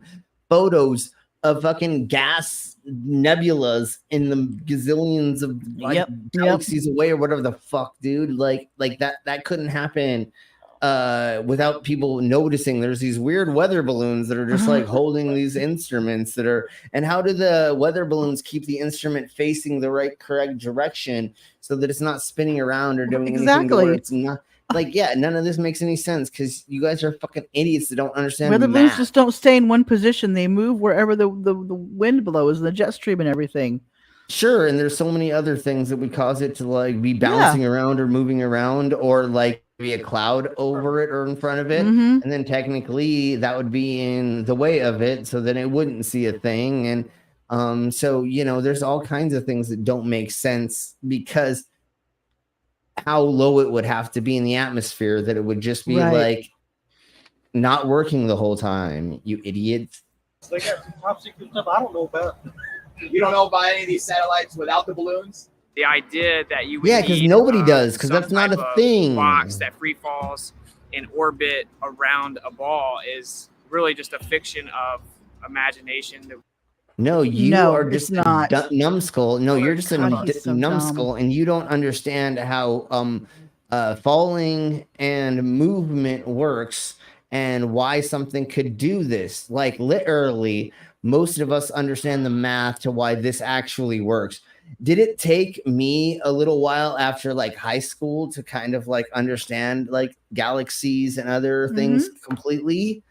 [SPEAKER 10] photos of fucking gas nebulas in the gazillions of like galaxies away or whatever the fuck, dude. Like that couldn't happen without people noticing. There's these weird weather balloons that are just like holding these instruments that are. And how do the weather balloons keep the instrument facing the correct direction so that it's not spinning around or doing anything to where it's not? Like, yeah, none of this makes any sense because you guys are fucking idiots that don't understand
[SPEAKER 6] Weather balloons
[SPEAKER 10] math.
[SPEAKER 6] just don't stay in one position. They move wherever the wind blows, the jet stream and everything.
[SPEAKER 10] Sure, and there's so many other things that would cause it to like be bouncing around or moving around or like be a cloud over it or in front of it. And then technically that would be in the way of it so then it wouldn't see a thing. And so, you know, there's all kinds of things that don't make sense because how low it would have to be in the atmosphere that it would just be like not working the whole time, you idiots.
[SPEAKER 5] They got some top secret stuff I don't know about.
[SPEAKER 9] You don't know about any of these satellites without the balloons?
[SPEAKER 4] The idea that you would
[SPEAKER 10] Yeah, because
[SPEAKER 4] need,
[SPEAKER 10] nobody does, because
[SPEAKER 4] some
[SPEAKER 10] that's not
[SPEAKER 4] type
[SPEAKER 10] a
[SPEAKER 4] of
[SPEAKER 10] thing.
[SPEAKER 4] box that free falls in orbit around a ball is really just a fiction of imagination.
[SPEAKER 10] No, you
[SPEAKER 6] No,
[SPEAKER 10] are
[SPEAKER 6] it's
[SPEAKER 10] just
[SPEAKER 6] not.
[SPEAKER 10] a numbskull. No, you're just a
[SPEAKER 6] God, he's so
[SPEAKER 10] numbskull, and you don't understand how falling and movement works and why something could do this. Like literally, most of us understand the math to why this actually works. Did it take me a little while after like high school to kind of like understand like galaxies and other things completely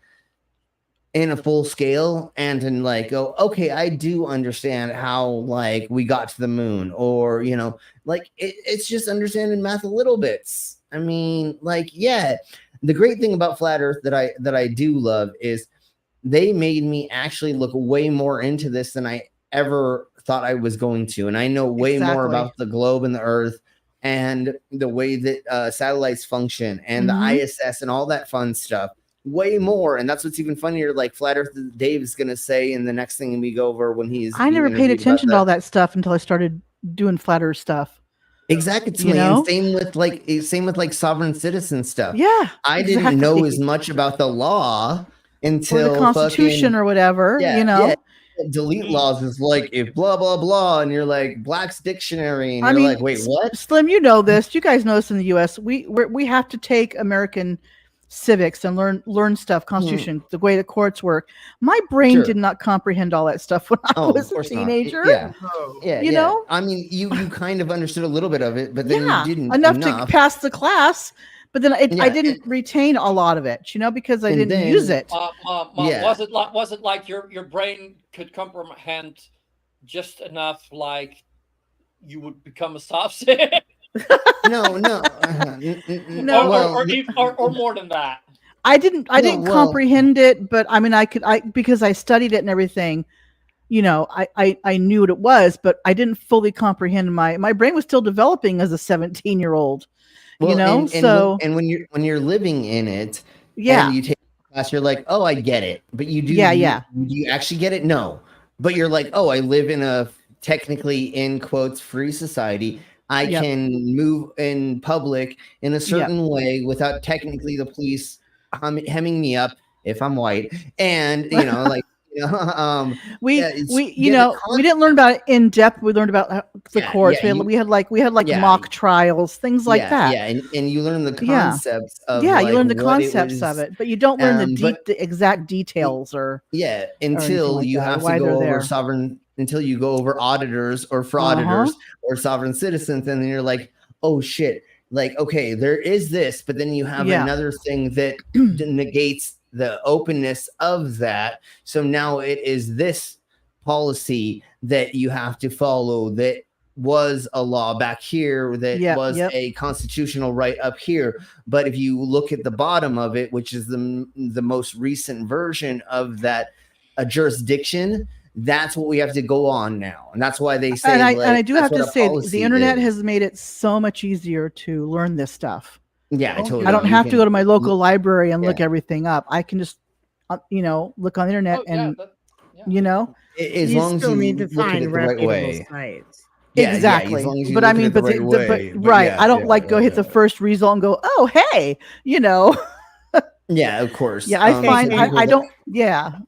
[SPEAKER 10] in a full scale and then like go, okay, I do understand how like we got to the moon or, you know, like it's just understanding math a little bits. I mean, like, yeah, the great thing about Flat Earth that I do love is they made me actually look way more into this than I ever thought I was going to. And I know way more about the globe and the Earth and the way that satellites function and the ISS and all that fun stuff. Way more. And that's what's even funnier. Like Flat Earth Dave is going to say in the next thing we go over when he's.
[SPEAKER 6] I never paid attention to all that stuff until I started doing Flat Earth stuff.
[SPEAKER 10] Exactly.
[SPEAKER 6] You know?
[SPEAKER 10] And same with like sovereign citizen stuff.
[SPEAKER 6] Yeah.
[SPEAKER 10] I didn't know as much about the law until
[SPEAKER 6] or the Constitution or whatever, you know.
[SPEAKER 10] Yeah. Delete laws is like if blah blah blah, and you're like Black's Dictionary, and you're like, wait, what?
[SPEAKER 6] Slim, you know this. You guys know this in the U.S. We have to take American civics and learn stuff, Constitution, the way the courts work. My brain did not comprehend all that stuff when I was a teenager.
[SPEAKER 10] Yeah,
[SPEAKER 6] you know.
[SPEAKER 10] I mean, you kind of understood a little bit of it, but then you didn't
[SPEAKER 6] enough to pass the class. But then I didn't retain a lot of it, you know, because I didn't use it.
[SPEAKER 17] Was it like your brain could comprehend just enough, like you would become a soft
[SPEAKER 10] No.
[SPEAKER 17] Or more than that.
[SPEAKER 6] I didn't comprehend it, but I mean, because I studied it and everything. You know, I knew what it was, but I didn't fully comprehend. My brain was still developing as a 17-year-old.
[SPEAKER 10] Well,
[SPEAKER 6] you know,
[SPEAKER 10] and when you're living in it,
[SPEAKER 6] and
[SPEAKER 10] you take a class, you're like, oh, I get it, but you do,
[SPEAKER 6] do you
[SPEAKER 10] actually get it? No, but you're like, oh, I live in a technically in quotes free society. I
[SPEAKER 6] Yep.
[SPEAKER 10] can move in public in a certain way without technically the police hemming me up if I'm white, and like
[SPEAKER 6] we
[SPEAKER 10] get the
[SPEAKER 6] we didn't learn about it in depth. We learned about the
[SPEAKER 10] Yeah,
[SPEAKER 6] courts.
[SPEAKER 10] yeah,
[SPEAKER 6] we had like
[SPEAKER 10] yeah,
[SPEAKER 6] mock trials, things like that.
[SPEAKER 10] Yeah, and you learn the
[SPEAKER 6] Yeah.
[SPEAKER 10] concepts of
[SPEAKER 6] Yeah, you
[SPEAKER 10] like,
[SPEAKER 6] learn the
[SPEAKER 10] what it
[SPEAKER 6] concepts of
[SPEAKER 10] was,
[SPEAKER 6] it, but you don't learn the
[SPEAKER 10] but
[SPEAKER 6] exact details or anything
[SPEAKER 10] until
[SPEAKER 6] like
[SPEAKER 10] you
[SPEAKER 6] that,
[SPEAKER 10] have
[SPEAKER 6] why
[SPEAKER 10] to
[SPEAKER 6] they're
[SPEAKER 10] go over
[SPEAKER 6] there.
[SPEAKER 10] until you go over auditors or frauditors or sovereign citizens, and then you're like, oh shit, like, okay, there is this, but then you have
[SPEAKER 6] Yeah.
[SPEAKER 10] another thing that negates the openness of that. So now it is this policy that you have to follow that was a law back here, that was a constitutional right up here. But if you look at the bottom of it, which is the most recent version of that jurisdiction, that's what we have to go on now, and that's why they say.
[SPEAKER 6] And I do have to say, the
[SPEAKER 10] policy
[SPEAKER 6] internet
[SPEAKER 10] is.
[SPEAKER 6] has made it so much easier to learn this stuff.
[SPEAKER 10] Yeah, totally.
[SPEAKER 6] I don't have to go to my local library and look
[SPEAKER 10] yeah.
[SPEAKER 6] everything up. I can just, look on the internet and,
[SPEAKER 10] As
[SPEAKER 1] You
[SPEAKER 10] long as
[SPEAKER 1] still
[SPEAKER 10] you
[SPEAKER 1] need to
[SPEAKER 10] look at
[SPEAKER 1] find
[SPEAKER 10] it the right
[SPEAKER 1] reputable
[SPEAKER 10] way.
[SPEAKER 1] sites.
[SPEAKER 6] Exactly.
[SPEAKER 10] as long as you
[SPEAKER 6] But
[SPEAKER 10] look
[SPEAKER 6] I
[SPEAKER 10] at
[SPEAKER 6] mean,
[SPEAKER 10] it the
[SPEAKER 6] but
[SPEAKER 10] right way. But
[SPEAKER 6] right.
[SPEAKER 10] yeah,
[SPEAKER 6] I don't
[SPEAKER 10] yeah,
[SPEAKER 6] go hit the first result and go, oh, hey,
[SPEAKER 10] Yeah, of course.
[SPEAKER 6] Yeah, I find I don't. Yeah.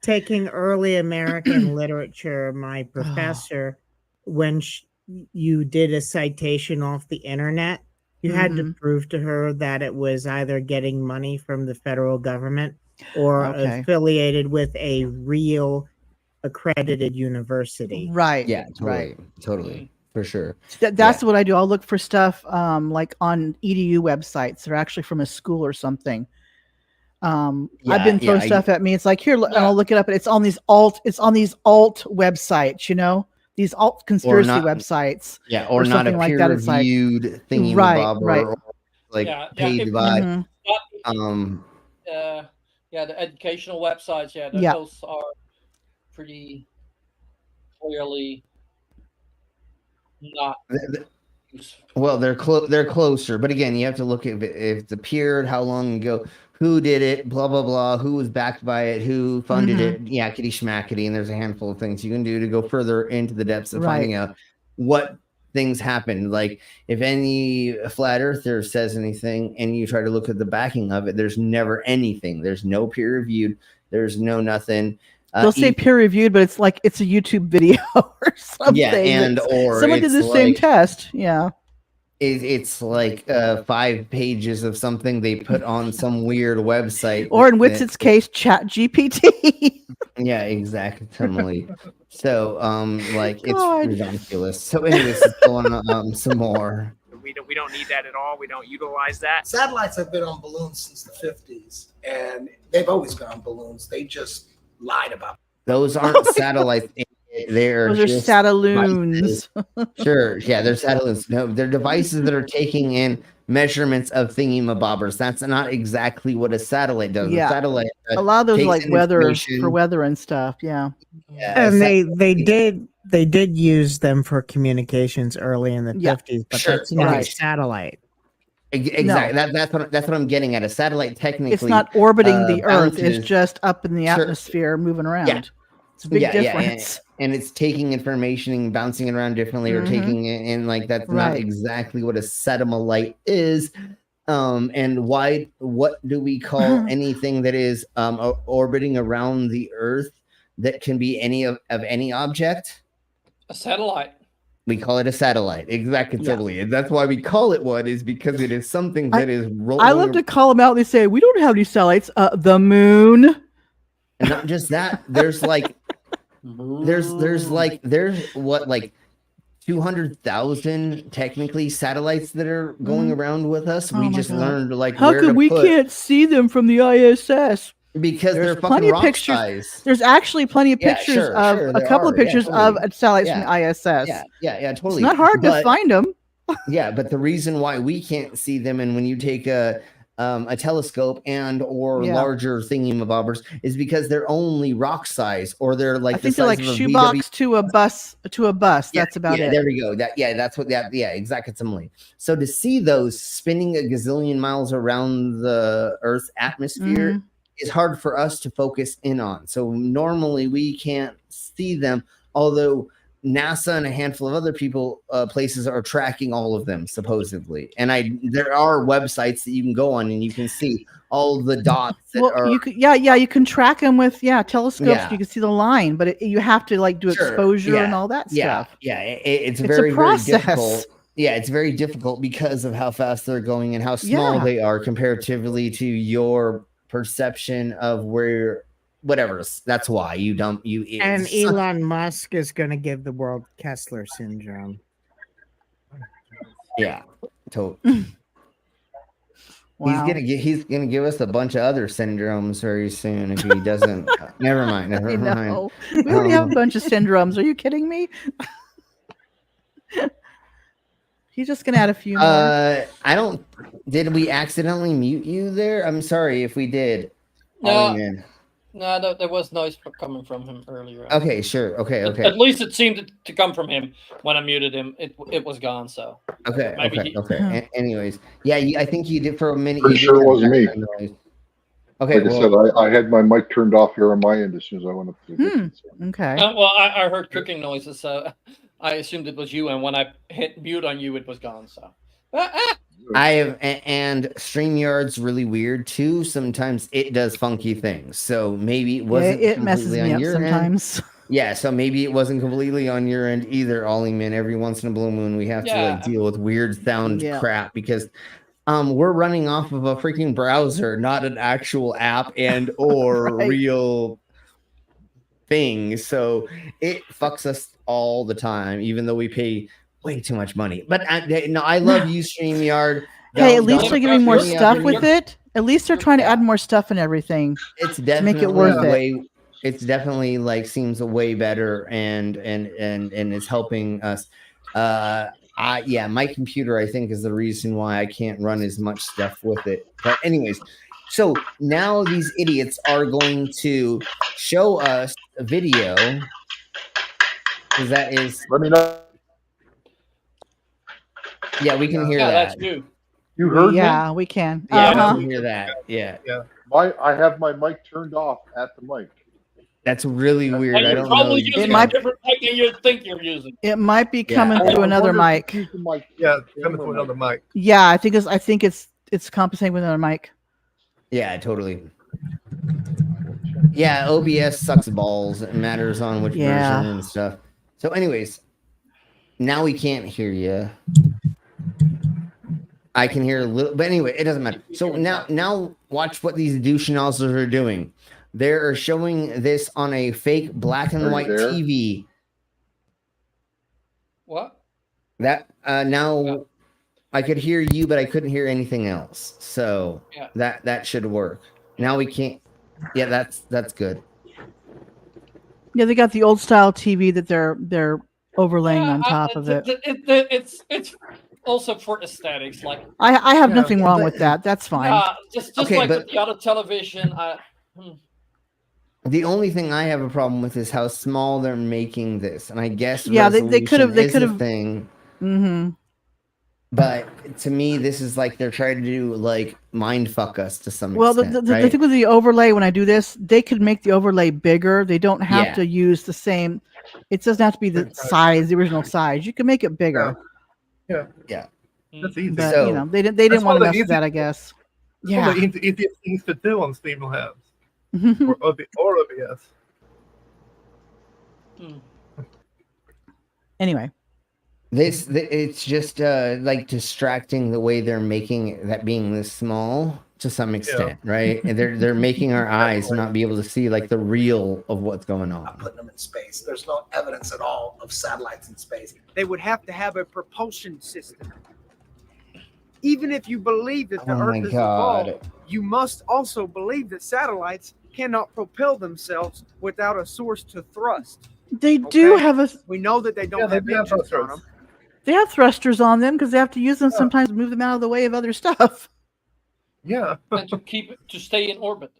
[SPEAKER 1] Taking early American literature, my professor, when you did a citation off the internet, you had to prove to her that it was either getting money from the federal government or affiliated with a real accredited university.
[SPEAKER 6] Right.
[SPEAKER 10] Yeah, totally, for sure.
[SPEAKER 6] That's what I do. I'll look for stuff like on EDU websites. They're actually from a school or something. I've been throwing stuff at me. It's like, here, and I'll look it up, and it's on these alt websites, these alt conspiracy websites.
[SPEAKER 10] Yeah, or not a
[SPEAKER 6] something
[SPEAKER 10] peer
[SPEAKER 6] like that.
[SPEAKER 10] reviewed thingy
[SPEAKER 6] right.
[SPEAKER 10] or paid by
[SPEAKER 17] the educational websites, those are pretty clearly not
[SPEAKER 10] well, they're closer, but again, you have to look at if it's appeared, how long ago, who did it, blah blah blah, who was backed by it, who funded it, yakety schmackety, and there's a handful of things you can do to go further into the depths of finding out what things happened. Like if any flat earther says anything and you try to look at the backing of it, there's never anything. There's no peer reviewed. There's no nothing.
[SPEAKER 6] They'll say peer reviewed, but it's like it's a YouTube video or something.
[SPEAKER 10] Yeah, or
[SPEAKER 6] someone did the same test. Yeah.
[SPEAKER 10] It's like 5 pages of something they put on some weird website.
[SPEAKER 6] Or in Witsit's case, Chat GPT.
[SPEAKER 10] Yeah, exactly. So, it's ridiculous. So, anyways, let's go on some more.
[SPEAKER 4] We don't need that at all. We don't utilize that.
[SPEAKER 7] Satellites have been on balloons since the 50s, and they've always been on balloons. They just lied about it.
[SPEAKER 10] Those aren't satellites.
[SPEAKER 6] Those are sataloons.
[SPEAKER 10] Sure. Yeah, they're satellites. No, they're devices that are taking in measurements of thingy-mabobbers. That's not exactly what a satellite does.
[SPEAKER 6] Yeah.
[SPEAKER 10] A satellite
[SPEAKER 6] a lot of those like weather
[SPEAKER 10] information.
[SPEAKER 6] for weather and stuff. Yeah.
[SPEAKER 1] And they did use them for communications early in the 50s, but that's not a satellite.
[SPEAKER 10] Exactly. No. That's what I'm getting at. A satellite technically,
[SPEAKER 6] it's not orbiting the Earth.
[SPEAKER 10] Bounces.
[SPEAKER 6] It's just up in the atmosphere, moving around. Yeah. It's a big difference.
[SPEAKER 10] And it's taking information and bouncing it around differently, or taking it in like that's not exactly what a satellite is. And what do we call anything that is orbiting around the Earth that can be any of any object?
[SPEAKER 17] A satellite.
[SPEAKER 10] We call it a satellite. Exactly. Totally. And that's why we call it one, is because it is something that is rolling.
[SPEAKER 6] I love to call them out. They say, we don't have any satellites. The moon.
[SPEAKER 10] And not just that, there's like there's what, like 200,000 technically satellites that are going around with us. We just learned like
[SPEAKER 6] how come we can't see them from the ISS?
[SPEAKER 10] Because they're fucking rock size.
[SPEAKER 6] There's actually plenty of pictures of a couple of pictures of satellites from the ISS.
[SPEAKER 10] Yeah, totally.
[SPEAKER 6] It's not hard to find them.
[SPEAKER 10] Yeah, but the reason why we can't see them, and when you take a telescope and or larger thingy-mabobbers, is because they're only rock size, or they're like
[SPEAKER 6] I think they're like shoebox to a bus. That's about it.
[SPEAKER 10] There we go. Exactly. Similarly. So to see those spinning a gazillion miles around the Earth's atmosphere is hard for us to focus in on. So normally we can't see them. although NASA and a handful of other places are tracking all of them supposedly. And there are websites that you can go on and you can see all the dots that are.
[SPEAKER 6] You can track them with telescopes.
[SPEAKER 10] Yeah.
[SPEAKER 6] You can see the line, but you have to like do exposure and all that stuff.
[SPEAKER 10] Yeah, it's very, very difficult. Yeah, it's very difficult because of how fast they're going and how small they are comparatively to your perception of where. Whatever. That's why you don't.
[SPEAKER 1] And Elon Musk is going to give the world Kessler syndrome.
[SPEAKER 10] Yeah, totally.
[SPEAKER 6] Wow.
[SPEAKER 10] He's gonna give us a bunch of other syndromes very soon if he doesn't. Never mind. Never mind.
[SPEAKER 6] We already have a bunch of syndromes. Are you kidding me? He's just gonna add a few more.
[SPEAKER 10] I don't. Did we accidentally mute you there? I'm sorry if we did.
[SPEAKER 17] No, there was noise coming from him earlier.
[SPEAKER 10] Okay, sure. Okay.
[SPEAKER 17] At least it seemed to come from him. When I muted him, it was gone. So
[SPEAKER 10] okay. Anyways, I think you did for a minute.
[SPEAKER 2] Pretty sure it wasn't me.
[SPEAKER 10] Okay.
[SPEAKER 2] Like I said, I had my mic turned off here on my end as soon as I went up to the kitchen.
[SPEAKER 6] Okay.
[SPEAKER 17] Well, I heard cooking noises, so I assumed it was you. And when I hit mute on you, it was gone. So.
[SPEAKER 10] I have, and StreamYard's really weird too. Sometimes it does funky things. So maybe it wasn't.
[SPEAKER 6] It messes me up sometimes.
[SPEAKER 10] Yeah, so maybe it wasn't completely on your end either, Ollieman. Every once in a blue moon, we have to deal with weird sound crap because we're running off of a freaking browser, not an actual app and or real thing. So it fucks us all the time, even though we pay way too much money. But I love you, StreamYard.
[SPEAKER 6] Hey, at least they're giving more stuff with it. At least they're trying to add more stuff and everything.
[SPEAKER 10] It's
[SPEAKER 6] to make it worth it.
[SPEAKER 10] It's definitely seems a way better and is helping us. My computer I think is the reason why I can't run as much stuff with it. But anyways, so now these idiots are going to show us a video. Because that is.
[SPEAKER 2] Let me know.
[SPEAKER 10] Yeah, we can hear that.
[SPEAKER 17] That's you.
[SPEAKER 2] You heard me?
[SPEAKER 6] Yeah, we can.
[SPEAKER 10] Yeah, we can hear that. Yeah.
[SPEAKER 2] I have my mic turned off at the mic.
[SPEAKER 10] That's really weird.
[SPEAKER 17] And
[SPEAKER 10] I
[SPEAKER 17] you're
[SPEAKER 10] don't
[SPEAKER 17] probably
[SPEAKER 10] know.
[SPEAKER 17] using a different mic than you think you're using.
[SPEAKER 6] It might be coming through another mic.
[SPEAKER 20] Yeah, coming through another mic.
[SPEAKER 6] Yeah, I think it's compensating with another mic.
[SPEAKER 10] Yeah, totally. Yeah, OBS sucks balls. It matters on which version and stuff. So, anyways, now we can't hear you. I can hear a little, but anyway, it doesn't matter. So now watch what these douche nozzles are doing. They're showing this on a fake black and white TV.
[SPEAKER 17] What?
[SPEAKER 10] That now I could hear you, but I couldn't hear anything else. So that should work. Now we can't. Yeah, that's good.
[SPEAKER 6] Yeah, they got the old style TV that they're overlaying on top of it.
[SPEAKER 17] It's also for aesthetics. Like
[SPEAKER 6] I have nothing wrong with that. That's fine.
[SPEAKER 17] Just like with the other television.
[SPEAKER 10] The only thing I have a problem with is how small they're making this, and I guess
[SPEAKER 6] they could have
[SPEAKER 10] thing.
[SPEAKER 6] Mm-hmm.
[SPEAKER 10] But to me, this is like they're trying to do like mind fuck us to some
[SPEAKER 6] extent.
[SPEAKER 10] Well,
[SPEAKER 6] the thing with the overlay, when I do this, they could make the overlay bigger. They don't have to use the same. It doesn't have to be the size, the original size. You can make it bigger.
[SPEAKER 10] Yeah.
[SPEAKER 20] That's easy.
[SPEAKER 6] But they didn't want to mess with that, I guess.
[SPEAKER 20] Yeah. One of the easiest things to do on Streamlabs or OBS.
[SPEAKER 6] Anyway.
[SPEAKER 10] It's just like distracting the way they're making that being this small to some extent, right? And they're making our eyes not be able to see like the real of what's going on.
[SPEAKER 7] Putting them in space. There's no evidence at all of satellites in space.
[SPEAKER 3] They would have to have a propulsion system. Even if you believe that the Earth is evolved, you must also believe that satellites cannot propel themselves without a source to thrust.
[SPEAKER 6] They do have a.
[SPEAKER 3] We know that they don't have engines on them.
[SPEAKER 6] They have thrusters on them because they have to use them sometimes to move them out of the way of other stuff.
[SPEAKER 20] Yeah,
[SPEAKER 17] and to stay in orbit.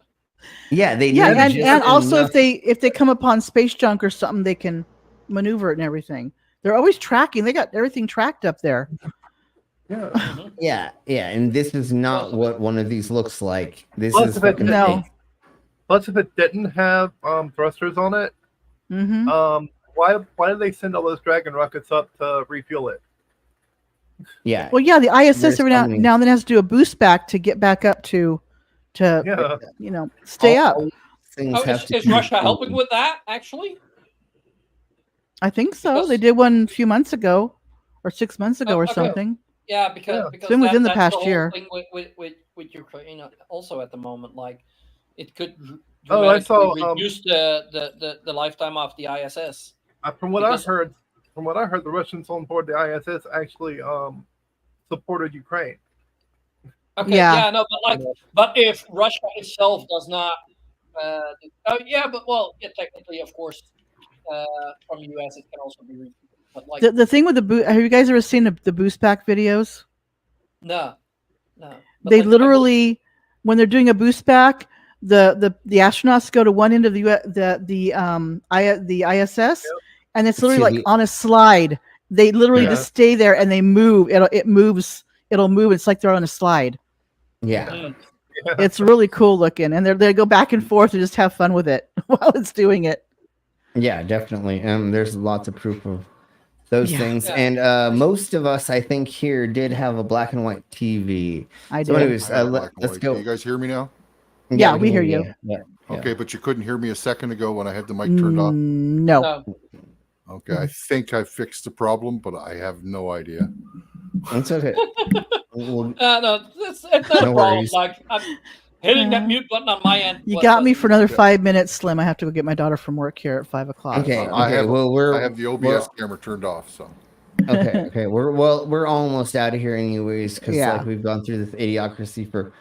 [SPEAKER 10] Yeah,
[SPEAKER 6] and also if they come upon space junk or something, they can maneuver it and everything. They're always tracking. They got everything tracked up there.
[SPEAKER 10] Yeah, and this is not what one of these looks like. This
[SPEAKER 20] Plus
[SPEAKER 10] is
[SPEAKER 20] if it
[SPEAKER 10] fucking
[SPEAKER 20] didn't-
[SPEAKER 10] fake.
[SPEAKER 20] Plus, if it didn't have thrusters on it,
[SPEAKER 6] Mm-hmm.
[SPEAKER 20] why did they send all those Dragon rockets up to refuel it?
[SPEAKER 10] Yeah.
[SPEAKER 6] Well, yeah, the ISS
[SPEAKER 10] There's
[SPEAKER 6] every
[SPEAKER 10] so
[SPEAKER 6] now
[SPEAKER 10] many-
[SPEAKER 6] and then has to do a boost back to get back up to stay up.
[SPEAKER 10] Things have to
[SPEAKER 17] Is
[SPEAKER 10] be
[SPEAKER 17] Russia
[SPEAKER 10] refueled.
[SPEAKER 17] helping with that, actually?
[SPEAKER 6] I think so. They did one a few months ago, or 6 months ago, or
[SPEAKER 17] Okay.
[SPEAKER 6] something.
[SPEAKER 17] Yeah, because
[SPEAKER 6] It's been within the
[SPEAKER 17] that's
[SPEAKER 6] past
[SPEAKER 17] whole
[SPEAKER 6] year.
[SPEAKER 17] thing with Ukraine also at the moment. Like, it could
[SPEAKER 20] Oh, I
[SPEAKER 17] dramatically
[SPEAKER 20] saw,
[SPEAKER 17] reduce the lifetime of the ISS.
[SPEAKER 20] From what
[SPEAKER 17] Because-
[SPEAKER 20] I heard, the Russians on board the ISS actually supported Ukraine.
[SPEAKER 17] Okay, yeah, no, but if Russia itself does not, technically, of course, from US it can also be refueled. But like,
[SPEAKER 6] The thing with the boost, have you guys ever seen the boost back videos?
[SPEAKER 17] no. But
[SPEAKER 6] They
[SPEAKER 17] like,
[SPEAKER 6] literally, when they're doing a boost back, the astronauts go to one end of the ISS, and it's literally like on a slide. They literally just stay there and they move. It moves. It'll move. It's like they're on a slide.
[SPEAKER 10] Yeah.
[SPEAKER 6] It's really cool looking, and they go back and forth and just have fun with it while it's doing it.
[SPEAKER 10] Yeah, definitely. There's lots of proof of those
[SPEAKER 6] Yeah.
[SPEAKER 10] things,
[SPEAKER 6] Yeah.
[SPEAKER 10] and most of us, I think, here did have a black and white TV.
[SPEAKER 6] I
[SPEAKER 10] So
[SPEAKER 6] did.
[SPEAKER 10] anyways,
[SPEAKER 2] I have black and
[SPEAKER 10] let's
[SPEAKER 2] white.
[SPEAKER 10] go.
[SPEAKER 2] Can you guys hear me now?
[SPEAKER 6] Yeah, we hear you.
[SPEAKER 10] Yeah.
[SPEAKER 2] Okay, but you couldn't hear me a second ago when I had the mic turned off?
[SPEAKER 6] No.
[SPEAKER 2] Okay, I think I fixed the problem, but I have no idea.
[SPEAKER 10] It's okay.
[SPEAKER 17] no, it's not
[SPEAKER 10] No
[SPEAKER 17] a problem.
[SPEAKER 10] worries.
[SPEAKER 17] Like, I'm hitting that mute button on my end.
[SPEAKER 6] You got me for another 5 minutes, Slim. I have to go get my daughter from work here at 5 o'clock.
[SPEAKER 10] Okay.
[SPEAKER 6] so-
[SPEAKER 2] I have
[SPEAKER 10] we're
[SPEAKER 2] the OBS camera turned off, so.
[SPEAKER 10] Okay. We're almost out of here anyways, because
[SPEAKER 6] Yeah.
[SPEAKER 10] like we've gone through this idiocracy for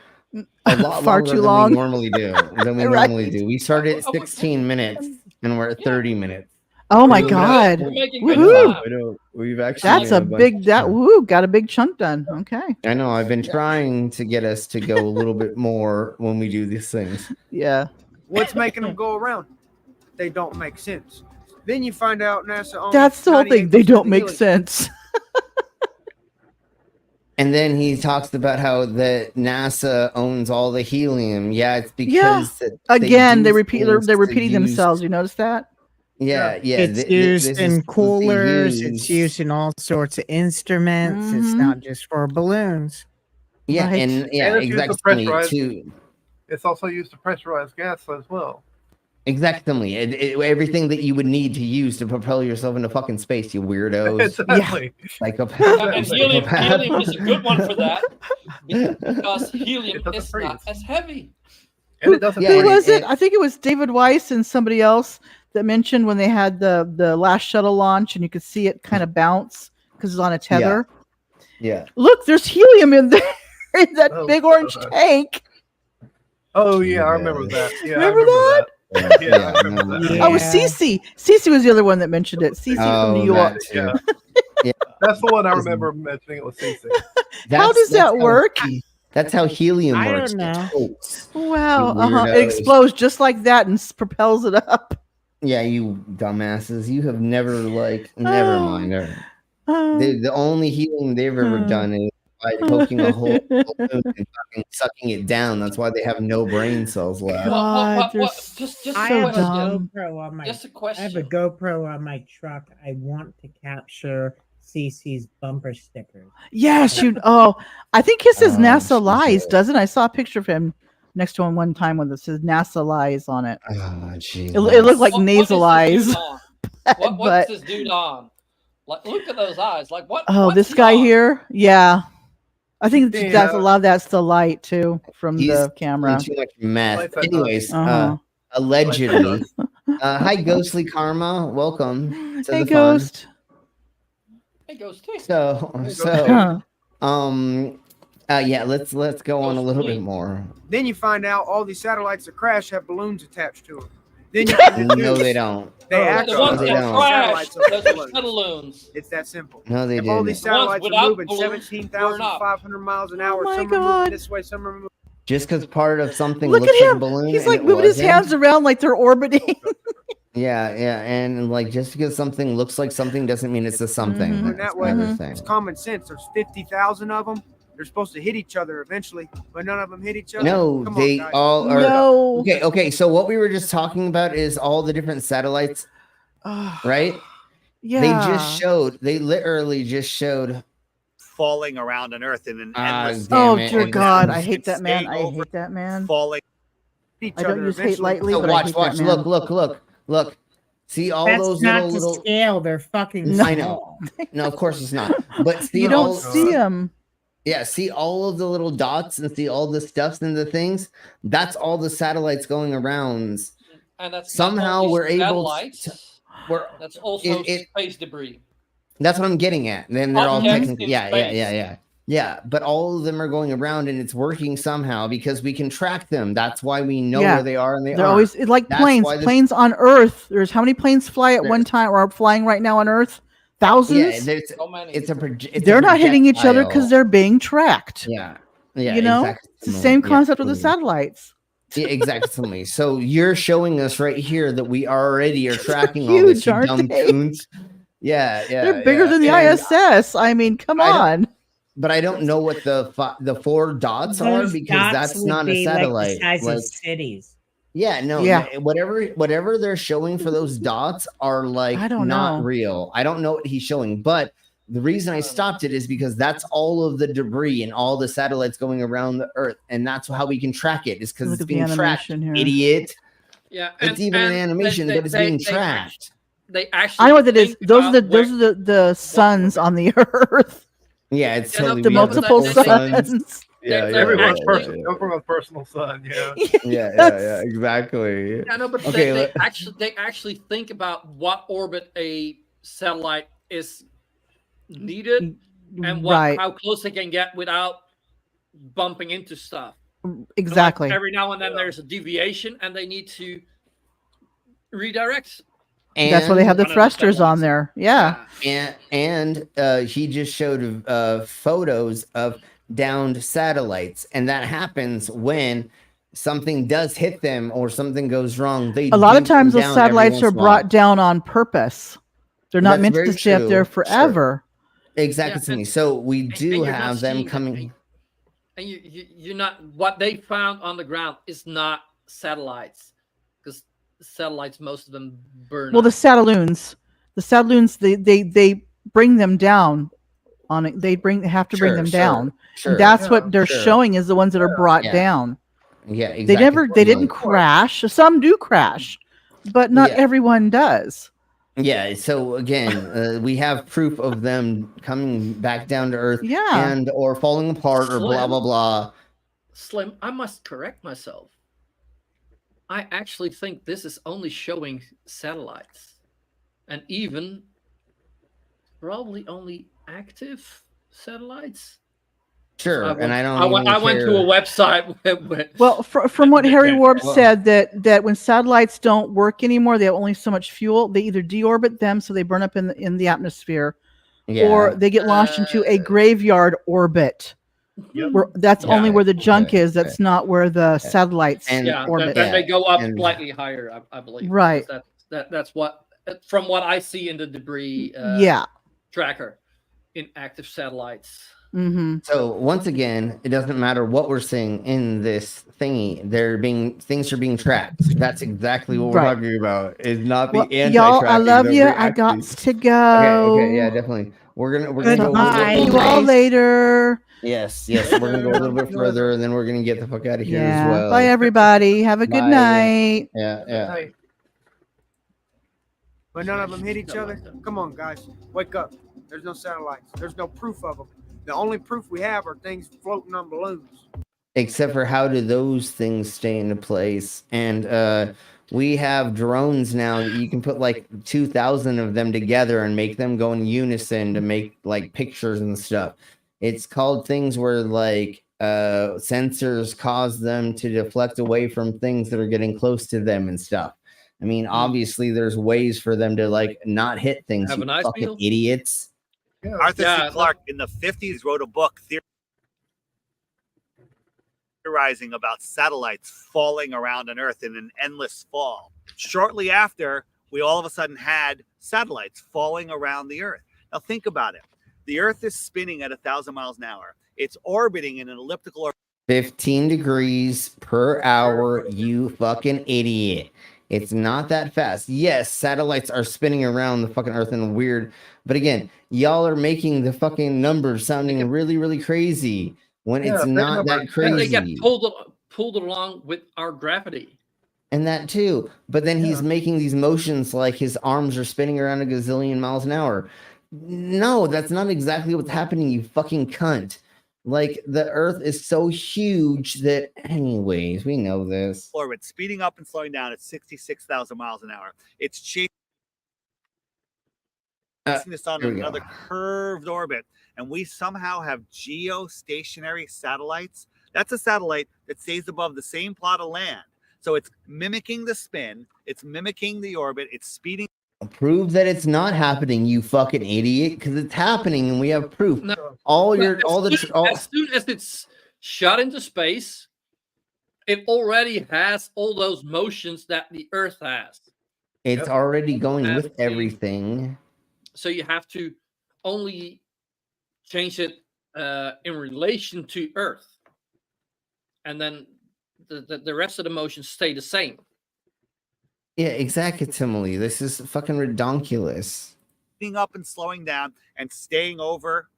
[SPEAKER 10] a lot
[SPEAKER 6] Far
[SPEAKER 10] longer
[SPEAKER 6] too
[SPEAKER 10] than
[SPEAKER 6] long.
[SPEAKER 10] we normally do.
[SPEAKER 6] Right.
[SPEAKER 10] We started at 16 minutes and we're at 30 minutes.
[SPEAKER 6] Oh my
[SPEAKER 10] We're-
[SPEAKER 6] God!
[SPEAKER 17] We're making
[SPEAKER 6] Woohoo!
[SPEAKER 10] I know. We've actually
[SPEAKER 6] That's
[SPEAKER 10] made
[SPEAKER 6] a
[SPEAKER 10] bunch
[SPEAKER 6] big
[SPEAKER 10] of
[SPEAKER 6] that
[SPEAKER 10] stuff.
[SPEAKER 6] woo got a big chunk done. Okay.
[SPEAKER 10] I know. I've been trying to get us to go a little bit more when we do these things.
[SPEAKER 6] Yeah.
[SPEAKER 3] What's making them go around? They don't make sense. Then you find out NASA owns
[SPEAKER 6] That's the whole thing. They
[SPEAKER 3] 98%
[SPEAKER 6] don't
[SPEAKER 3] of
[SPEAKER 6] make
[SPEAKER 3] helium.
[SPEAKER 6] sense.
[SPEAKER 10] And then he talks about how the NASA owns all the helium. Yeah, it's because
[SPEAKER 6] Yeah.
[SPEAKER 10] that
[SPEAKER 6] Again,
[SPEAKER 10] do
[SPEAKER 6] they're repeating
[SPEAKER 10] things to use-
[SPEAKER 6] themselves. You notice that?
[SPEAKER 10] Yeah.
[SPEAKER 1] It's
[SPEAKER 10] this
[SPEAKER 1] used
[SPEAKER 10] is
[SPEAKER 1] in
[SPEAKER 10] what they
[SPEAKER 1] coolers.
[SPEAKER 10] use.
[SPEAKER 1] It's used in all sorts of instruments. It's
[SPEAKER 6] Mhm.
[SPEAKER 1] not just for balloons.
[SPEAKER 10] Yeah,
[SPEAKER 6] Right.
[SPEAKER 10] and yeah,
[SPEAKER 20] And it's used to
[SPEAKER 10] exactly.
[SPEAKER 20] pressurize- It's also used to pressurize gas as well.
[SPEAKER 10] Exactly. Everything that you would need to use to propel yourself into fucking space, you weirdos.
[SPEAKER 20] Exactly.
[SPEAKER 10] Psychopath.
[SPEAKER 17] And helium
[SPEAKER 10] Psychopath.
[SPEAKER 17] is a good one for that because helium is not as heavy.
[SPEAKER 20] And it doesn't.
[SPEAKER 6] Who was it? I think it was David Weiss and somebody else that mentioned when they had the last shuttle launch, and you could see it kind of bounce because it's on a tether.
[SPEAKER 10] Yeah.
[SPEAKER 6] Look, there's helium in there in that
[SPEAKER 20] Oh,
[SPEAKER 6] big orange tank.
[SPEAKER 20] Oh yeah, I remember that. Yeah,
[SPEAKER 6] Remember
[SPEAKER 20] I remember that. Yeah, I remember that.
[SPEAKER 6] Oh, it was Cece. Cece was the other one that mentioned it. Cece from New York.
[SPEAKER 10] that too. Yeah.
[SPEAKER 20] That's the one I remember mentioning. It was CC.
[SPEAKER 6] How does that work?
[SPEAKER 10] That's how helium
[SPEAKER 1] I
[SPEAKER 10] works.
[SPEAKER 1] don't know.
[SPEAKER 10] It floats.
[SPEAKER 6] Wow.
[SPEAKER 10] You
[SPEAKER 6] Uh-huh. It
[SPEAKER 10] weirdos.
[SPEAKER 6] explodes just like that and propels it up.
[SPEAKER 10] Yeah, you dumbasses. You have never never mind. The only helium they've ever done is by poking a hole in the balloon and fucking sucking it down. That's why they have no brain cells left.
[SPEAKER 6] God, they're
[SPEAKER 17] Just
[SPEAKER 1] I
[SPEAKER 6] so
[SPEAKER 1] have a
[SPEAKER 6] dumb.
[SPEAKER 1] GoPro on my.
[SPEAKER 17] Just a
[SPEAKER 1] I have a
[SPEAKER 17] question.
[SPEAKER 1] GoPro on my truck. I want to capture CC's bumper stickers.
[SPEAKER 6] Yes, you. Oh, I think his says
[SPEAKER 10] Oh,
[SPEAKER 6] NASA lies,
[SPEAKER 10] Jesus.
[SPEAKER 6] doesn't it? I saw a picture of him next to him one time when it says NASA lies on it.
[SPEAKER 10] Oh, jeez.
[SPEAKER 6] It looked like
[SPEAKER 17] What is
[SPEAKER 6] nasal
[SPEAKER 17] this
[SPEAKER 6] eyes.
[SPEAKER 17] dude on? What's
[SPEAKER 6] but
[SPEAKER 17] this dude on? Like, look at those eyes. Like, what?
[SPEAKER 6] oh,
[SPEAKER 17] what's
[SPEAKER 6] this
[SPEAKER 17] he
[SPEAKER 6] guy
[SPEAKER 17] on?
[SPEAKER 6] here, yeah. I think
[SPEAKER 20] Yeah.
[SPEAKER 6] that's a lot of that's the light too from
[SPEAKER 10] He's
[SPEAKER 6] the camera.
[SPEAKER 10] Too much meth.
[SPEAKER 20] Like that
[SPEAKER 10] Anyways,
[SPEAKER 6] Uh-huh.
[SPEAKER 10] allegedly. Hi, Ghostly Karma. Welcome to
[SPEAKER 6] Hey,
[SPEAKER 10] the
[SPEAKER 6] Ghost.
[SPEAKER 17] Hey, Ghost. Hey.
[SPEAKER 10] fun. Yeah. Let's go on a little bit more.
[SPEAKER 3] Then you find out all these satellites that crash have balloons attached to them. Then you can
[SPEAKER 10] No,
[SPEAKER 3] deduce
[SPEAKER 10] they don't.
[SPEAKER 3] they act
[SPEAKER 17] The
[SPEAKER 3] on
[SPEAKER 17] ones
[SPEAKER 10] they
[SPEAKER 17] that
[SPEAKER 10] don't.
[SPEAKER 17] crash,
[SPEAKER 3] satellites of
[SPEAKER 17] those are
[SPEAKER 3] balloons.
[SPEAKER 17] satelloons.
[SPEAKER 3] It's that simple.
[SPEAKER 10] No, they
[SPEAKER 3] If all these
[SPEAKER 10] didn't.
[SPEAKER 3] satellites
[SPEAKER 17] without
[SPEAKER 3] are moving
[SPEAKER 17] balloons burn up.
[SPEAKER 3] 17,500 miles an hour,
[SPEAKER 6] my
[SPEAKER 3] some are
[SPEAKER 6] God.
[SPEAKER 3] moving this way, some are moving.
[SPEAKER 10] Just because part of something
[SPEAKER 6] Look
[SPEAKER 10] looks
[SPEAKER 6] at
[SPEAKER 10] like a
[SPEAKER 6] him.
[SPEAKER 10] balloon,
[SPEAKER 6] He's
[SPEAKER 10] and
[SPEAKER 6] like
[SPEAKER 10] it
[SPEAKER 6] moving his
[SPEAKER 10] wasn't.
[SPEAKER 6] hands around like they're orbiting.
[SPEAKER 10] Yeah, and like just because something looks like something doesn't mean it's a something.
[SPEAKER 6] Mhm.
[SPEAKER 3] Moving
[SPEAKER 10] That's
[SPEAKER 3] that way.
[SPEAKER 10] another thing.
[SPEAKER 3] It's common sense. There's 50,000 of them. They're supposed to hit each other eventually, but none of them hit each other.
[SPEAKER 10] No,
[SPEAKER 3] Come on,
[SPEAKER 10] they
[SPEAKER 3] guys.
[SPEAKER 10] all are.
[SPEAKER 6] No.
[SPEAKER 10] Okay. So what we were just talking about is all the different satellites, right? They literally just showed
[SPEAKER 22] falling around on Earth in an endless.
[SPEAKER 6] Oh dear God, I hate that man. I hate that man.
[SPEAKER 22] Falling.
[SPEAKER 6] I don't use hate lightly,
[SPEAKER 10] So
[SPEAKER 6] but I hate
[SPEAKER 10] watch,
[SPEAKER 6] that man.
[SPEAKER 10] look. See all
[SPEAKER 1] That's
[SPEAKER 10] those
[SPEAKER 1] not
[SPEAKER 10] little
[SPEAKER 1] to scale. They're fucking
[SPEAKER 10] I know. No, of course it's not. But see,
[SPEAKER 6] You don't see them.
[SPEAKER 10] Yeah, see all of the little dots and see all the stuffs and the things. That's all the satellites going around.
[SPEAKER 17] And that's
[SPEAKER 10] Somehow we're able to.
[SPEAKER 17] That's also space debris.
[SPEAKER 10] That's what I'm getting at. Then they're all
[SPEAKER 17] Objects
[SPEAKER 10] technically,
[SPEAKER 17] in
[SPEAKER 10] yeah.
[SPEAKER 17] space.
[SPEAKER 10] Yeah, but all of them are going around and it's working somehow because we can track them. That's why we know
[SPEAKER 6] Yeah.
[SPEAKER 10] where they are and
[SPEAKER 6] They're
[SPEAKER 10] aren't.
[SPEAKER 6] always like
[SPEAKER 10] That's
[SPEAKER 6] planes.
[SPEAKER 10] why
[SPEAKER 6] Planes on Earth. There's how many planes fly at one time or are flying right now on Earth? Thousands.
[SPEAKER 10] Yeah,
[SPEAKER 6] They're not hitting each other because they're being tracked.
[SPEAKER 10] Yeah,
[SPEAKER 6] you know,
[SPEAKER 10] exactly.
[SPEAKER 6] it's the same
[SPEAKER 10] Yeah,
[SPEAKER 6] concept with the
[SPEAKER 10] totally.
[SPEAKER 6] satellites.
[SPEAKER 10] Yeah, exactly. So you're showing us right here that we already are tracking all
[SPEAKER 6] huge,
[SPEAKER 10] this, you
[SPEAKER 6] aren't
[SPEAKER 10] dumb
[SPEAKER 6] they?
[SPEAKER 10] coons. Yeah.
[SPEAKER 6] They're bigger than the
[SPEAKER 10] And
[SPEAKER 6] ISS. I mean, come on.
[SPEAKER 10] But I don't know what the 4 dots are
[SPEAKER 1] Those
[SPEAKER 10] because
[SPEAKER 1] dots
[SPEAKER 10] that's
[SPEAKER 1] would
[SPEAKER 10] not a
[SPEAKER 1] be
[SPEAKER 10] satellite.
[SPEAKER 1] like the size of cities.
[SPEAKER 10] Yeah, no, whatever they're showing for those dots are like
[SPEAKER 6] I don't
[SPEAKER 10] not
[SPEAKER 6] know.
[SPEAKER 10] real. I don't know what he's showing, but the reason I stopped it is because that's all of the debris and all the satellites going around the Earth, and that's how we can track it. Is because
[SPEAKER 6] Look
[SPEAKER 10] it's
[SPEAKER 6] at the
[SPEAKER 10] being tracked,
[SPEAKER 6] animation here.
[SPEAKER 10] idiot.
[SPEAKER 17] Yeah,
[SPEAKER 10] It's even an animation, but it's being tracked.
[SPEAKER 17] They actually.
[SPEAKER 6] I know what it is.
[SPEAKER 17] think
[SPEAKER 6] Those are
[SPEAKER 17] about
[SPEAKER 6] the suns on the Earth.
[SPEAKER 10] Yeah, it's
[SPEAKER 17] Yeah, no,
[SPEAKER 10] totally
[SPEAKER 6] The
[SPEAKER 10] we have
[SPEAKER 6] multiple
[SPEAKER 10] full
[SPEAKER 6] suns.
[SPEAKER 10] Yeah,
[SPEAKER 20] Everyone's come from a personal sun. Yeah.
[SPEAKER 10] yeah, exactly.
[SPEAKER 17] Yeah, no, but
[SPEAKER 10] Okay,
[SPEAKER 17] they actually think about what orbit a satellite is needed and
[SPEAKER 6] Right.
[SPEAKER 17] how close they can get without bumping into stuff.
[SPEAKER 6] Exactly.
[SPEAKER 17] Like every now and then there's a deviation and they need to redirect.
[SPEAKER 6] That's why they have the
[SPEAKER 17] one of
[SPEAKER 6] thrusters on there. Yeah.
[SPEAKER 10] And he just showed photos of downed satellites, and that happens when something does hit them or something goes wrong. They
[SPEAKER 6] A lot of
[SPEAKER 10] do come
[SPEAKER 6] times those
[SPEAKER 10] down every
[SPEAKER 6] satellites
[SPEAKER 10] once
[SPEAKER 6] are
[SPEAKER 10] in a while.
[SPEAKER 6] brought down on purpose. They're not
[SPEAKER 10] That's
[SPEAKER 6] meant
[SPEAKER 10] very
[SPEAKER 6] to stay up there
[SPEAKER 10] true.
[SPEAKER 6] forever.
[SPEAKER 10] Exactly. to me. So we do
[SPEAKER 17] you're not
[SPEAKER 10] have them
[SPEAKER 17] seeing that,
[SPEAKER 10] coming.
[SPEAKER 17] And you're not, what they found on the ground is not satellites, because satellites, most of them burn.
[SPEAKER 6] Well, the
[SPEAKER 17] up.
[SPEAKER 6] Satelloons, they bring them down on it. They have to bring them down.
[SPEAKER 10] sure,
[SPEAKER 6] And that's what they're
[SPEAKER 10] sure.
[SPEAKER 6] showing is the ones that are brought
[SPEAKER 10] Yeah.
[SPEAKER 6] down.
[SPEAKER 10] Yeah, exactly.
[SPEAKER 6] They didn't crash. Some do crash, but not
[SPEAKER 10] Yeah.
[SPEAKER 6] everyone does.
[SPEAKER 10] Yeah. So again, we have proof of them coming back down to Earth,
[SPEAKER 6] Yeah.
[SPEAKER 10] and or falling apart or blah blah blah.
[SPEAKER 17] Slim, I must correct myself. I actually think this is only showing satellites, and even probably only active satellites.
[SPEAKER 10] Sure, and I don't.
[SPEAKER 17] I went to a website.
[SPEAKER 6] Well, from what Harry Warp
[SPEAKER 10] Well-
[SPEAKER 6] said, that when satellites don't work anymore, they have only so much fuel. They either deorbit them, so they burn up in the atmosphere, or they get launched into a graveyard orbit. Where that's only where the junk is. That's not where the satellites orbit.
[SPEAKER 17] Then they go up slightly higher, I believe.
[SPEAKER 6] Right.
[SPEAKER 17] That's what, from what I see in the debris tracker in active satellites.
[SPEAKER 6] Mm-hmm.
[SPEAKER 10] So once again, it doesn't matter what we're seeing in this thingy. Things are being tracked. That's exactly what we're
[SPEAKER 6] Right.
[SPEAKER 10] talking about. Is not the
[SPEAKER 6] Well,
[SPEAKER 10] anti-tracking.
[SPEAKER 6] y'all, I love
[SPEAKER 10] that
[SPEAKER 6] you.
[SPEAKER 10] we're
[SPEAKER 6] I got
[SPEAKER 10] actually-
[SPEAKER 6] to go.
[SPEAKER 10] Okay, yeah, definitely. We're gonna go.
[SPEAKER 6] Goodbye. See you all later.
[SPEAKER 10] Yes, we're gonna go a little bit further, and then we're gonna get the fuck out of here
[SPEAKER 6] Yeah.
[SPEAKER 10] as well.
[SPEAKER 6] Bye, everybody. Have a good
[SPEAKER 10] Bye.
[SPEAKER 6] night.
[SPEAKER 10] Yeah.
[SPEAKER 3] But none of them hit each other. Come on, guys, wake up. There's no satellites. There's no proof of them. The only proof we have are things floating on balloons.
[SPEAKER 10] Except for how do those things stay into place? And we have drones now that you can put like 2,000 of them together and make them go in unison to make like pictures and stuff. It's called things where like sensors cause them to deflect away from things that are getting close to them and stuff. I mean, obviously there's ways for them to like not hit things.
[SPEAKER 17] Have
[SPEAKER 10] You
[SPEAKER 17] a nice
[SPEAKER 10] fucking
[SPEAKER 17] meal.
[SPEAKER 10] idiots.
[SPEAKER 22] Arthur C. Clarke in the 50s wrote a book theorizing about satellites falling around on Earth in an endless fall. Shortly after, we all of a sudden had satellites falling around the Earth. Now think about it. The Earth is spinning at 1,000 miles an hour. It's orbiting in an elliptical orbit.
[SPEAKER 10] 15 degrees per hour, you fucking idiot. It's not that fast. Yes, satellites are spinning around the fucking Earth in weird, but again, y'all are making the fucking numbers sounding really, really crazy when it's not that crazy.
[SPEAKER 17] They get pulled along with our gravity.
[SPEAKER 10] And that too. But then he's making these motions like his arms are spinning around a gazillion miles an hour. No, that's not exactly what's happening, you fucking cunt. Like, the Earth is so huge that, anyways, we know this.
[SPEAKER 22] Orbit speeding up and slowing down at 66,000 miles an hour. It's chasing the sun on another curved orbit, and we somehow have geostationary satellites. That's a satellite that stays above the same plot of land. So it's mimicking the spin, it's mimicking the orbit, it's speeding.
[SPEAKER 10] Prove that it's not happening, you fucking idiot, because it's happening and we have proof.
[SPEAKER 17] No.
[SPEAKER 10] As
[SPEAKER 17] soon as it's shot into space, it already has all those motions that the Earth has.
[SPEAKER 10] It's already going with everything.
[SPEAKER 17] So you have to only change it in relation to Earth, and then the rest of the motions stay the same.
[SPEAKER 10] Yeah, exactly. This is fucking redonkulous.
[SPEAKER 22] Speeding up and slowing down and staying over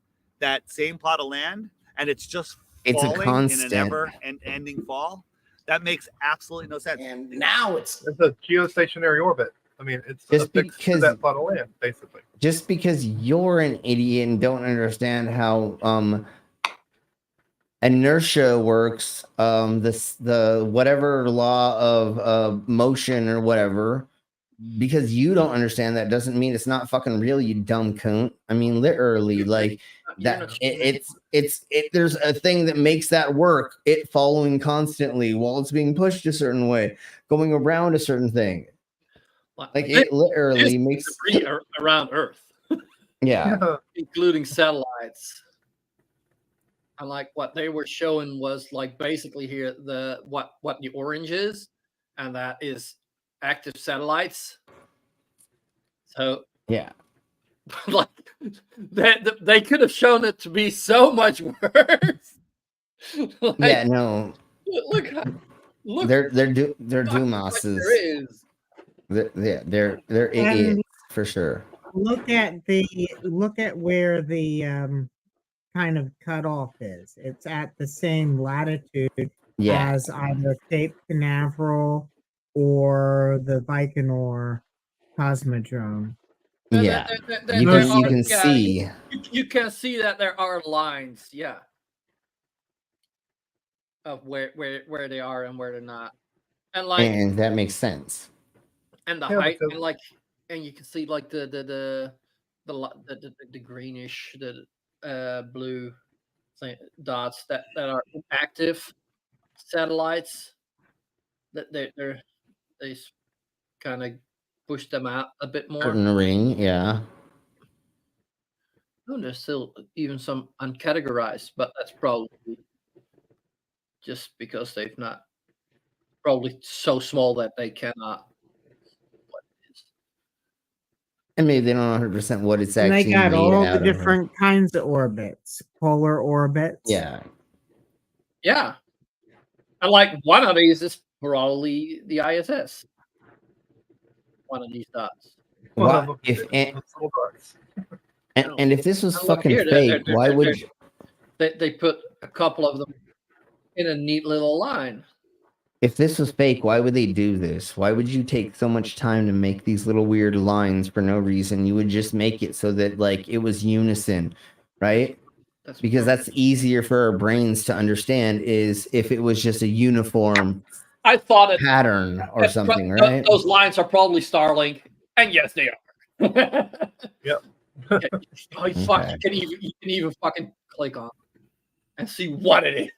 [SPEAKER 22] that same plot of land, and it's just falling in a never-ending fall. That makes absolutely no sense.
[SPEAKER 7] And now it's
[SPEAKER 20] a geostationary orbit. I mean, it's
[SPEAKER 10] just
[SPEAKER 20] because that plot of land, basically.
[SPEAKER 10] Just because you're an idiot and don't understand how inertia works, the whatever law of motion or whatever, because you don't understand that doesn't mean it's not fucking real, you dumb cunt. I mean, literally, like that. There's a thing that makes that work. It following constantly while it's being pushed a certain way, going around a certain thing. Like it literally makes
[SPEAKER 17] debris around Earth.
[SPEAKER 10] Yeah,
[SPEAKER 17] including satellites. And like what they were showing was like basically here what the orange is, and that is active satellites. So
[SPEAKER 10] yeah,
[SPEAKER 17] like they could have shown it to be so much worse.
[SPEAKER 10] Like, yeah, no.
[SPEAKER 17] Look,
[SPEAKER 10] they're dumbasses. They're idiots for sure.
[SPEAKER 1] Look at where the kind of cutoff is. It's at the same latitude as either Cape Canaveral or the Baikonur Cosmodrome.
[SPEAKER 10] Yeah, you can see.
[SPEAKER 17] You can see that there are lines, of where they are and where they're not, and
[SPEAKER 10] that makes sense.
[SPEAKER 17] And the height, and you can see like the greenish, blue dots that are active satellites. That they kind of push them out a bit more.
[SPEAKER 10] In the ring, yeah.
[SPEAKER 17] Oh, there's still even some uncategorized, but that's probably just because they've not probably so small that they cannot.
[SPEAKER 10] And maybe they don't know 100% what it's actually.
[SPEAKER 1] And they got all the different kinds of orbits, polar orbits.
[SPEAKER 10] Yeah.
[SPEAKER 17] Yeah. And like one of these is probably the ISS. One of these dots.
[SPEAKER 10] Well, and if this was fucking fake, why would
[SPEAKER 17] they put a couple of them in a neat little line?
[SPEAKER 10] If this was fake, why would they do this? Why would you take so much time to make these little weird lines for no reason? You would just make it so that like it was unison, right? Because that's easier for our brains to understand is if it was just a uniform pattern or something, right?
[SPEAKER 17] Those lines are probably Starlink, and yes, they are.
[SPEAKER 20] Yep.
[SPEAKER 17] You can even fucking click on and see what it is.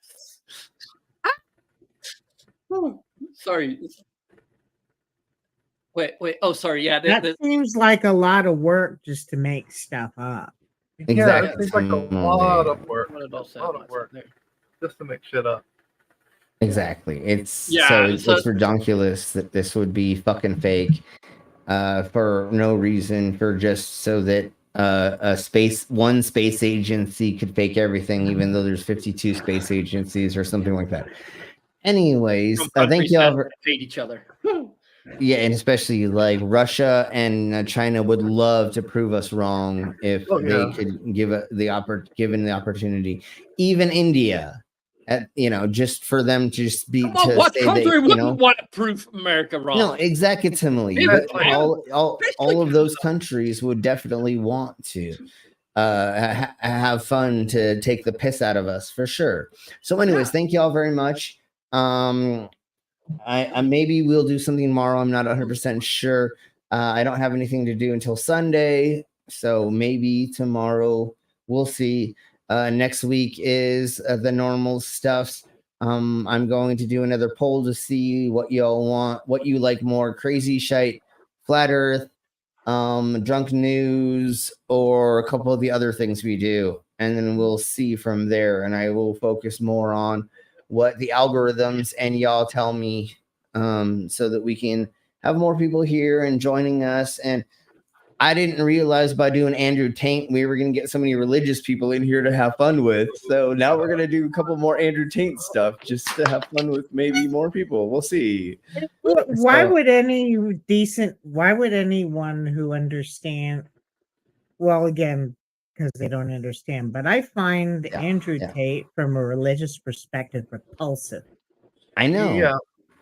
[SPEAKER 17] Oh, sorry. Wait. Oh, sorry. Yeah,
[SPEAKER 1] that seems like a lot of work just to make stuff up.
[SPEAKER 10] Exactly.
[SPEAKER 20] Yeah, it seems like a lot of work. Just to make shit up.
[SPEAKER 10] Exactly. It's ridiculous that this would be fucking fake for no reason, for just so that one space agency could fake everything, even though there's 52 space agencies or something like that. Anyways, thank you all for
[SPEAKER 17] hate each other.
[SPEAKER 10] Yeah, and especially like Russia and China would love to prove us wrong if they could given the opportunity. Even India, just for them to just be
[SPEAKER 17] Come on,
[SPEAKER 10] to
[SPEAKER 17] what
[SPEAKER 10] say
[SPEAKER 17] country
[SPEAKER 10] they,
[SPEAKER 17] wouldn't want to prove America wrong?
[SPEAKER 10] no, exactly. But all of those countries would definitely want to have fun to take the piss out of us for sure. So, anyways, thank you all very much. I maybe we'll do something tomorrow. I'm not 100% sure. I don't have anything to do until Sunday, so maybe tomorrow. We'll see. Next week is the normal stuff. I'm going to do another poll to see what y'all want, what you like more: crazy shite, flat Earth, drunk news, or a couple of the other things we do, and then we'll see from there. And I will focus more on what the algorithms and y'all tell me, so that we can have more people here and joining us. And I didn't realize by doing Andrew Tate we were going to get so many religious people in here to have fun with. So now we're going to do a couple more Andrew Tate stuff just to have fun with maybe more people. We'll see.
[SPEAKER 1] Why would anyone who understand, well, again, because they don't understand, but I find Andrew Tate from a religious perspective repulsive.
[SPEAKER 10] I know.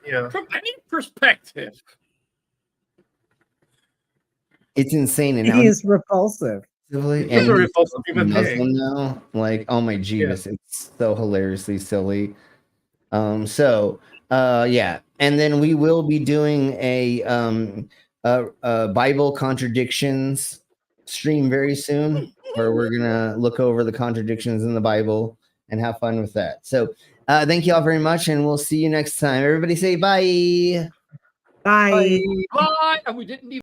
[SPEAKER 20] Yeah.
[SPEAKER 17] From any perspective.
[SPEAKER 10] It's insane. And
[SPEAKER 1] He is repulsive.
[SPEAKER 10] And
[SPEAKER 20] He's a repulsive human
[SPEAKER 10] Muslim
[SPEAKER 20] being.
[SPEAKER 10] now, like, oh my Jeebus, it's so hilariously silly. Yeah, and then we will be doing a Bible contradictions stream very soon, where we're gonna look over the contradictions in the Bible and have fun with that. So, thank you all very much, and we'll see you next time. Everybody say bye.
[SPEAKER 1] Bye.
[SPEAKER 17] Bye. And we didn't even